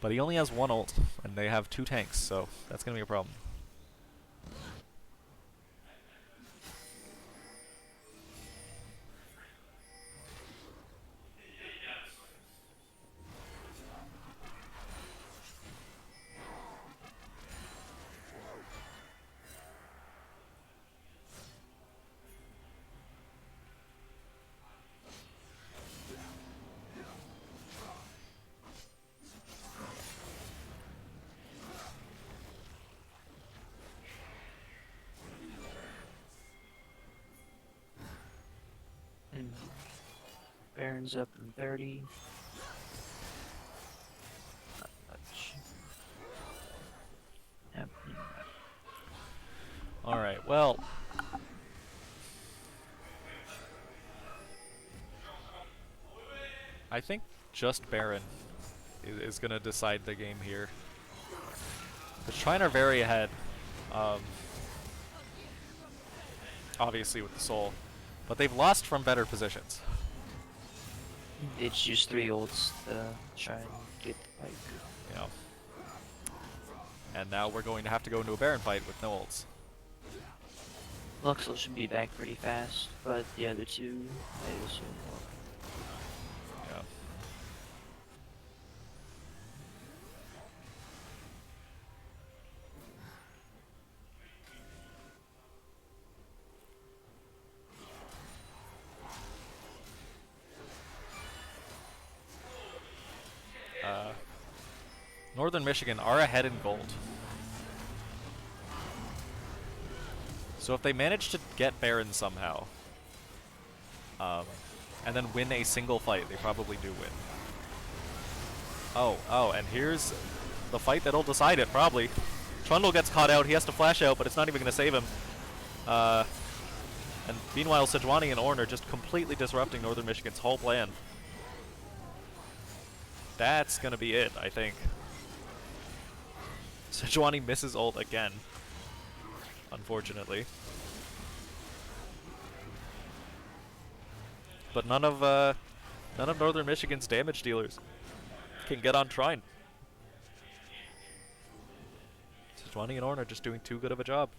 But he only has one ult, and they have 2 tanks, so that's going to be a problem. Baron's up in 30. Not much happening. Alright, well. I think just Baron is going to decide the game here. The Trine are very ahead. Obviously with the soul. But they've lost from better positions. It's just 3 ults to try and get the fight. You know. And now we're going to have to go into a Baron fight with no ults. Luxel should be back pretty fast, but the other 2, I assume will. Yeah. Northern Michigan are ahead in gold. So if they manage to get Baron somehow, and then win a single fight, they probably do win. Oh, and here's the fight that'll decide it, probably. Trundle gets caught out, he has to flash out, but it's not even going to save him. And meanwhile, Sejuani and Ornn are just completely disrupting Northern Michigan's whole plan. That's going to be it, I think. Sejuani misses ult again, unfortunately. But none of Northern Michigan's damage dealers can get on Trine. Sejuani and Ornn are just doing too good of a job.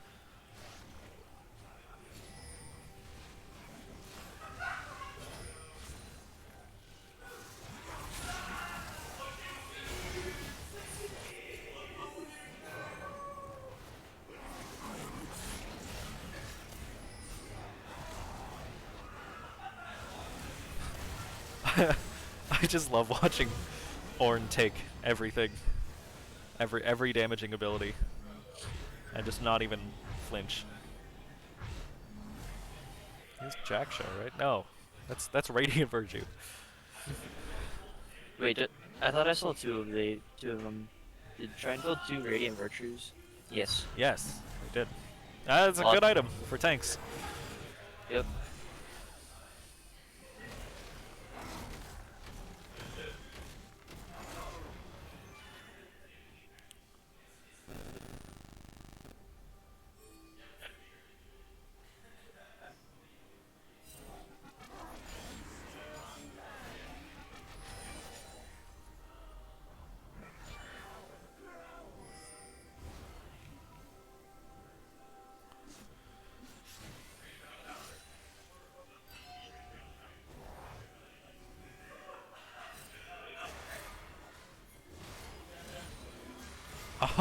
I just love watching Ornn take everything, every damaging ability, and just not even flinch. Here's Jack Show, right? No, that's Radiant Virtue. Wait, I thought I saw 2 of them. Did Trine build 2 Radiant Virtues? Yes. Yes, we did. That's a good item for tanks. Yep.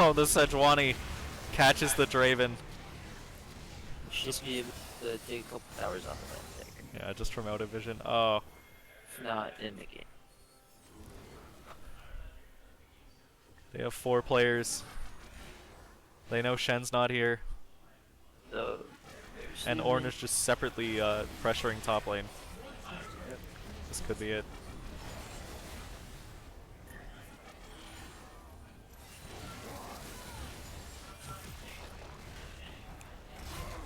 Oh, the Sejuani catches the Draven. Should be able to take a couple towers off of that thing. Yeah, just from out of vision. Oh. If not in the game. They have 4 players. They know Shen's not here. So there's And Ornn is just separately pressuring top lane. This could be it.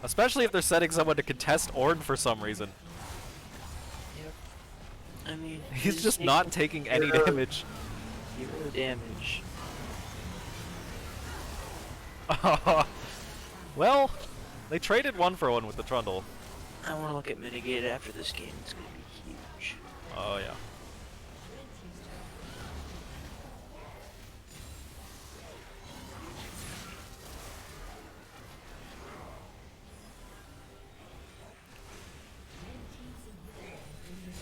Especially if they're setting someone to contest Ornn for some reason. I mean, He's just not taking any damage. 0 damage. Well, they traded 1-for-1 with the Trundle. I want to look at mitigated after this game. It's going to be huge. Oh yeah.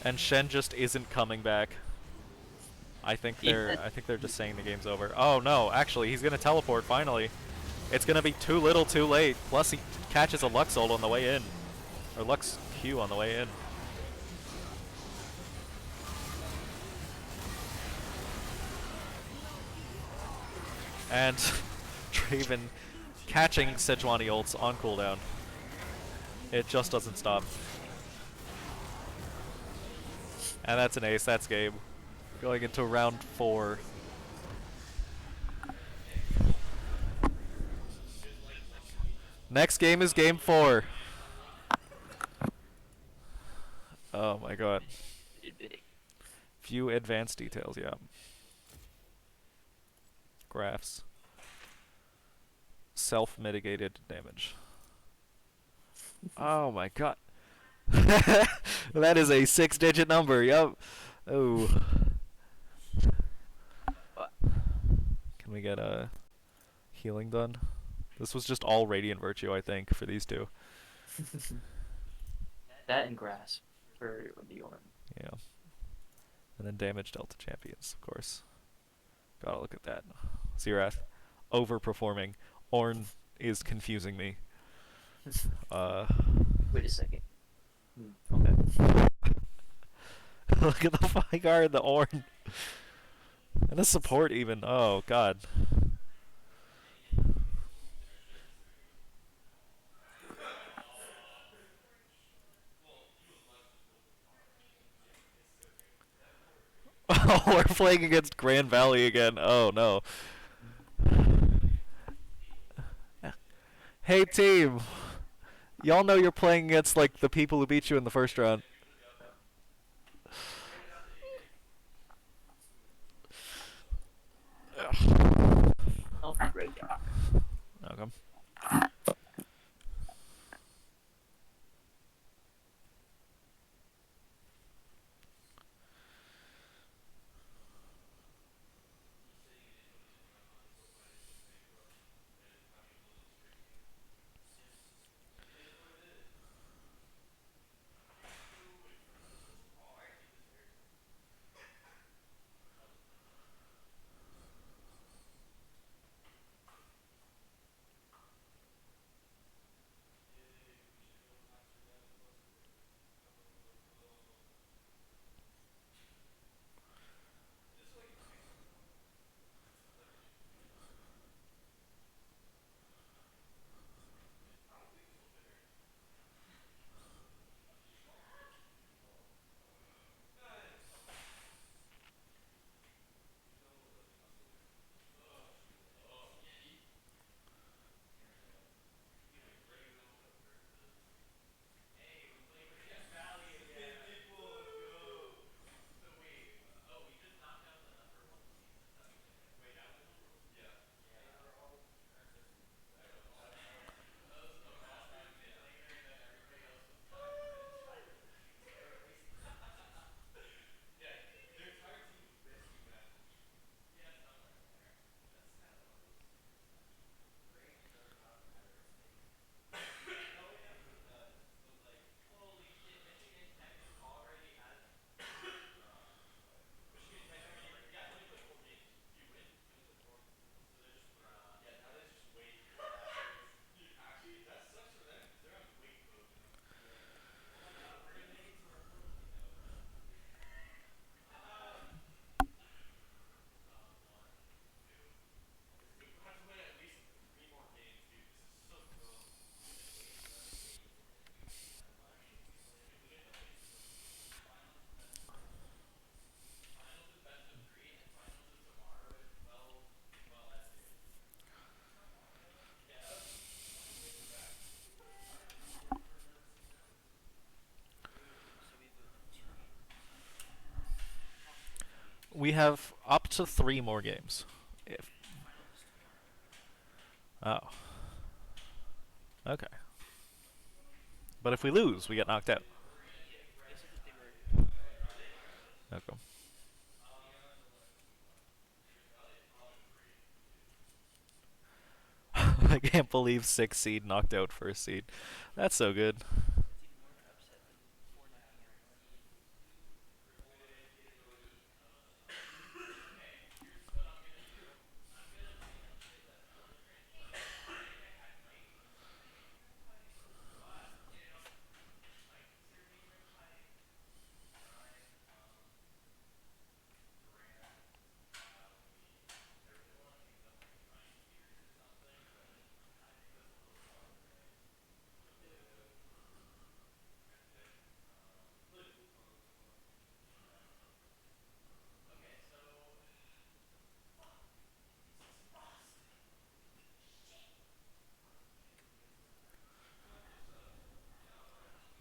And Shen just isn't coming back. I think they're just saying the game's over. Oh no, actually he's gonna teleport finally. It's gonna be too little too late. Plus he catches a Lux ult on the way in. Or Lux Q on the way in. And Draven catching Sejuani ults on cooldown. It just doesn't stop. And that's an ace, that's game. Going into round 4. Next game is game 4. Oh my god. Few advanced details, yeah. Graphs. Self-mitigated damage. Oh my god. That is a 6-digit number, yup. Oh. Can we get a healing done? This was just all Radiant Virtue, I think, for these two. That and grass for the Ornn. Yeah. And then damage dealt to champions, of course. Gotta look at that. Xerath, overperforming. Ornn is confusing me. Wait a second. Okay. Look at the Vigar and the Ornn. And the support even. Oh, god. Oh, we're playing against Grand Valley again. Oh, no. Hey, team. Y'all know you're playing against, like, the people who beat you in the first round. I'll be right back. Okay. We have up to 3 more games. If oh, okay. But if we lose, we get knocked out. Okay. I can't believe 6 seed knocked out first seed. That's so good.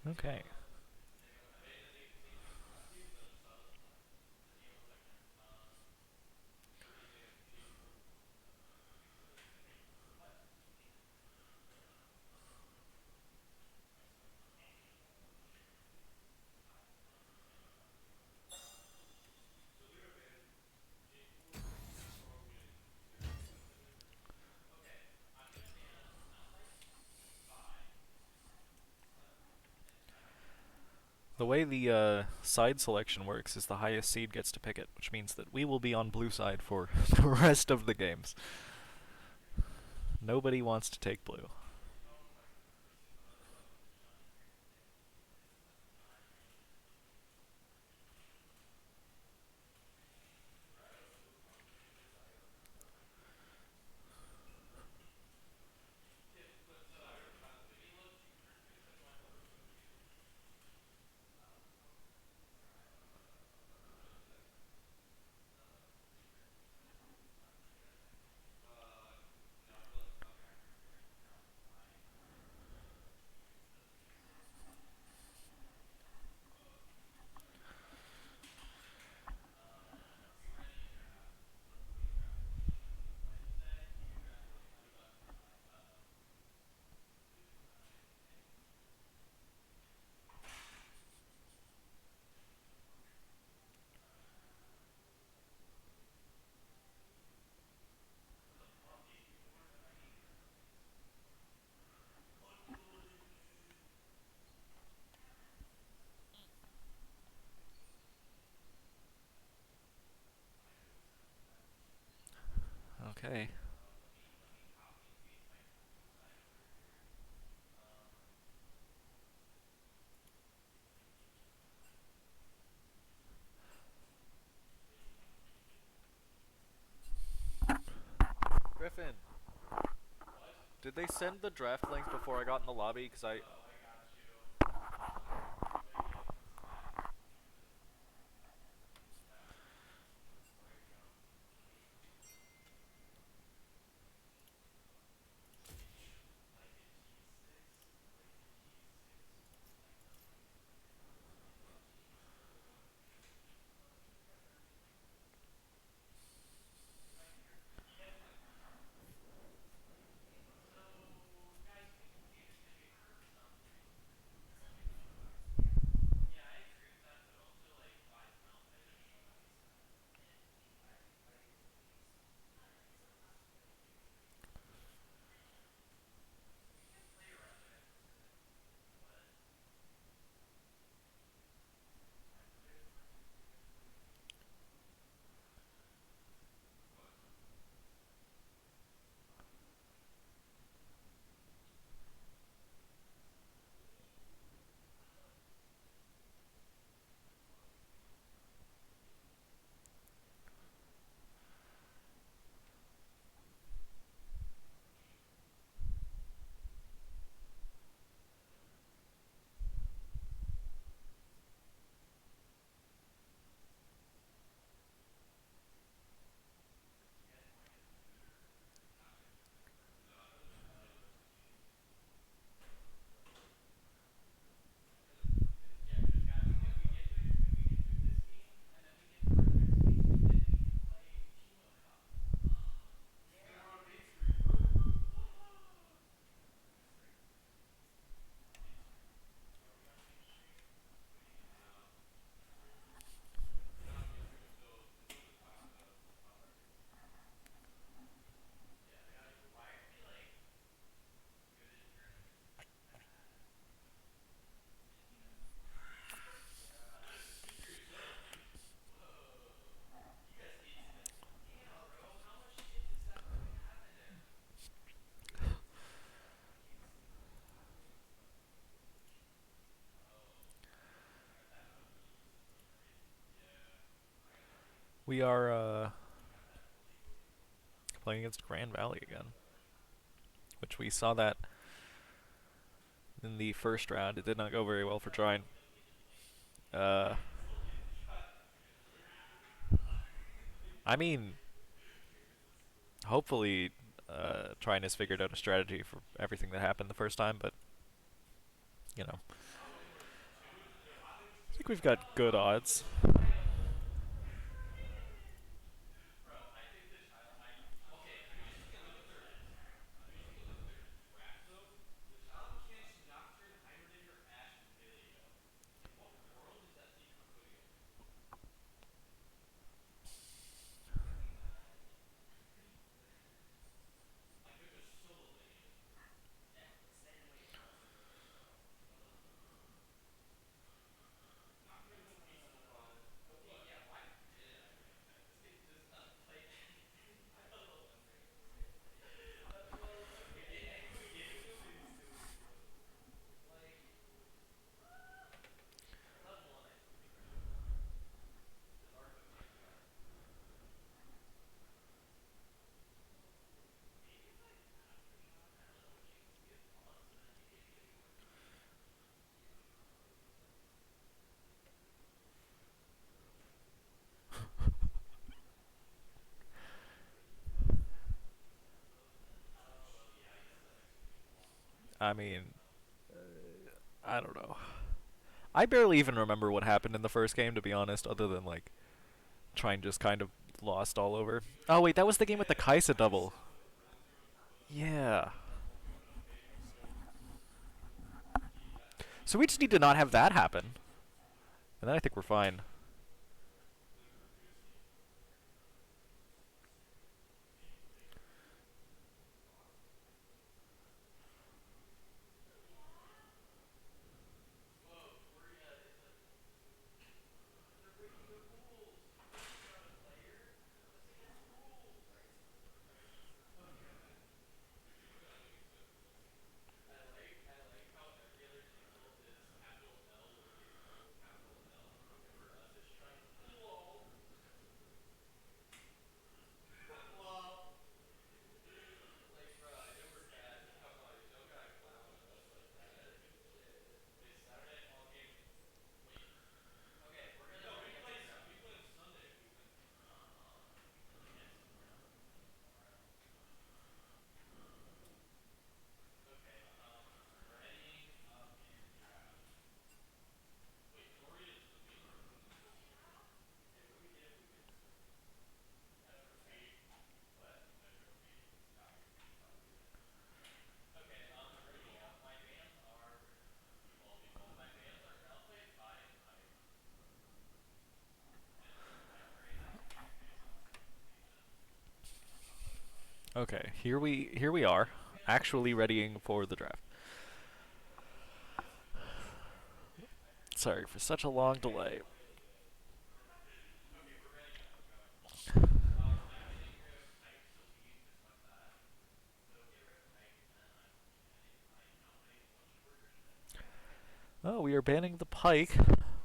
Okay. The way the side selection works is the highest seed gets to pick it, which means that we will be on blue side for the rest of the games. Nobody wants to take blue. Okay. Griffin, did they send the draft link before I got in the lobby? Because I... We are playing against Grand Valley again, which we saw that in the first round. It did not go very well for Trine. Uh, I mean, hopefully, Trine has figured out a strategy for everything that happened the first time, but you know, I think we've got good odds. I mean, I don't know. I barely even remember what happened in the first game, to be honest, other than like Trine just kind of lost all over. Oh wait, that was the game with the Kaisa double. Yeah. So we just need to not have that happen, and then I think we're fine. Okay, here we are, actually readying for the draft. Sorry for such a long delay. Oh, we are banning the Pike,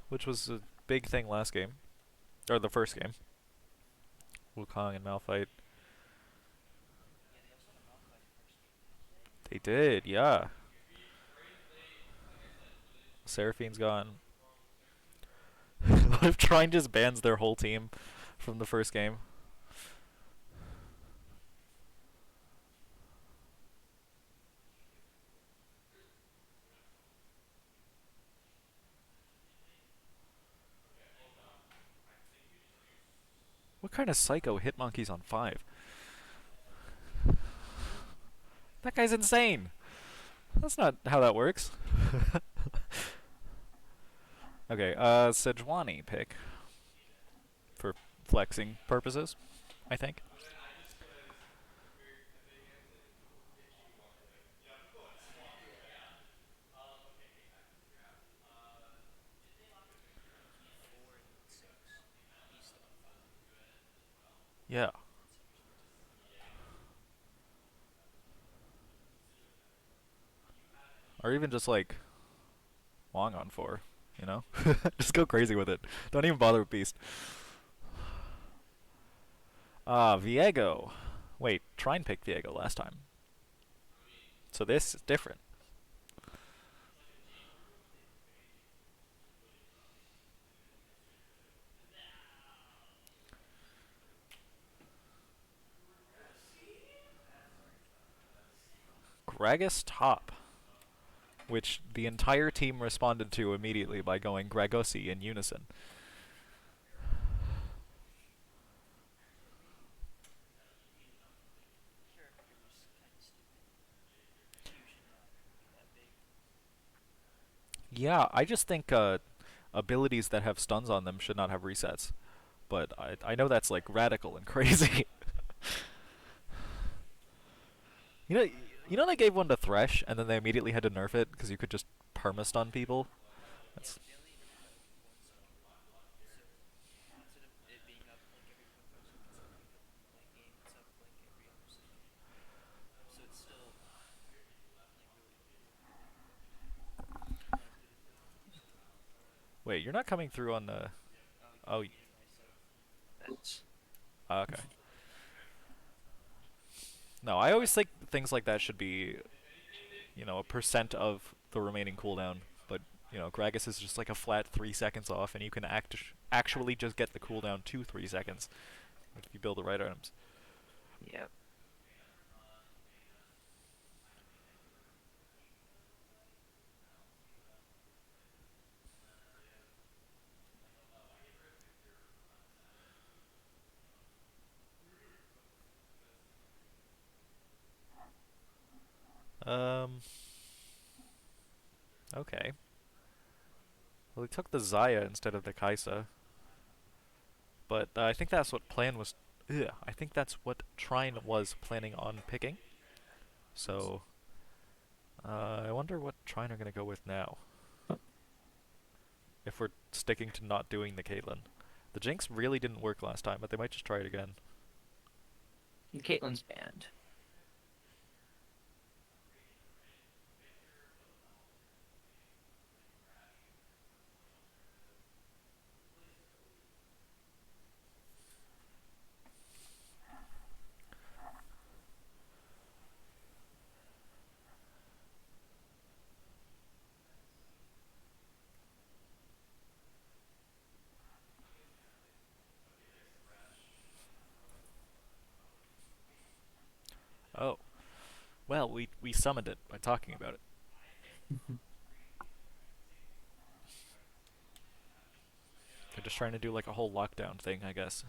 which was a big thing last game, or the first game. Wukong and Malphite. They did, yeah. Seraphine's gone. What if Trine just bans their whole team from the first game? What kind of psycho hit monkeys on 5? That guy's insane. That's not how that works. Okay, Sejuani pick for flexing purposes, I think. Yeah. Or even just like Wong on 4, you know? Just go crazy with it. Don't even bother with Beast. Ah, Viego. Wait, Trine picked Viego last time. So this is different. Gragas top, which the entire team responded to immediately by going Gragosi in unison. Yeah, I just think abilities that have stuns on them should not have resets. But I know that's like radical and crazy. you know you know they gave one to Thresh and then they immediately had to nerf it because you could just perma-stun people? That's Wait, you're not coming through on the Oh, That's okay. No, I always think things like that should be, a percent of the remaining cooldown. But, Gragas is just like a flat 3 seconds off, and you can actually just get the cooldown to 3 seconds if you build the right items. yeah. Um, okay. Well, he took the Zaya instead of the Kaisa, but I think that's what plan was. Ugh, I think that's what Trine was planning on picking. So, I wonder what Trine are gonna go with now. If we're sticking to not doing the Caitlyn. The Jinx really didn't work last time, but they might just try it again. Caitlyn's banned. Oh, well, we summoned it by talking about it. They're just trying to do like a whole lockdown thing, I guess.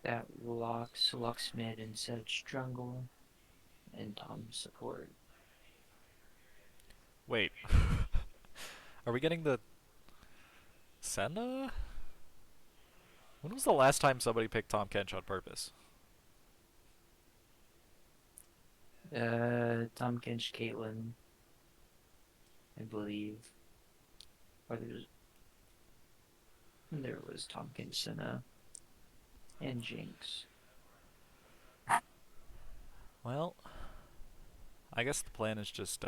That Lux mid and Sedge jungle, and Tom support. Wait, are we getting the Senna? When was the last time somebody picked Tom Kench on purpose? Tom Kench, Caitlyn, I believe. Or there was Tom Kench, Senna, and Jinx. Well, I guess the plan is just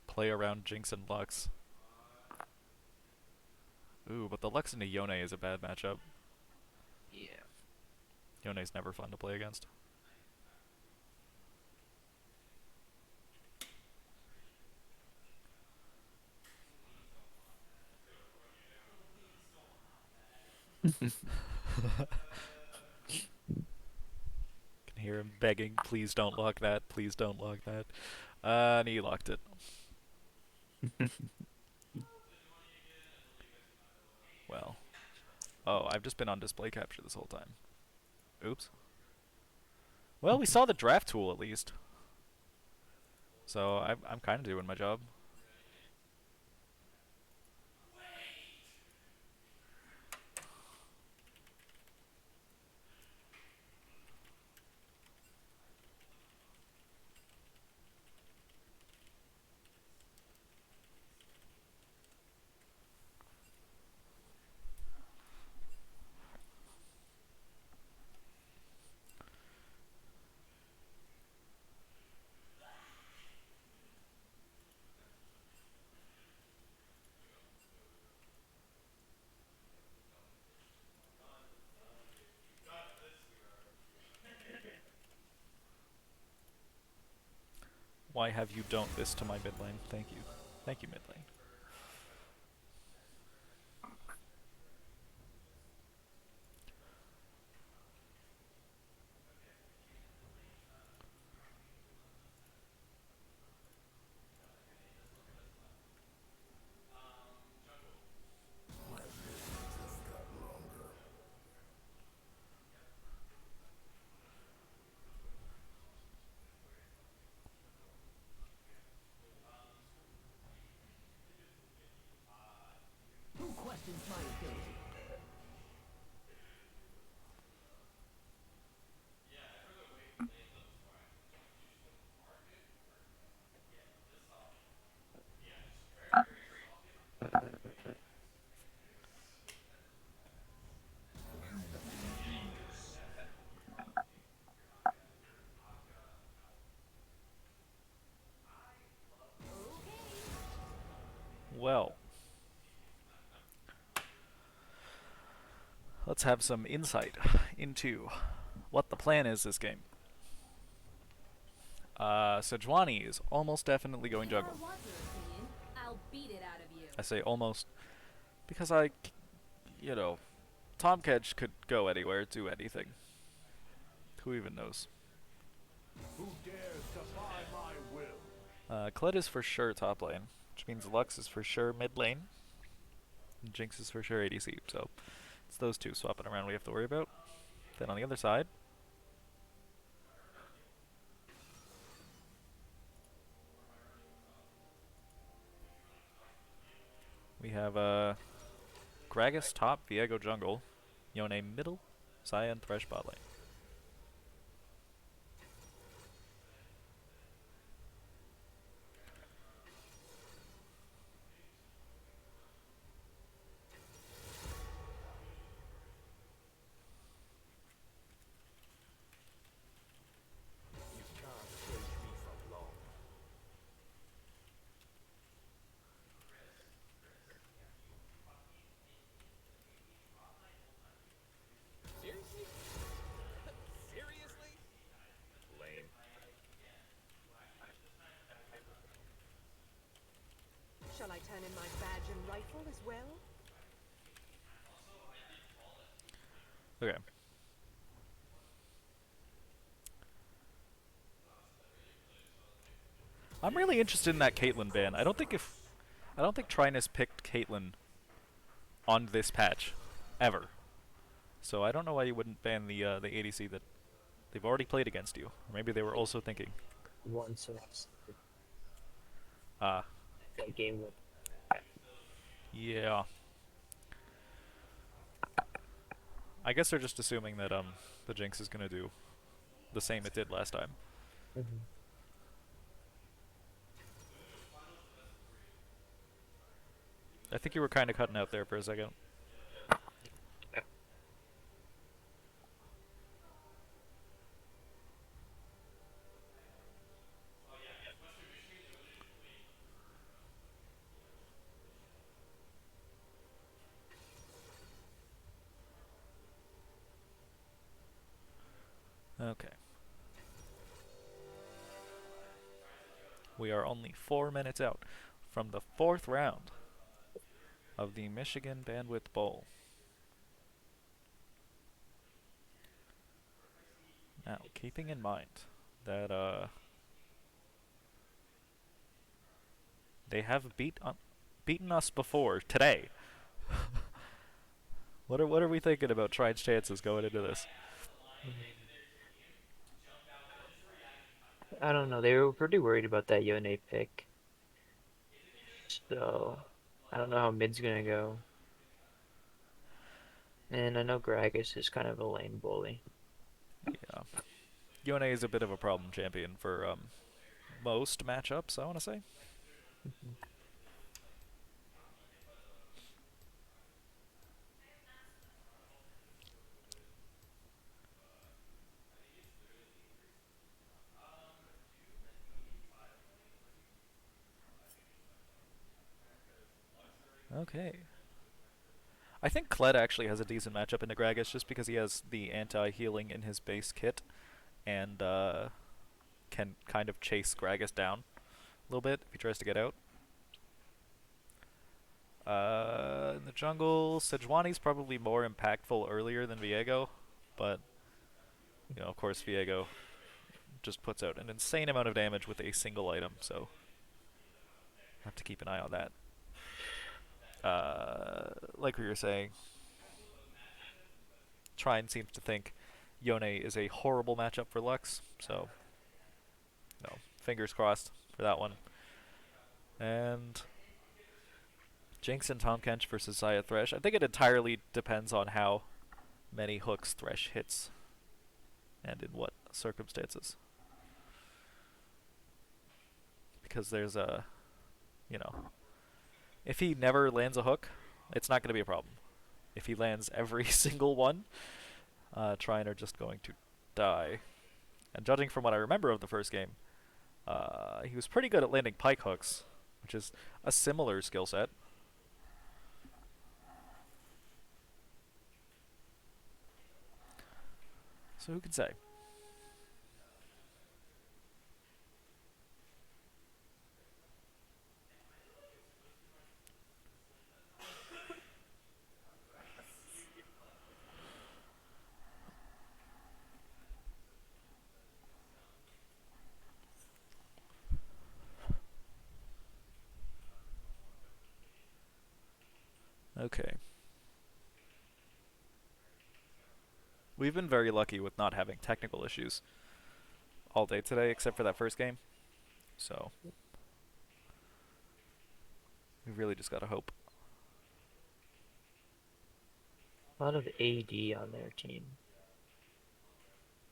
play around Jinx and Lux. Ooh, but the Lux into Yone is a bad matchup. Yeah. Yone's never fun to play against. Can hear him begging, please don't lock that, please don't lock that. And he locked it. Well. Oh, I've just been on display capture this whole time. Oops. Well, we saw the draft tool at least. So I'm kind of doing my job. Why have you don't this to my mid lane? Thank you. Thank you, mid lane. Who questions my ability? Well, let's have some insight into what the plan is this game. Sejuani is almost definitely going If I jungle. want your opinion, I'll beat it out of you. I say almost because you know, Tom Kedge could go anywhere, do anything. Who even knows? Who dares defy my will? Kled is for sure top lane, which means Lux is for sure mid lane. And Jinx is for sure ADC, so it's those two swapping around we have to worry about. Then on the other side, we have Gragas top, Viego jungle, Yone middle, Xayah and Thresh bot lane. You can't chase me for long. Seriously? Seriously? Lame. Shall I turn in my badge and rifle as well? Okay. I'm really interested in that Caitlyn ban. I don't think Trine has picked Caitlyn on this patch, ever. So I don't know why you wouldn't ban the ADC that they've already played against you. Or maybe they were also thinking. Once or else. Ah, That game with yeah. I guess they're just assuming that the Jinx is gonna do the same it did last time. I think you were kind of cutting out there for a second. Okay. We are only 4 minutes out from the 4th round of the Michigan Bandwidth Bowl. Now, keeping in mind that they have beaten us before today. What are we thinking about Trine's chances going into this? I don't know. They were pretty worried about that Yone pick. So, I don't know how mid's gonna go. And I know Gragas is kind of a lane bully. Yeah. Yone is a bit of a problem champion for most matchups, I want to say. Okay. I think Kled actually has a decent matchup into Gragas just because he has the anti-healing in his base kit and can kind of chase Gragas down. little bit if he tries to get out. In the jungle, Sejuani's probably more impactful earlier than Viego, but of course, Viego just puts out an insane amount of damage with a single item, so have to keep an eye on that. Like we were saying, Trine seems to think Yone is a horrible matchup for Lux, so fingers crossed for that one. And Jinx and Tahm Kench versus Xayah Thresh. I think it entirely depends on how many hooks Thresh hits and in what circumstances. Because there's if he never lands a hook, it's not going to be a problem. If he lands every single one, Trine are just going to die. And judging from what I remember of the first game, he was pretty good at landing pike hooks, which is a similar skill set. So who can say? Okay. We've been very lucky with not having technical issues all day today, except for that first game. So we really just gotta hope. A lot of AD on their team.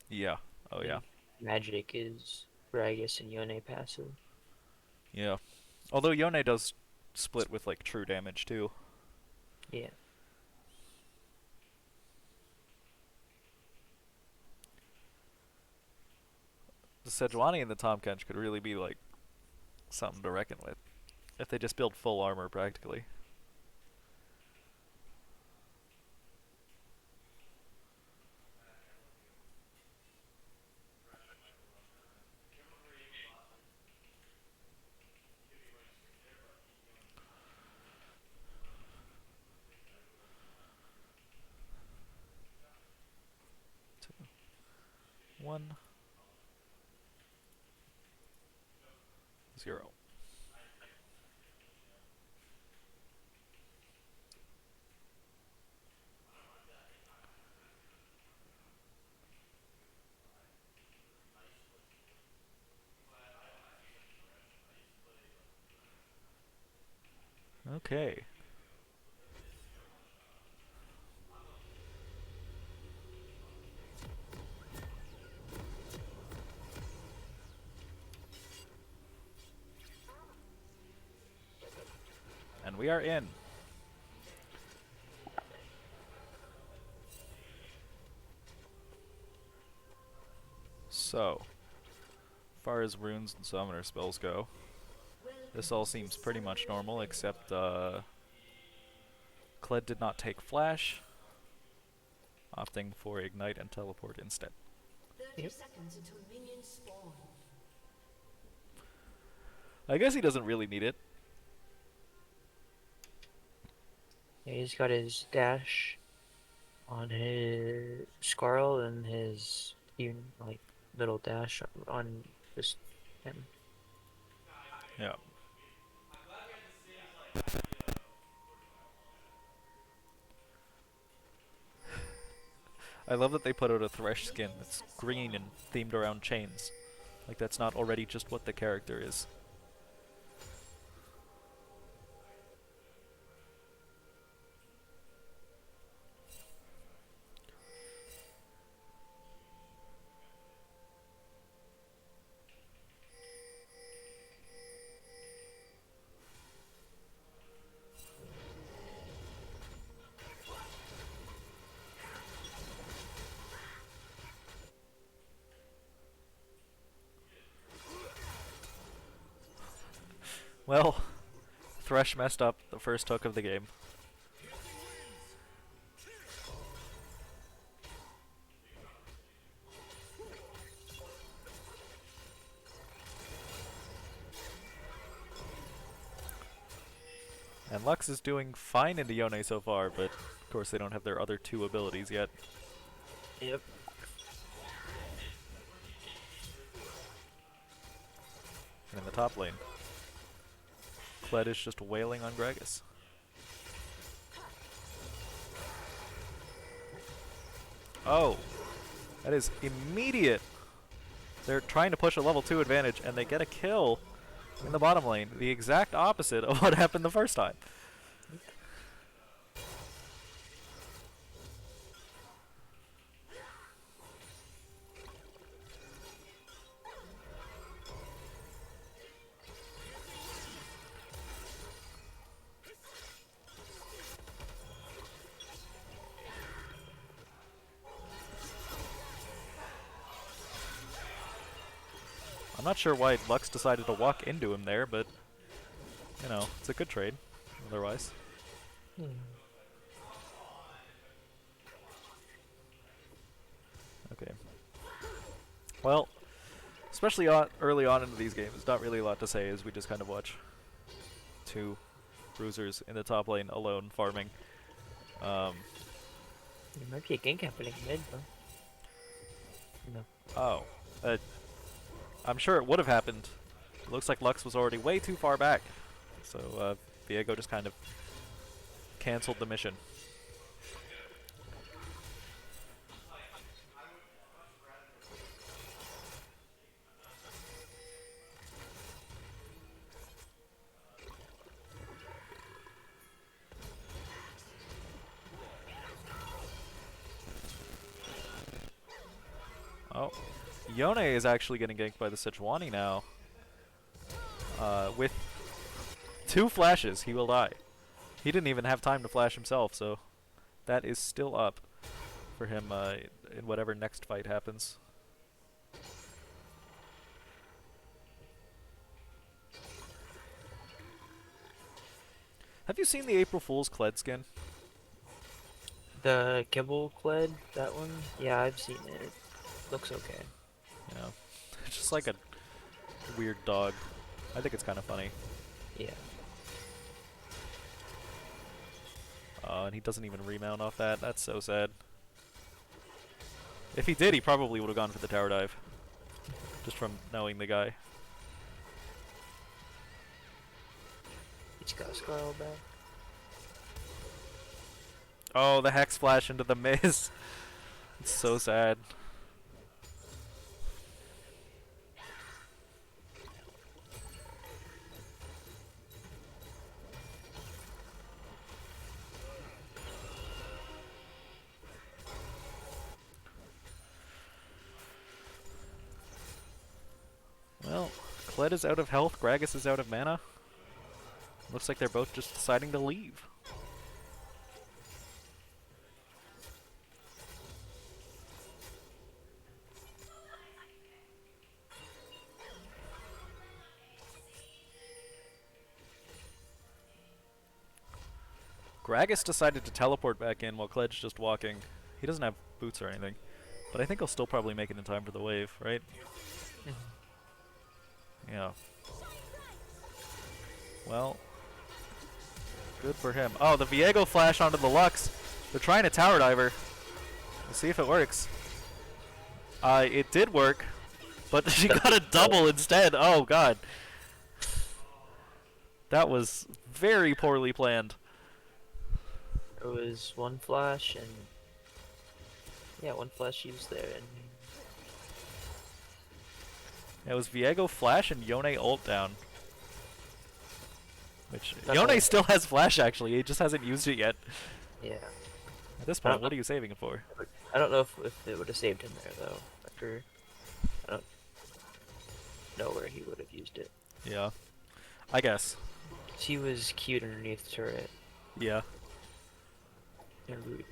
Yeah. Oh yeah. Magic is Gragas and Yone passive. Yeah. Although Yone does split with like true damage too. Yeah. The Sejuani and the Tahm Kench could really be like something to reckon with if they just build full armor practically. Two, 1, 0. Okay. And we are in. So, as far as runes and summoner spells go, this all seems pretty much normal, except Kled did not take Flash, opting for Ignite and Teleport instead. 30 seconds until minions spawn. I guess he doesn't really need it. Yeah, he's got his dash on his Scarl and his even like little dash on just him. Yeah. I love that they put out a Thresh skin that's green and themed around chains. Like that's not already just what the character is. Well, Thresh messed up the first hook of the game. And Lux is doing fine into Yone so far, but of course they don't have their other two abilities yet. Yep. And in the top lane, Kled is just wailing on Gragas. Oh, that is immediate. They're trying to push a level 2 advantage, and they get a kill in the bottom lane. The exact opposite of what happened the first time. I'm not sure why Lux decided to walk into him there, but, you know, it's a good trade, otherwise. Okay. Well, especially early on into these games, not really a lot to say as we just kind of watch two bruisers in the top lane alone farming. There might be a gank happening mid, though. No. Oh. I'm sure it would have happened. It looks like Lux was already way too far back. So Viego just kind of canceled the mission. Oh. Yone is actually getting ganked by the Sejuani now. With 2 flashes, he will die. He didn't even have time to flash himself, so that is still up for him in whatever next fight happens. Have you seen the April Fool's Kled skin? The Kibble Kled, that one? Yeah, I've seen it. It looks okay. Yeah. It's just like a weird dog. I think it's kind of funny. Yeah. And he doesn't even remount off that. That's so sad. If he did, he probably would have gone for the tower dive. Just from knowing the guy. He's got a Scarl back. Oh, the Hex Flash into the Miz. It's so sad. Well, Kled is out of health, Gragas is out of mana. Looks like they're both just deciding to leave. Gragas decided to teleport back in while Kled's just walking. He doesn't have boots or anything, but I think he'll still probably make it in time for the wave, right? Yeah. Well, good for him. Oh, the Viego flash onto the Lux. They're trying to tower diver. We'll see if it works. It did work, but she got a double instead. Oh god. That was very poorly planned. It was one flash and... Yeah, one flash used there and... It was Viego flash and Yone ult down. Which, That's Yone all. still has flash actually, he just hasn't used it yet. Yeah. At this point, what are you saving it for? I don't know if it would have saved him there, though. After... I don't know where he would have used it. Yeah. I guess. He was cute underneath the turret. Yeah. And rooted.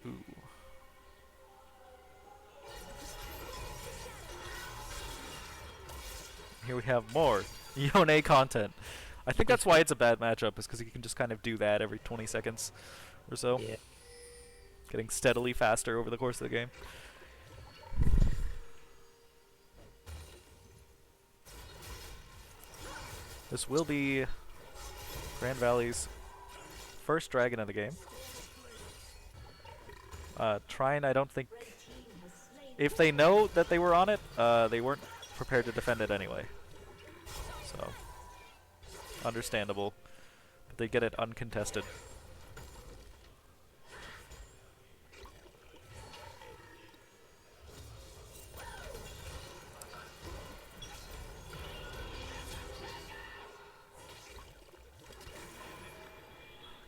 Ooh. Here we have more Yone content. I think that's why it's a bad matchup, is because you can just kind of do that every 20 seconds or so. Yeah. Getting steadily faster over the course of the game. This will be Grand Valley's first dragon of the game. Trine, I don't think... If they know that they were on it, they weren't prepared to defend it anyway. So, understandable. But they get it uncontested.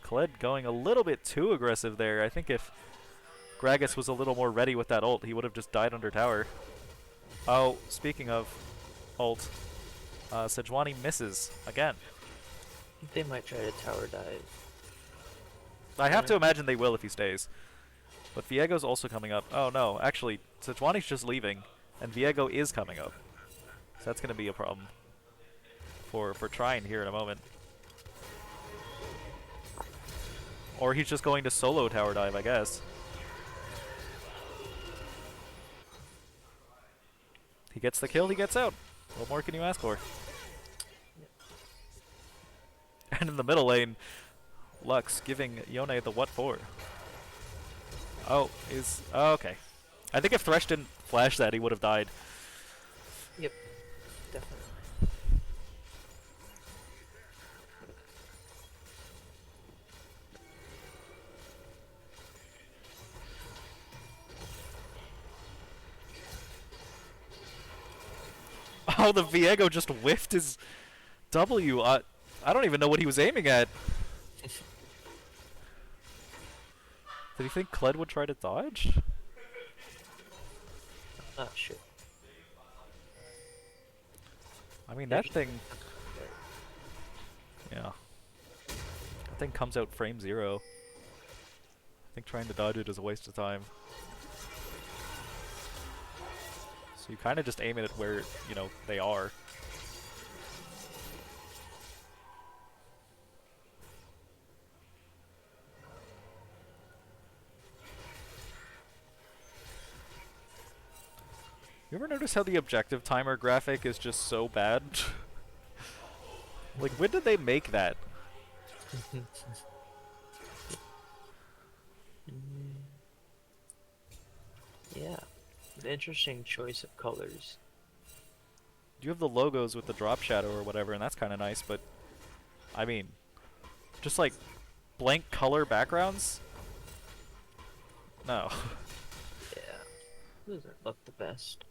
Kled going a little bit too aggressive there. I think if Gragas was a little more ready with that ult, he would have just died under tower. Oh, speaking of ult, Sejuani misses again. I think they might try to tower dive. I have to imagine they will if he stays. But Viego's also coming up. Oh no, actually, Sejuani's just leaving, and Viego is coming up. So that's going to be a problem for Trine here in a moment. Or he's just going to solo tower dive, I guess. He gets the kill, he gets out. What more can you ask for? And in the middle lane, Lux giving Yone the what for. Oh, okay. I think if Thresh didn't flash that, he would have died. Yep, definitely. Oh, the Viego just whiffed his W. I don't even know what he was aiming at. Did he think Kled would try to dodge? Not sure. I mean, that thing... Yeah. That thing comes out frame 0. I think trying to dodge it is a waste of time. So you kind of just aim it at where, you know, they are. You ever notice how the objective timer graphic is just so bad? Like, when did they make that? Yeah, an interesting choice of colors. You have the logos with the drop shadow or whatever, and that's kind of nice, but... I mean... Just like, blank color backgrounds? No. Yeah, doesn't look the best.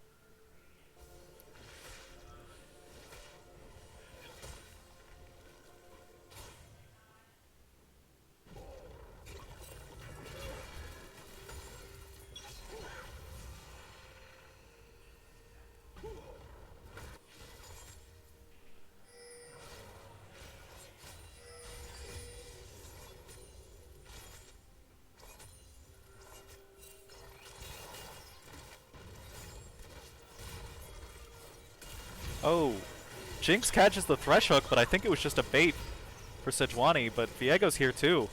Oh, Jinx catches the Thresh Hook, but I think it was just a bait for Sejuani, but Viego's here too.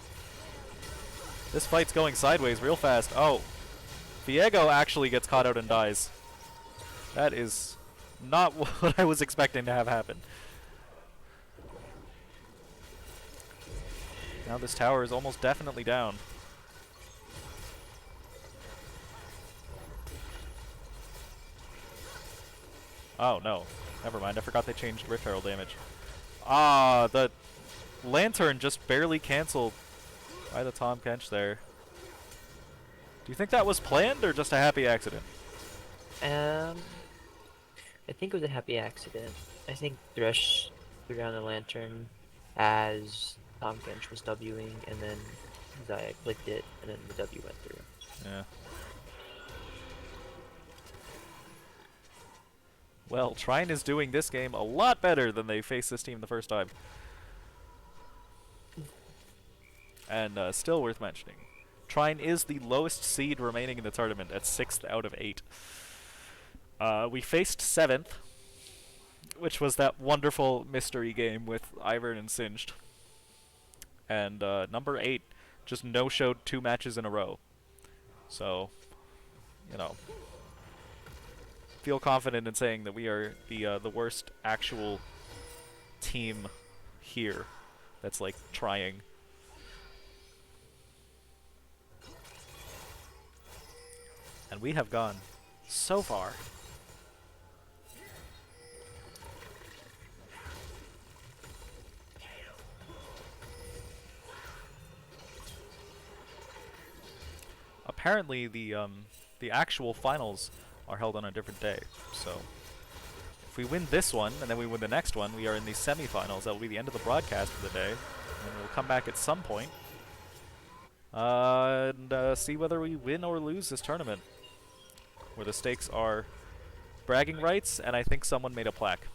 This fight's going sideways real fast. Oh, Viego actually gets caught out and dies. That is not what I was expecting to have happen. Now this tower is almost definitely down. Oh no. Never mind, I forgot they changed Rift Herald damage. Ah, the Lantern just barely cancelled by the Tahm Kench there. Do you think that was planned or just a happy accident? I think it was a happy accident. I think Thresh threw down the lantern as Tahm Kench was Wing, and then Zaya clicked it, and then the W went through. Yeah. Well, Trine is doing this game a lot better than they faced this team the first time. And still worth mentioning. Trine is the lowest seed remaining in the tournament at 6th out of 8. We faced 7th, which was that wonderful mystery game with Ivern and Singed. And number 8 just no-showed 2 matches in a row. So, you know, feel confident in saying that we are the worst actual team here that's like trying. And we have gone so far. Apparently the actual finals are held on a different day. So if we win this one and then we win the next one, we are in the semifinals. That will be the end of the broadcast for the day. And we'll come back at some point and see whether we win or lose this tournament, where the stakes are bragging rights, and I think someone made a plaque.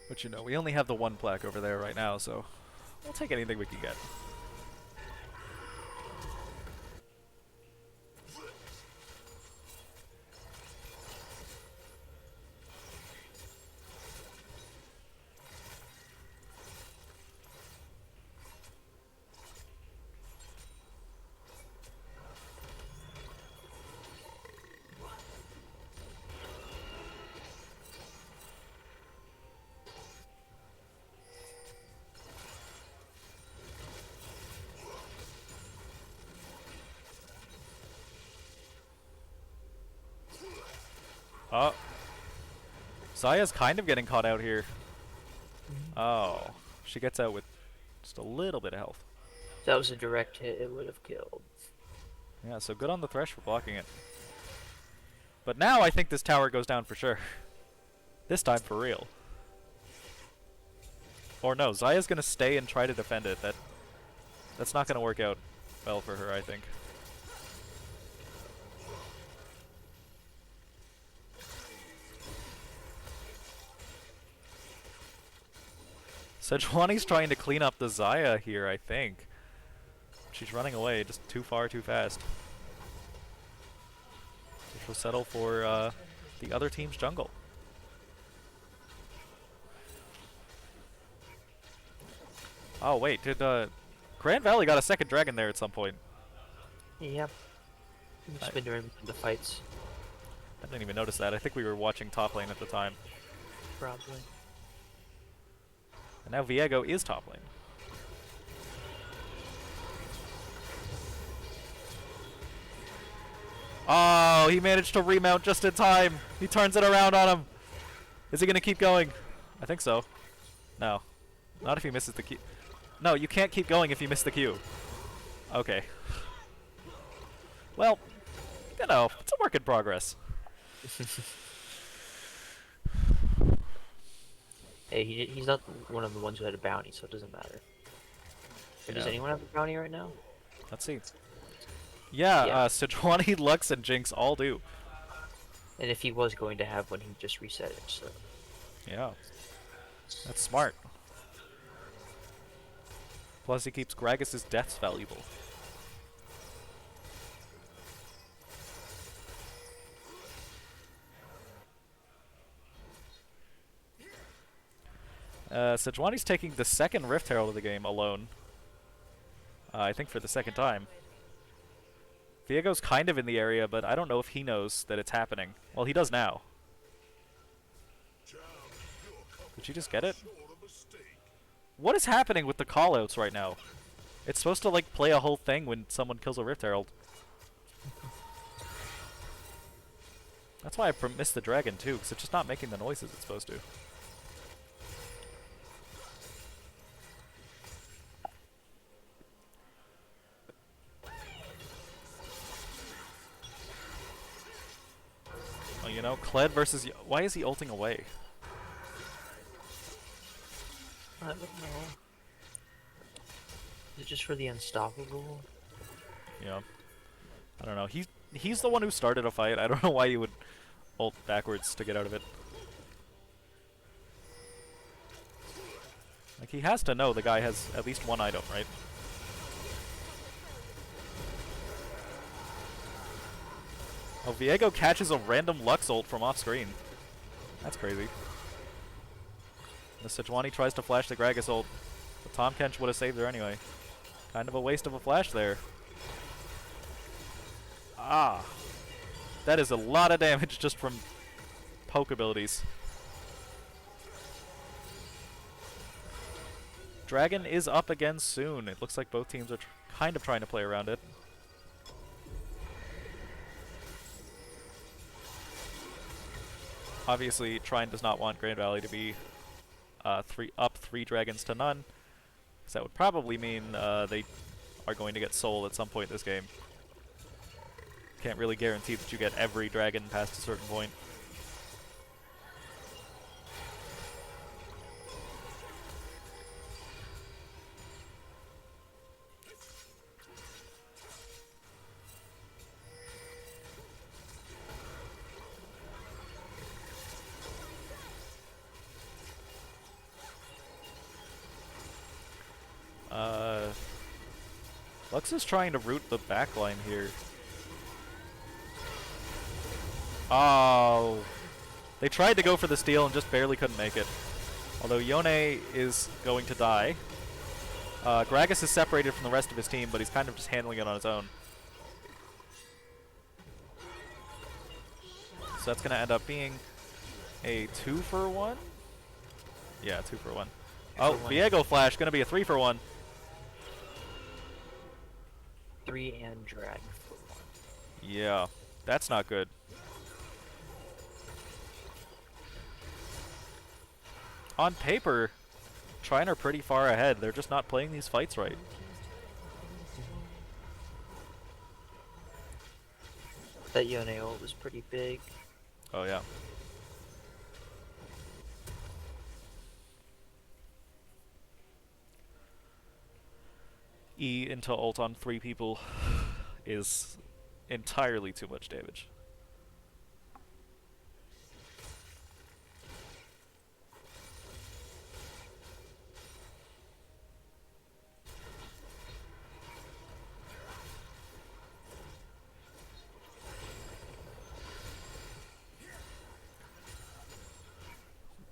But you know, we only have the one plaque over there right now, so we'll take anything we can get. Oh. Zaya's kind of getting caught out here. Oh. She gets out with just a little bit of health. If that was a direct hit, it would have killed. Yeah, so good on the Thresh for blocking it. But now I think this tower goes down for sure. This time for real. Or no, Zaya's gonna stay and try to defend it. That's not gonna work out well for her, I think. Sejuani's trying to clean up the Zaya here, I think. She's running away just too far, too fast. So she'll settle for the other team's jungle. Oh wait, did Grand Valley got a second dragon there at some point? Yep. Just been doing the fights. I didn't even notice that. I think we were watching top lane at the time. Probably. And now Viego is top lane. Oh, he managed to remount just in time. He turns it around on him. Is he going to keep going? I think so. No. Not if he misses the Q. No, you can't keep going if you miss the Q. Okay. Well, you know, it's a work in progress. Hey, he's not one of the ones who had a bounty, so it doesn't matter. Does Yeah. anyone have a bounty right now? Let's see. Yeah, Yeah. Sejuani, Lux, and Jinx all do. And if he was going to have one, he just reset it, so... Yeah. That's smart. Plus he keeps Gragas' deaths valuable. Sejuani's taking the second Rift Herald of the game alone. I think for the second time. Viego's kind of in the area, but I don't know if he knows that it's happening. Well, he does now. Did you just get it? What is happening with the callouts right now? It's supposed to like play a whole thing when someone kills a Rift Herald. That's why I missed the dragon too, because it's just not making the noises it's supposed to. Oh, you know, Kled versus... Why is he ulting away? I don't know. Is it just for the unstoppable? Yeah. I don't know. He's the one who started a fight. I don't know why you would ult backwards to get out of it. Like, he has to know the guy has at least one item, right? Oh, Viego catches a random Lux ult from off screen. That's crazy. The Sejuani tries to flash the Gragas ult, but Tahm Kench would have saved her anyway. Kind of a waste of a flash there. Ah. That is a lot of damage just from poke abilities. Dragon is up again soon. It looks like both teams are kind of trying to play around it. Obviously, Trine does not want Grand Valley to be three dragons to none, because that would probably mean they are going to get soul at some point this game. Can't really guarantee that you get every dragon past a certain point. Lux is trying to root the backline here. Oh. They tried to go for the steal and just barely couldn't make it. Although Yone is going to die. Gragas is separated from the rest of his team, but he's kind of just handling it on his own. So that's going to end up being a 2-for-1? Yeah, 2-for-1. Oh, Viego Flash, going to be a 3-for-1. 3 and drag for 1. Yeah, that's not good. On paper, Trine are pretty far ahead. They're just not playing these fights right. That Yone ult was pretty big. Oh, yeah. E into ult on 3 people is entirely too much damage.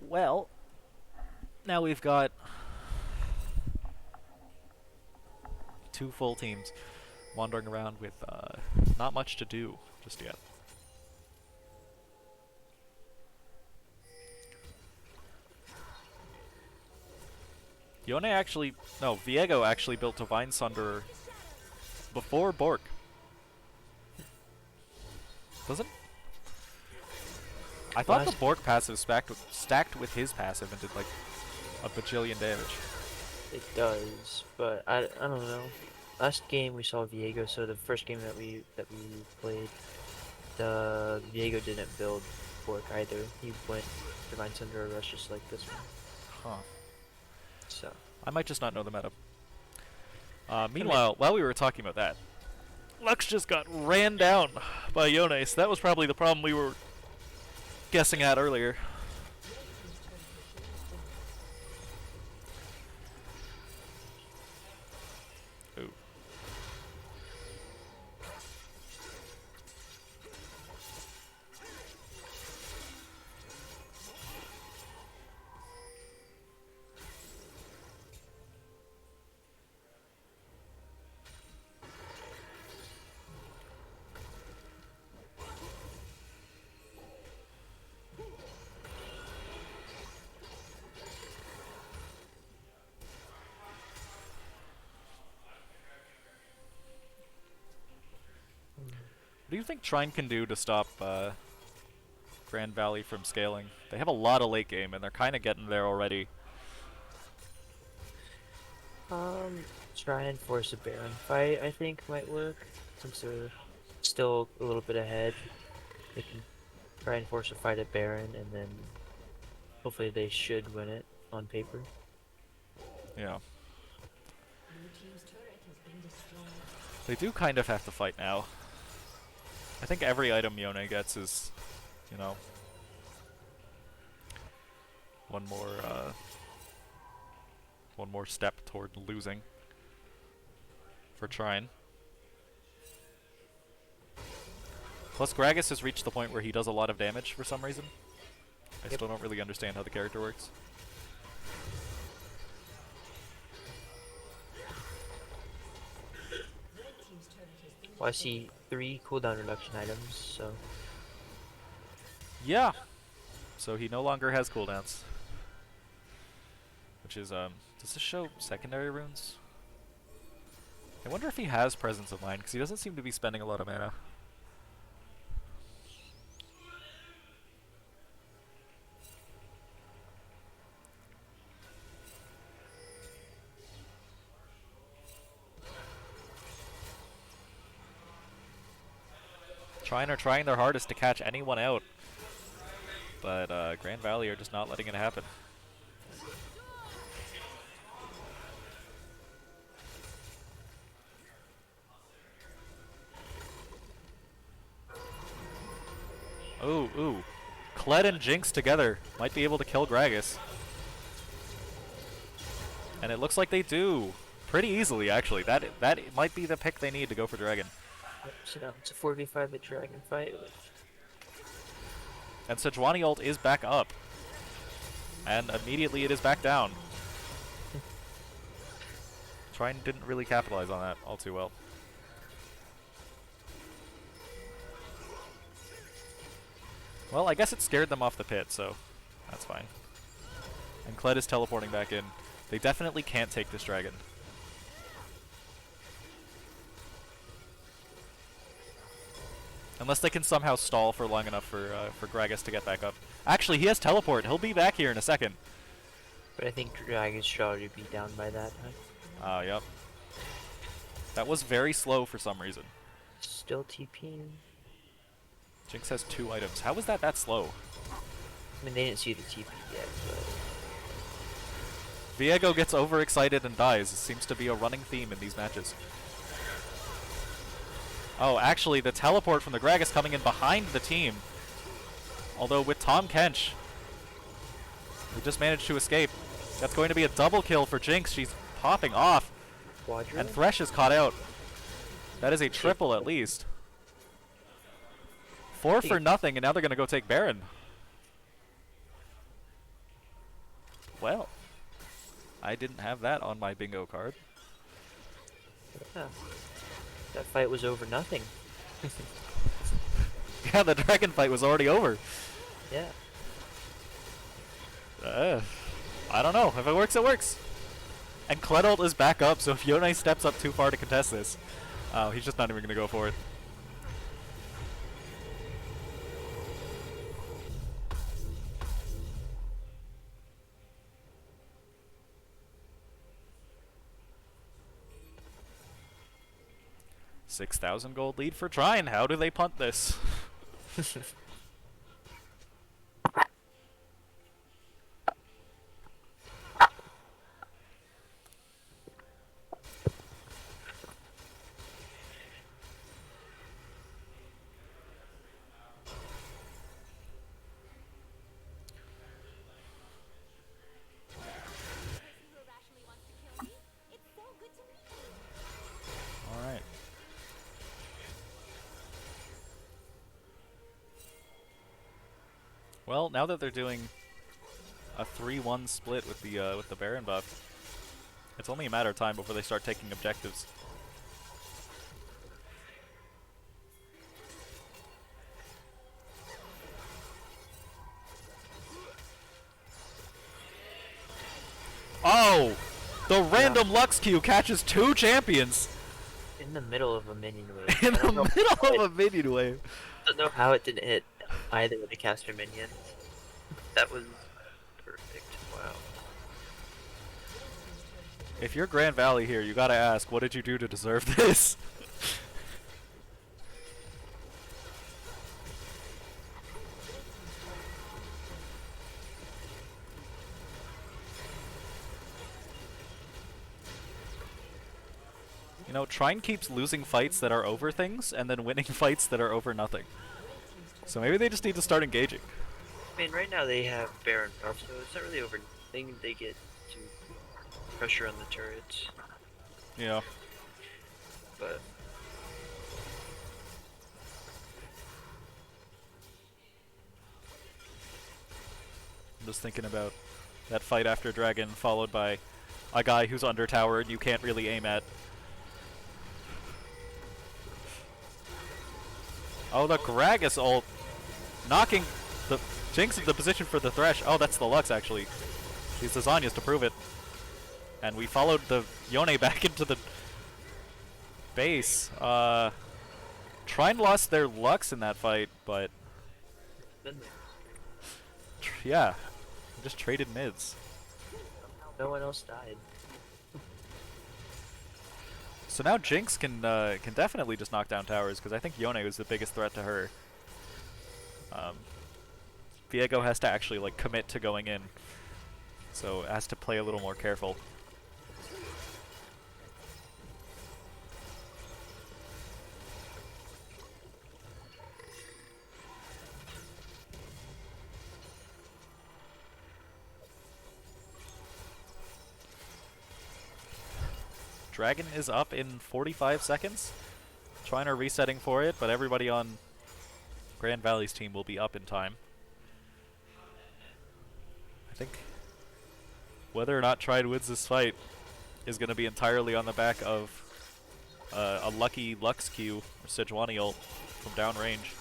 Well, now we've got 2 full teams wandering around with not much to do just yet. Yone actually, no, Viego actually built Divine Sunder before Bork. Doesn't? I thought the Bork passive stacked with his passive and did like a bajillion damage. It does, but I don't know. Last game we saw Viego, so the first game that we played, the Viego didn't build Bork either. He went Divine Sunder or Rush just like this one. Huh. So I might just not know the meta. Meanwhile, while we were talking about that, Lux just got ran down by Yone, so that was probably the problem we were guessing at earlier. Ooh. What do you think Trine can do to stop Grand Valley from scaling? They have a lot of late game, and they're kind of getting there already. try and force a Baron fight, I think might work, since they're still a little bit ahead. They can try and force a fight at Baron, and then hopefully they should win it on paper. Yeah. Blue team's turret has been destroyed. They do kind of have to fight now. I think every item Yone gets is, you know, one more step toward losing for Trine. Plus Gragas has reached the point where he does a lot of damage for some reason. I still don't really understand how the character works. Well, I see 3 cooldown reduction items, so Yeah. So he no longer has cooldowns. Which is, does this show secondary runes? I wonder if he has Presence of Mind, because he doesn't seem to be spending a lot of mana. Trine are trying their hardest to catch anyone out, but Grand Valley are just not letting it happen. Ooh, ooh. Kled and Jinx together might be able to kill Gragas. And it looks like they do. Pretty easily, actually. That might be the pick they need to go for Dragon. Yep, so now it's a 4v5 at Dragon fight. And Sejuani ult is back up. And immediately it is back down. Trine didn't really capitalize on that all too well. Well, I guess it scared them off the pit, so that's fine. And Kled is teleporting back in. They definitely can't take this dragon. Unless they can somehow stall for long enough for Gragas to get back up. Actually, he has teleport. He'll be back here in a second. But I think Dragon's should already be down by that time. Oh, yep. That was very slow for some reason. Still TPing. Jinx has 2 items. How was that slow? I mean, they didn't see the TP yet, but... Viego gets overexcited and dies. It seems to be a running theme in these matches. Oh, actually, the teleport from the Gragas coming in behind the team. Although with Tahm Kench, we just managed to escape. That's going to be a double kill for Jinx. She's popping off. Quadra? And Thresh is caught out. That is a triple at least. 4 for nothing, and now they're going to go take Baron. Well, I didn't have that on my bingo card. Yeah. That fight was over nothing. Yeah, the dragon fight was already over. Yeah. I don't know. If it works, it works. And Kledolt is back up, so if Yone steps up too far to contest this, he's just not even going to go for it. $6,000 gold lead for Trine. How do they punt this? Alright. Well, now that they're doing a 3-1 split with the Baron buff, it's only a matter of time before they start taking objectives. Oh! The random Lux Q catches 2 champions! In the middle of a minion wave. In I the don't know middle how of a minion wave. I don't know how it didn't hit either of the caster minions. That was perfect. Wow. If you're Grand Valley here, you gotta ask, what did you do to deserve this? You know, Trine keeps losing fights that are over things, and then winning fights that are over nothing. So maybe they just need to start engaging. I mean, right now they have Baron buff, so it's not really over anything. They get to pressure on the turrets, Yeah. but I'm just thinking about that fight after Dragon, followed by a guy who's under tower and you can't really aim at. Oh, the Gragas ult knocking The Jinx in the position for the Thresh. Oh, that's the Lux actually. He's the Zanya's to prove it. And we followed the Yone back into the base. Trine lost their Lux in that fight, but Then yeah, just traded mids. no one else died. So now Jinx can definitely just knock down towers because I think Yone was the biggest threat to her. Viego has to actually like commit to going in, so has to play a little more careful. Dragon is up in 45 seconds. Trine resetting for it, but everybody on Grand Valley's team will be up in time. I think whether or not Trine wins this fight is going to be entirely on the back of a lucky Lux Q or Sejuani ult from downrange.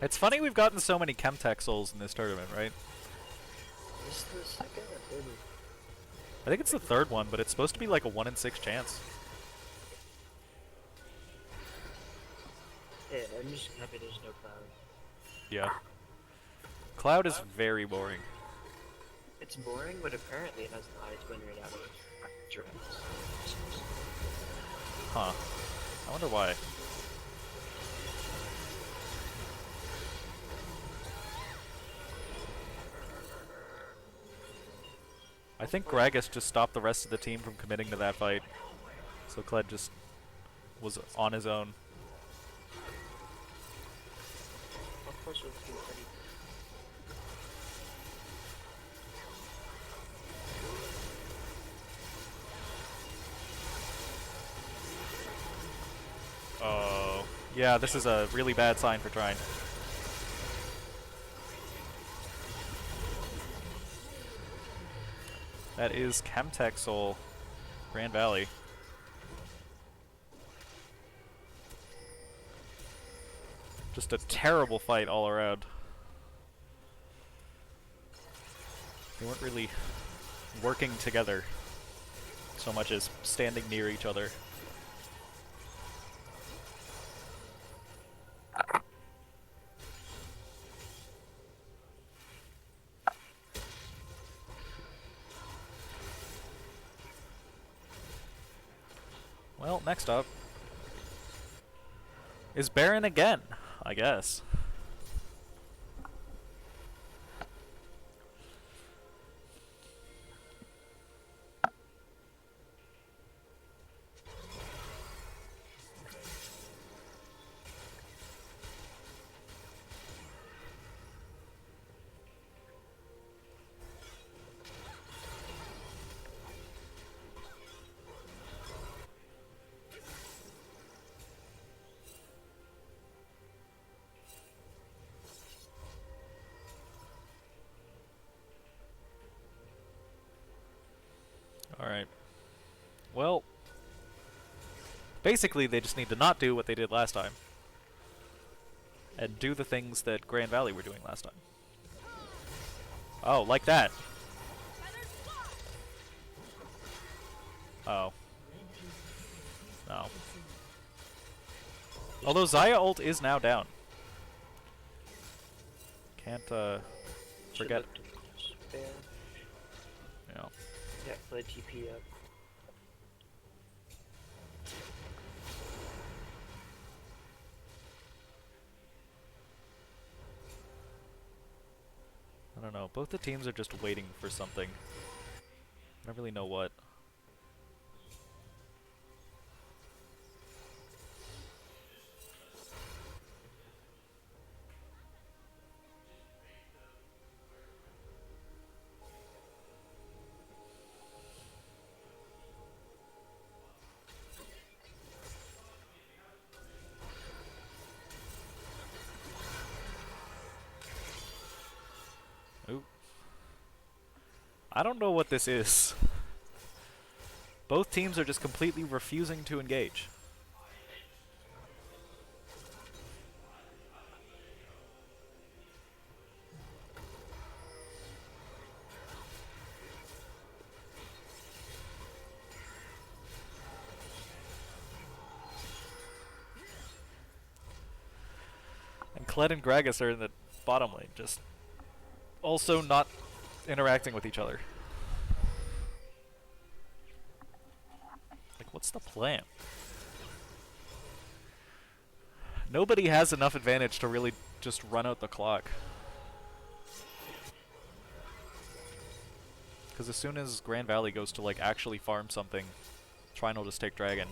It's funny we've gotten so many Chemtech souls in this tournament, right? Is this the second or third? I think it's the third one, but it's supposed to be like a 1 in 6 chance. Yeah, I'm just happy there's no cloud. Yeah. Cloud is very boring. It's boring, but apparently it has the highest win rate out of drafts. Huh. I wonder why. I think Gragas just stopped the rest of the team from committing to that fight. So Kled just was on his own. Of course, with Q pretty. Oh. Yeah, this is a really bad sign for Trine. That is Chemtech Soul, Grand Valley. Just a terrible fight all around. They weren't really working together so much as standing near each other. Well, next up is Baron again, I guess. Alright. Well, basically they just need to not do what they did last time. And do the things that Grand Valley were doing last time. Oh, like that. Oh. No. Although Xayah ult is now down. Can't, forget. Fair. You know. Yeah, play TP up. I don't know. Both the teams are just waiting for something. I don't really know what. I don't know what this is. Both teams are just completely refusing to engage. And Kled and Gragas are in the bottom lane, just also not interacting with each other. Like, what's the plan? Nobody has enough advantage to really just run out the clock. Because as soon as Grand Valley goes to, like, actually farm something, Trine will just take Dragon.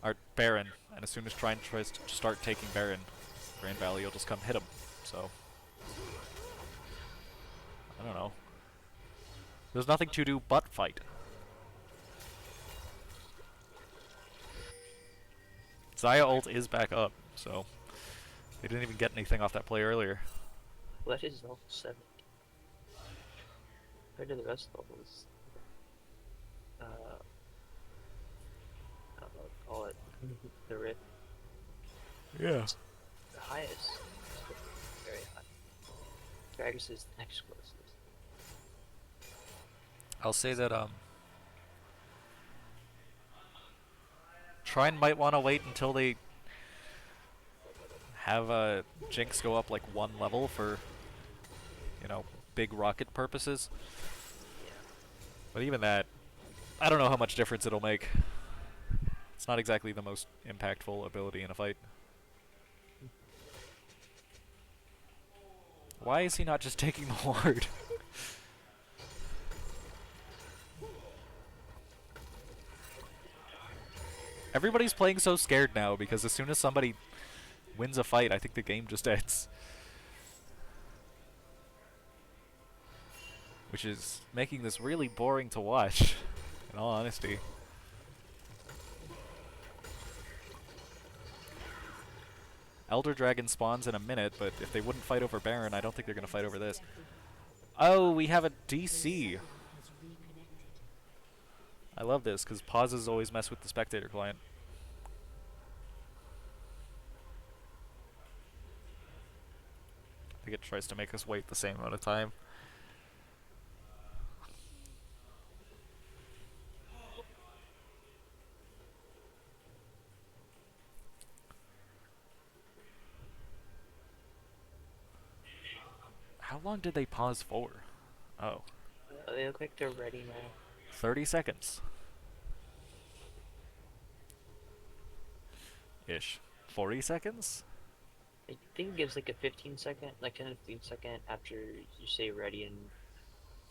Or Baron. And as soon as Trine tries to start taking Baron, Grand Valley will just come hit him. So, I don't know. There's nothing to do but fight. Xayah ult is back up, so they didn't even get anything off that play earlier. What is level 70? Compared to the rest of levels, I don't know what to call it. The Rift. Yeah. The highest. Very high. Gragas is the next closest. I'll say that Trine might want to wait until they have Jinx go up like 1 level for, you know, big rocket purposes. But even that, I don't know how much difference it'll make. It's not exactly the most impactful ability in a fight. Why is he not just taking the ward? Everybody's playing so scared now because as soon as somebody wins a fight, I think the game just ends. Which is making this really boring to watch, in all honesty. Elder Dragon spawns in a minute, but if they wouldn't fight over Baron, I don't think they're going to fight over this. Oh, we have a DC. I love this, because pauses always mess with the spectator client. I think it tries to make us wait the same amount of time. How long did they pause for? Oh. They look like they're ready now. 30 seconds. Ish. 40 seconds? I think it gives like a 15-second, like 10 to 15-second after you say ready, and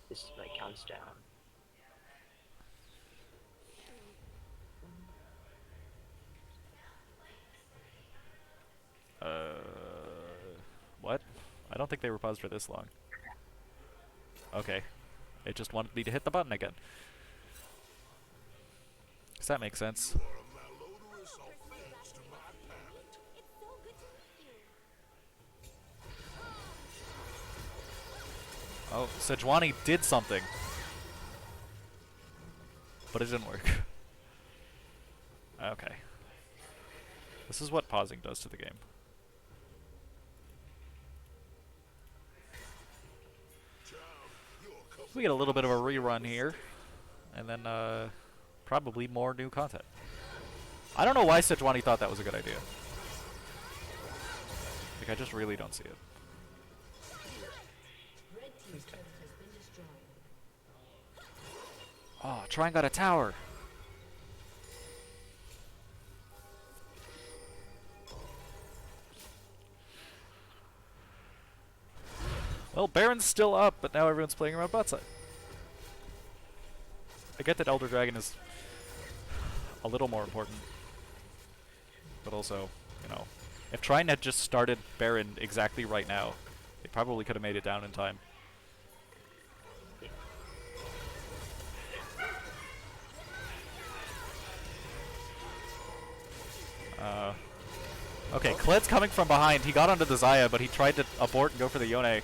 this like counts down. What? I don't think they were paused for this long. Okay. It just wanted me to hit the button again. Does that make sense? Oh, Sejuani did something. But it didn't work. Okay. This is what pausing does to the game. We get a little bit of a rerun here. And then, probably more new content. I don't know why Sejuani thought that was a good idea. Like, I just really don't see it. Red team's turret has been destroyed. Oh, Trine got a tower. Well, Baron's still up, but now everyone's playing around bot side. I get that Elder Dragon is a little more important. But also, you know, if Trine had just started Baron exactly right now, they probably could have made it down in time. Okay, Kled's coming from behind. He got onto the Xayah, but he tried to abort and go for the Yone.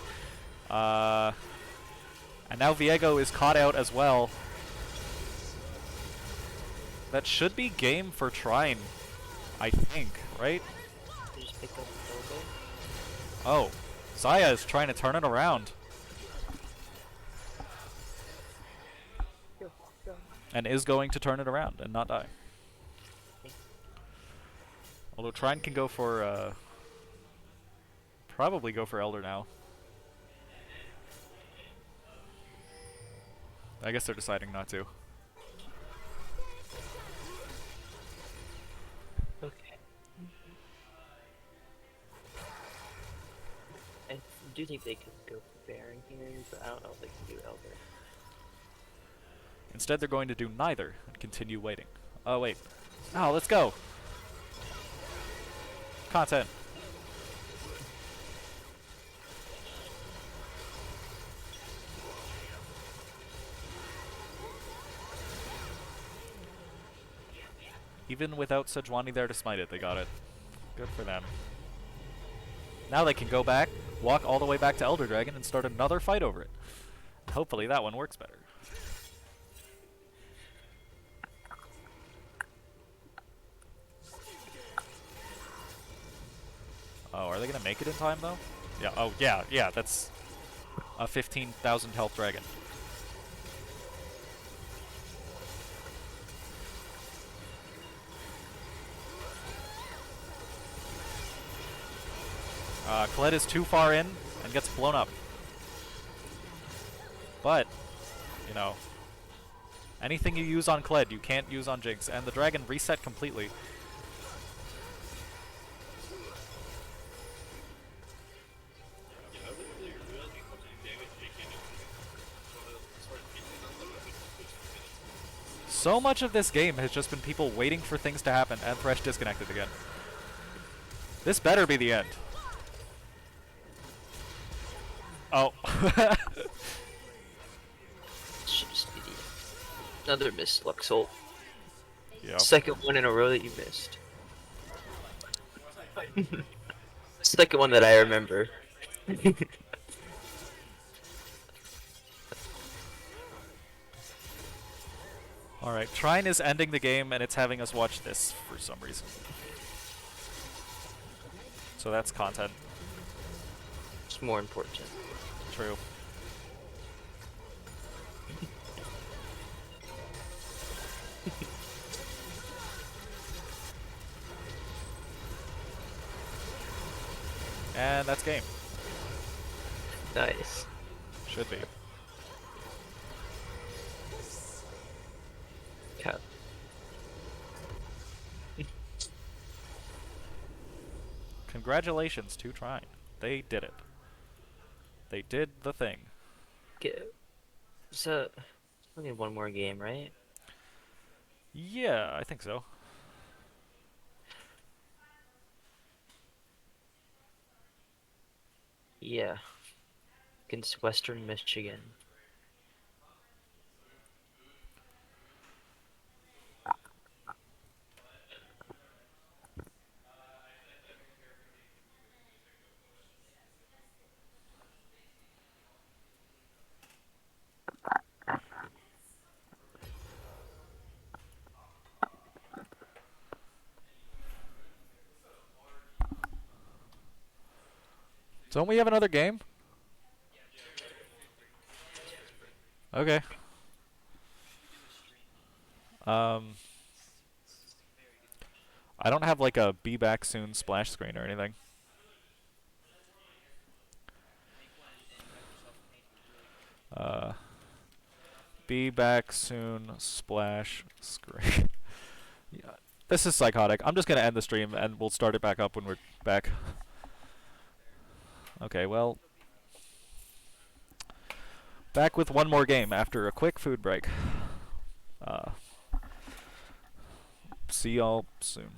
And now Viego is caught out as well. That should be game for Trine, I think, right? Just pick up the elbow. Oh, Saya is trying to turn it around. And is going to turn it around and not die. Although Trine can go for, probably go for Elder now. I guess they're deciding not to. Okay. I do think they could go for Baron here, but I don't know if they can do Elder. Instead, they're going to do neither and continue waiting. Oh, wait. Oh, let's go. Content. Even without Sejuani there to smite it, they got it. Good for them. Now they can go back, walk all the way back to Elder Dragon, and start another fight over it. Hopefully that one works better. Oh, are they gonna make it in time though? Yeah. Oh, yeah. That's a 15,000 health dragon. Colette is too far in and gets blown up. But, you know, anything you use on Kled, you can't use on Jinx, and the dragon reset completely. So much of this game has just been people waiting for things to happen, and Thresh disconnected again. This better be the end. Oh. Should just be another missed Luxol. Yep. Second one in a row that you missed. Second one that I remember. Alright, Trine is ending the game and it's having us watch this for some reason. So that's content. It's more important. True. And that's game. Nice. Should be. Cat. Congratulations to Trine. They did it. They did the thing. So, we need one more game, right? Yeah, I think so. Yeah. Against Western Michigan. Don't we have another game? Okay. I don't have like a be back soon splash screen or anything. Be back soon splash screen. Yeah. This is psychotic. I'm just gonna end the stream and we'll start it back up when we're back. Okay, well, back with one more game after a quick food break. See y'all soon.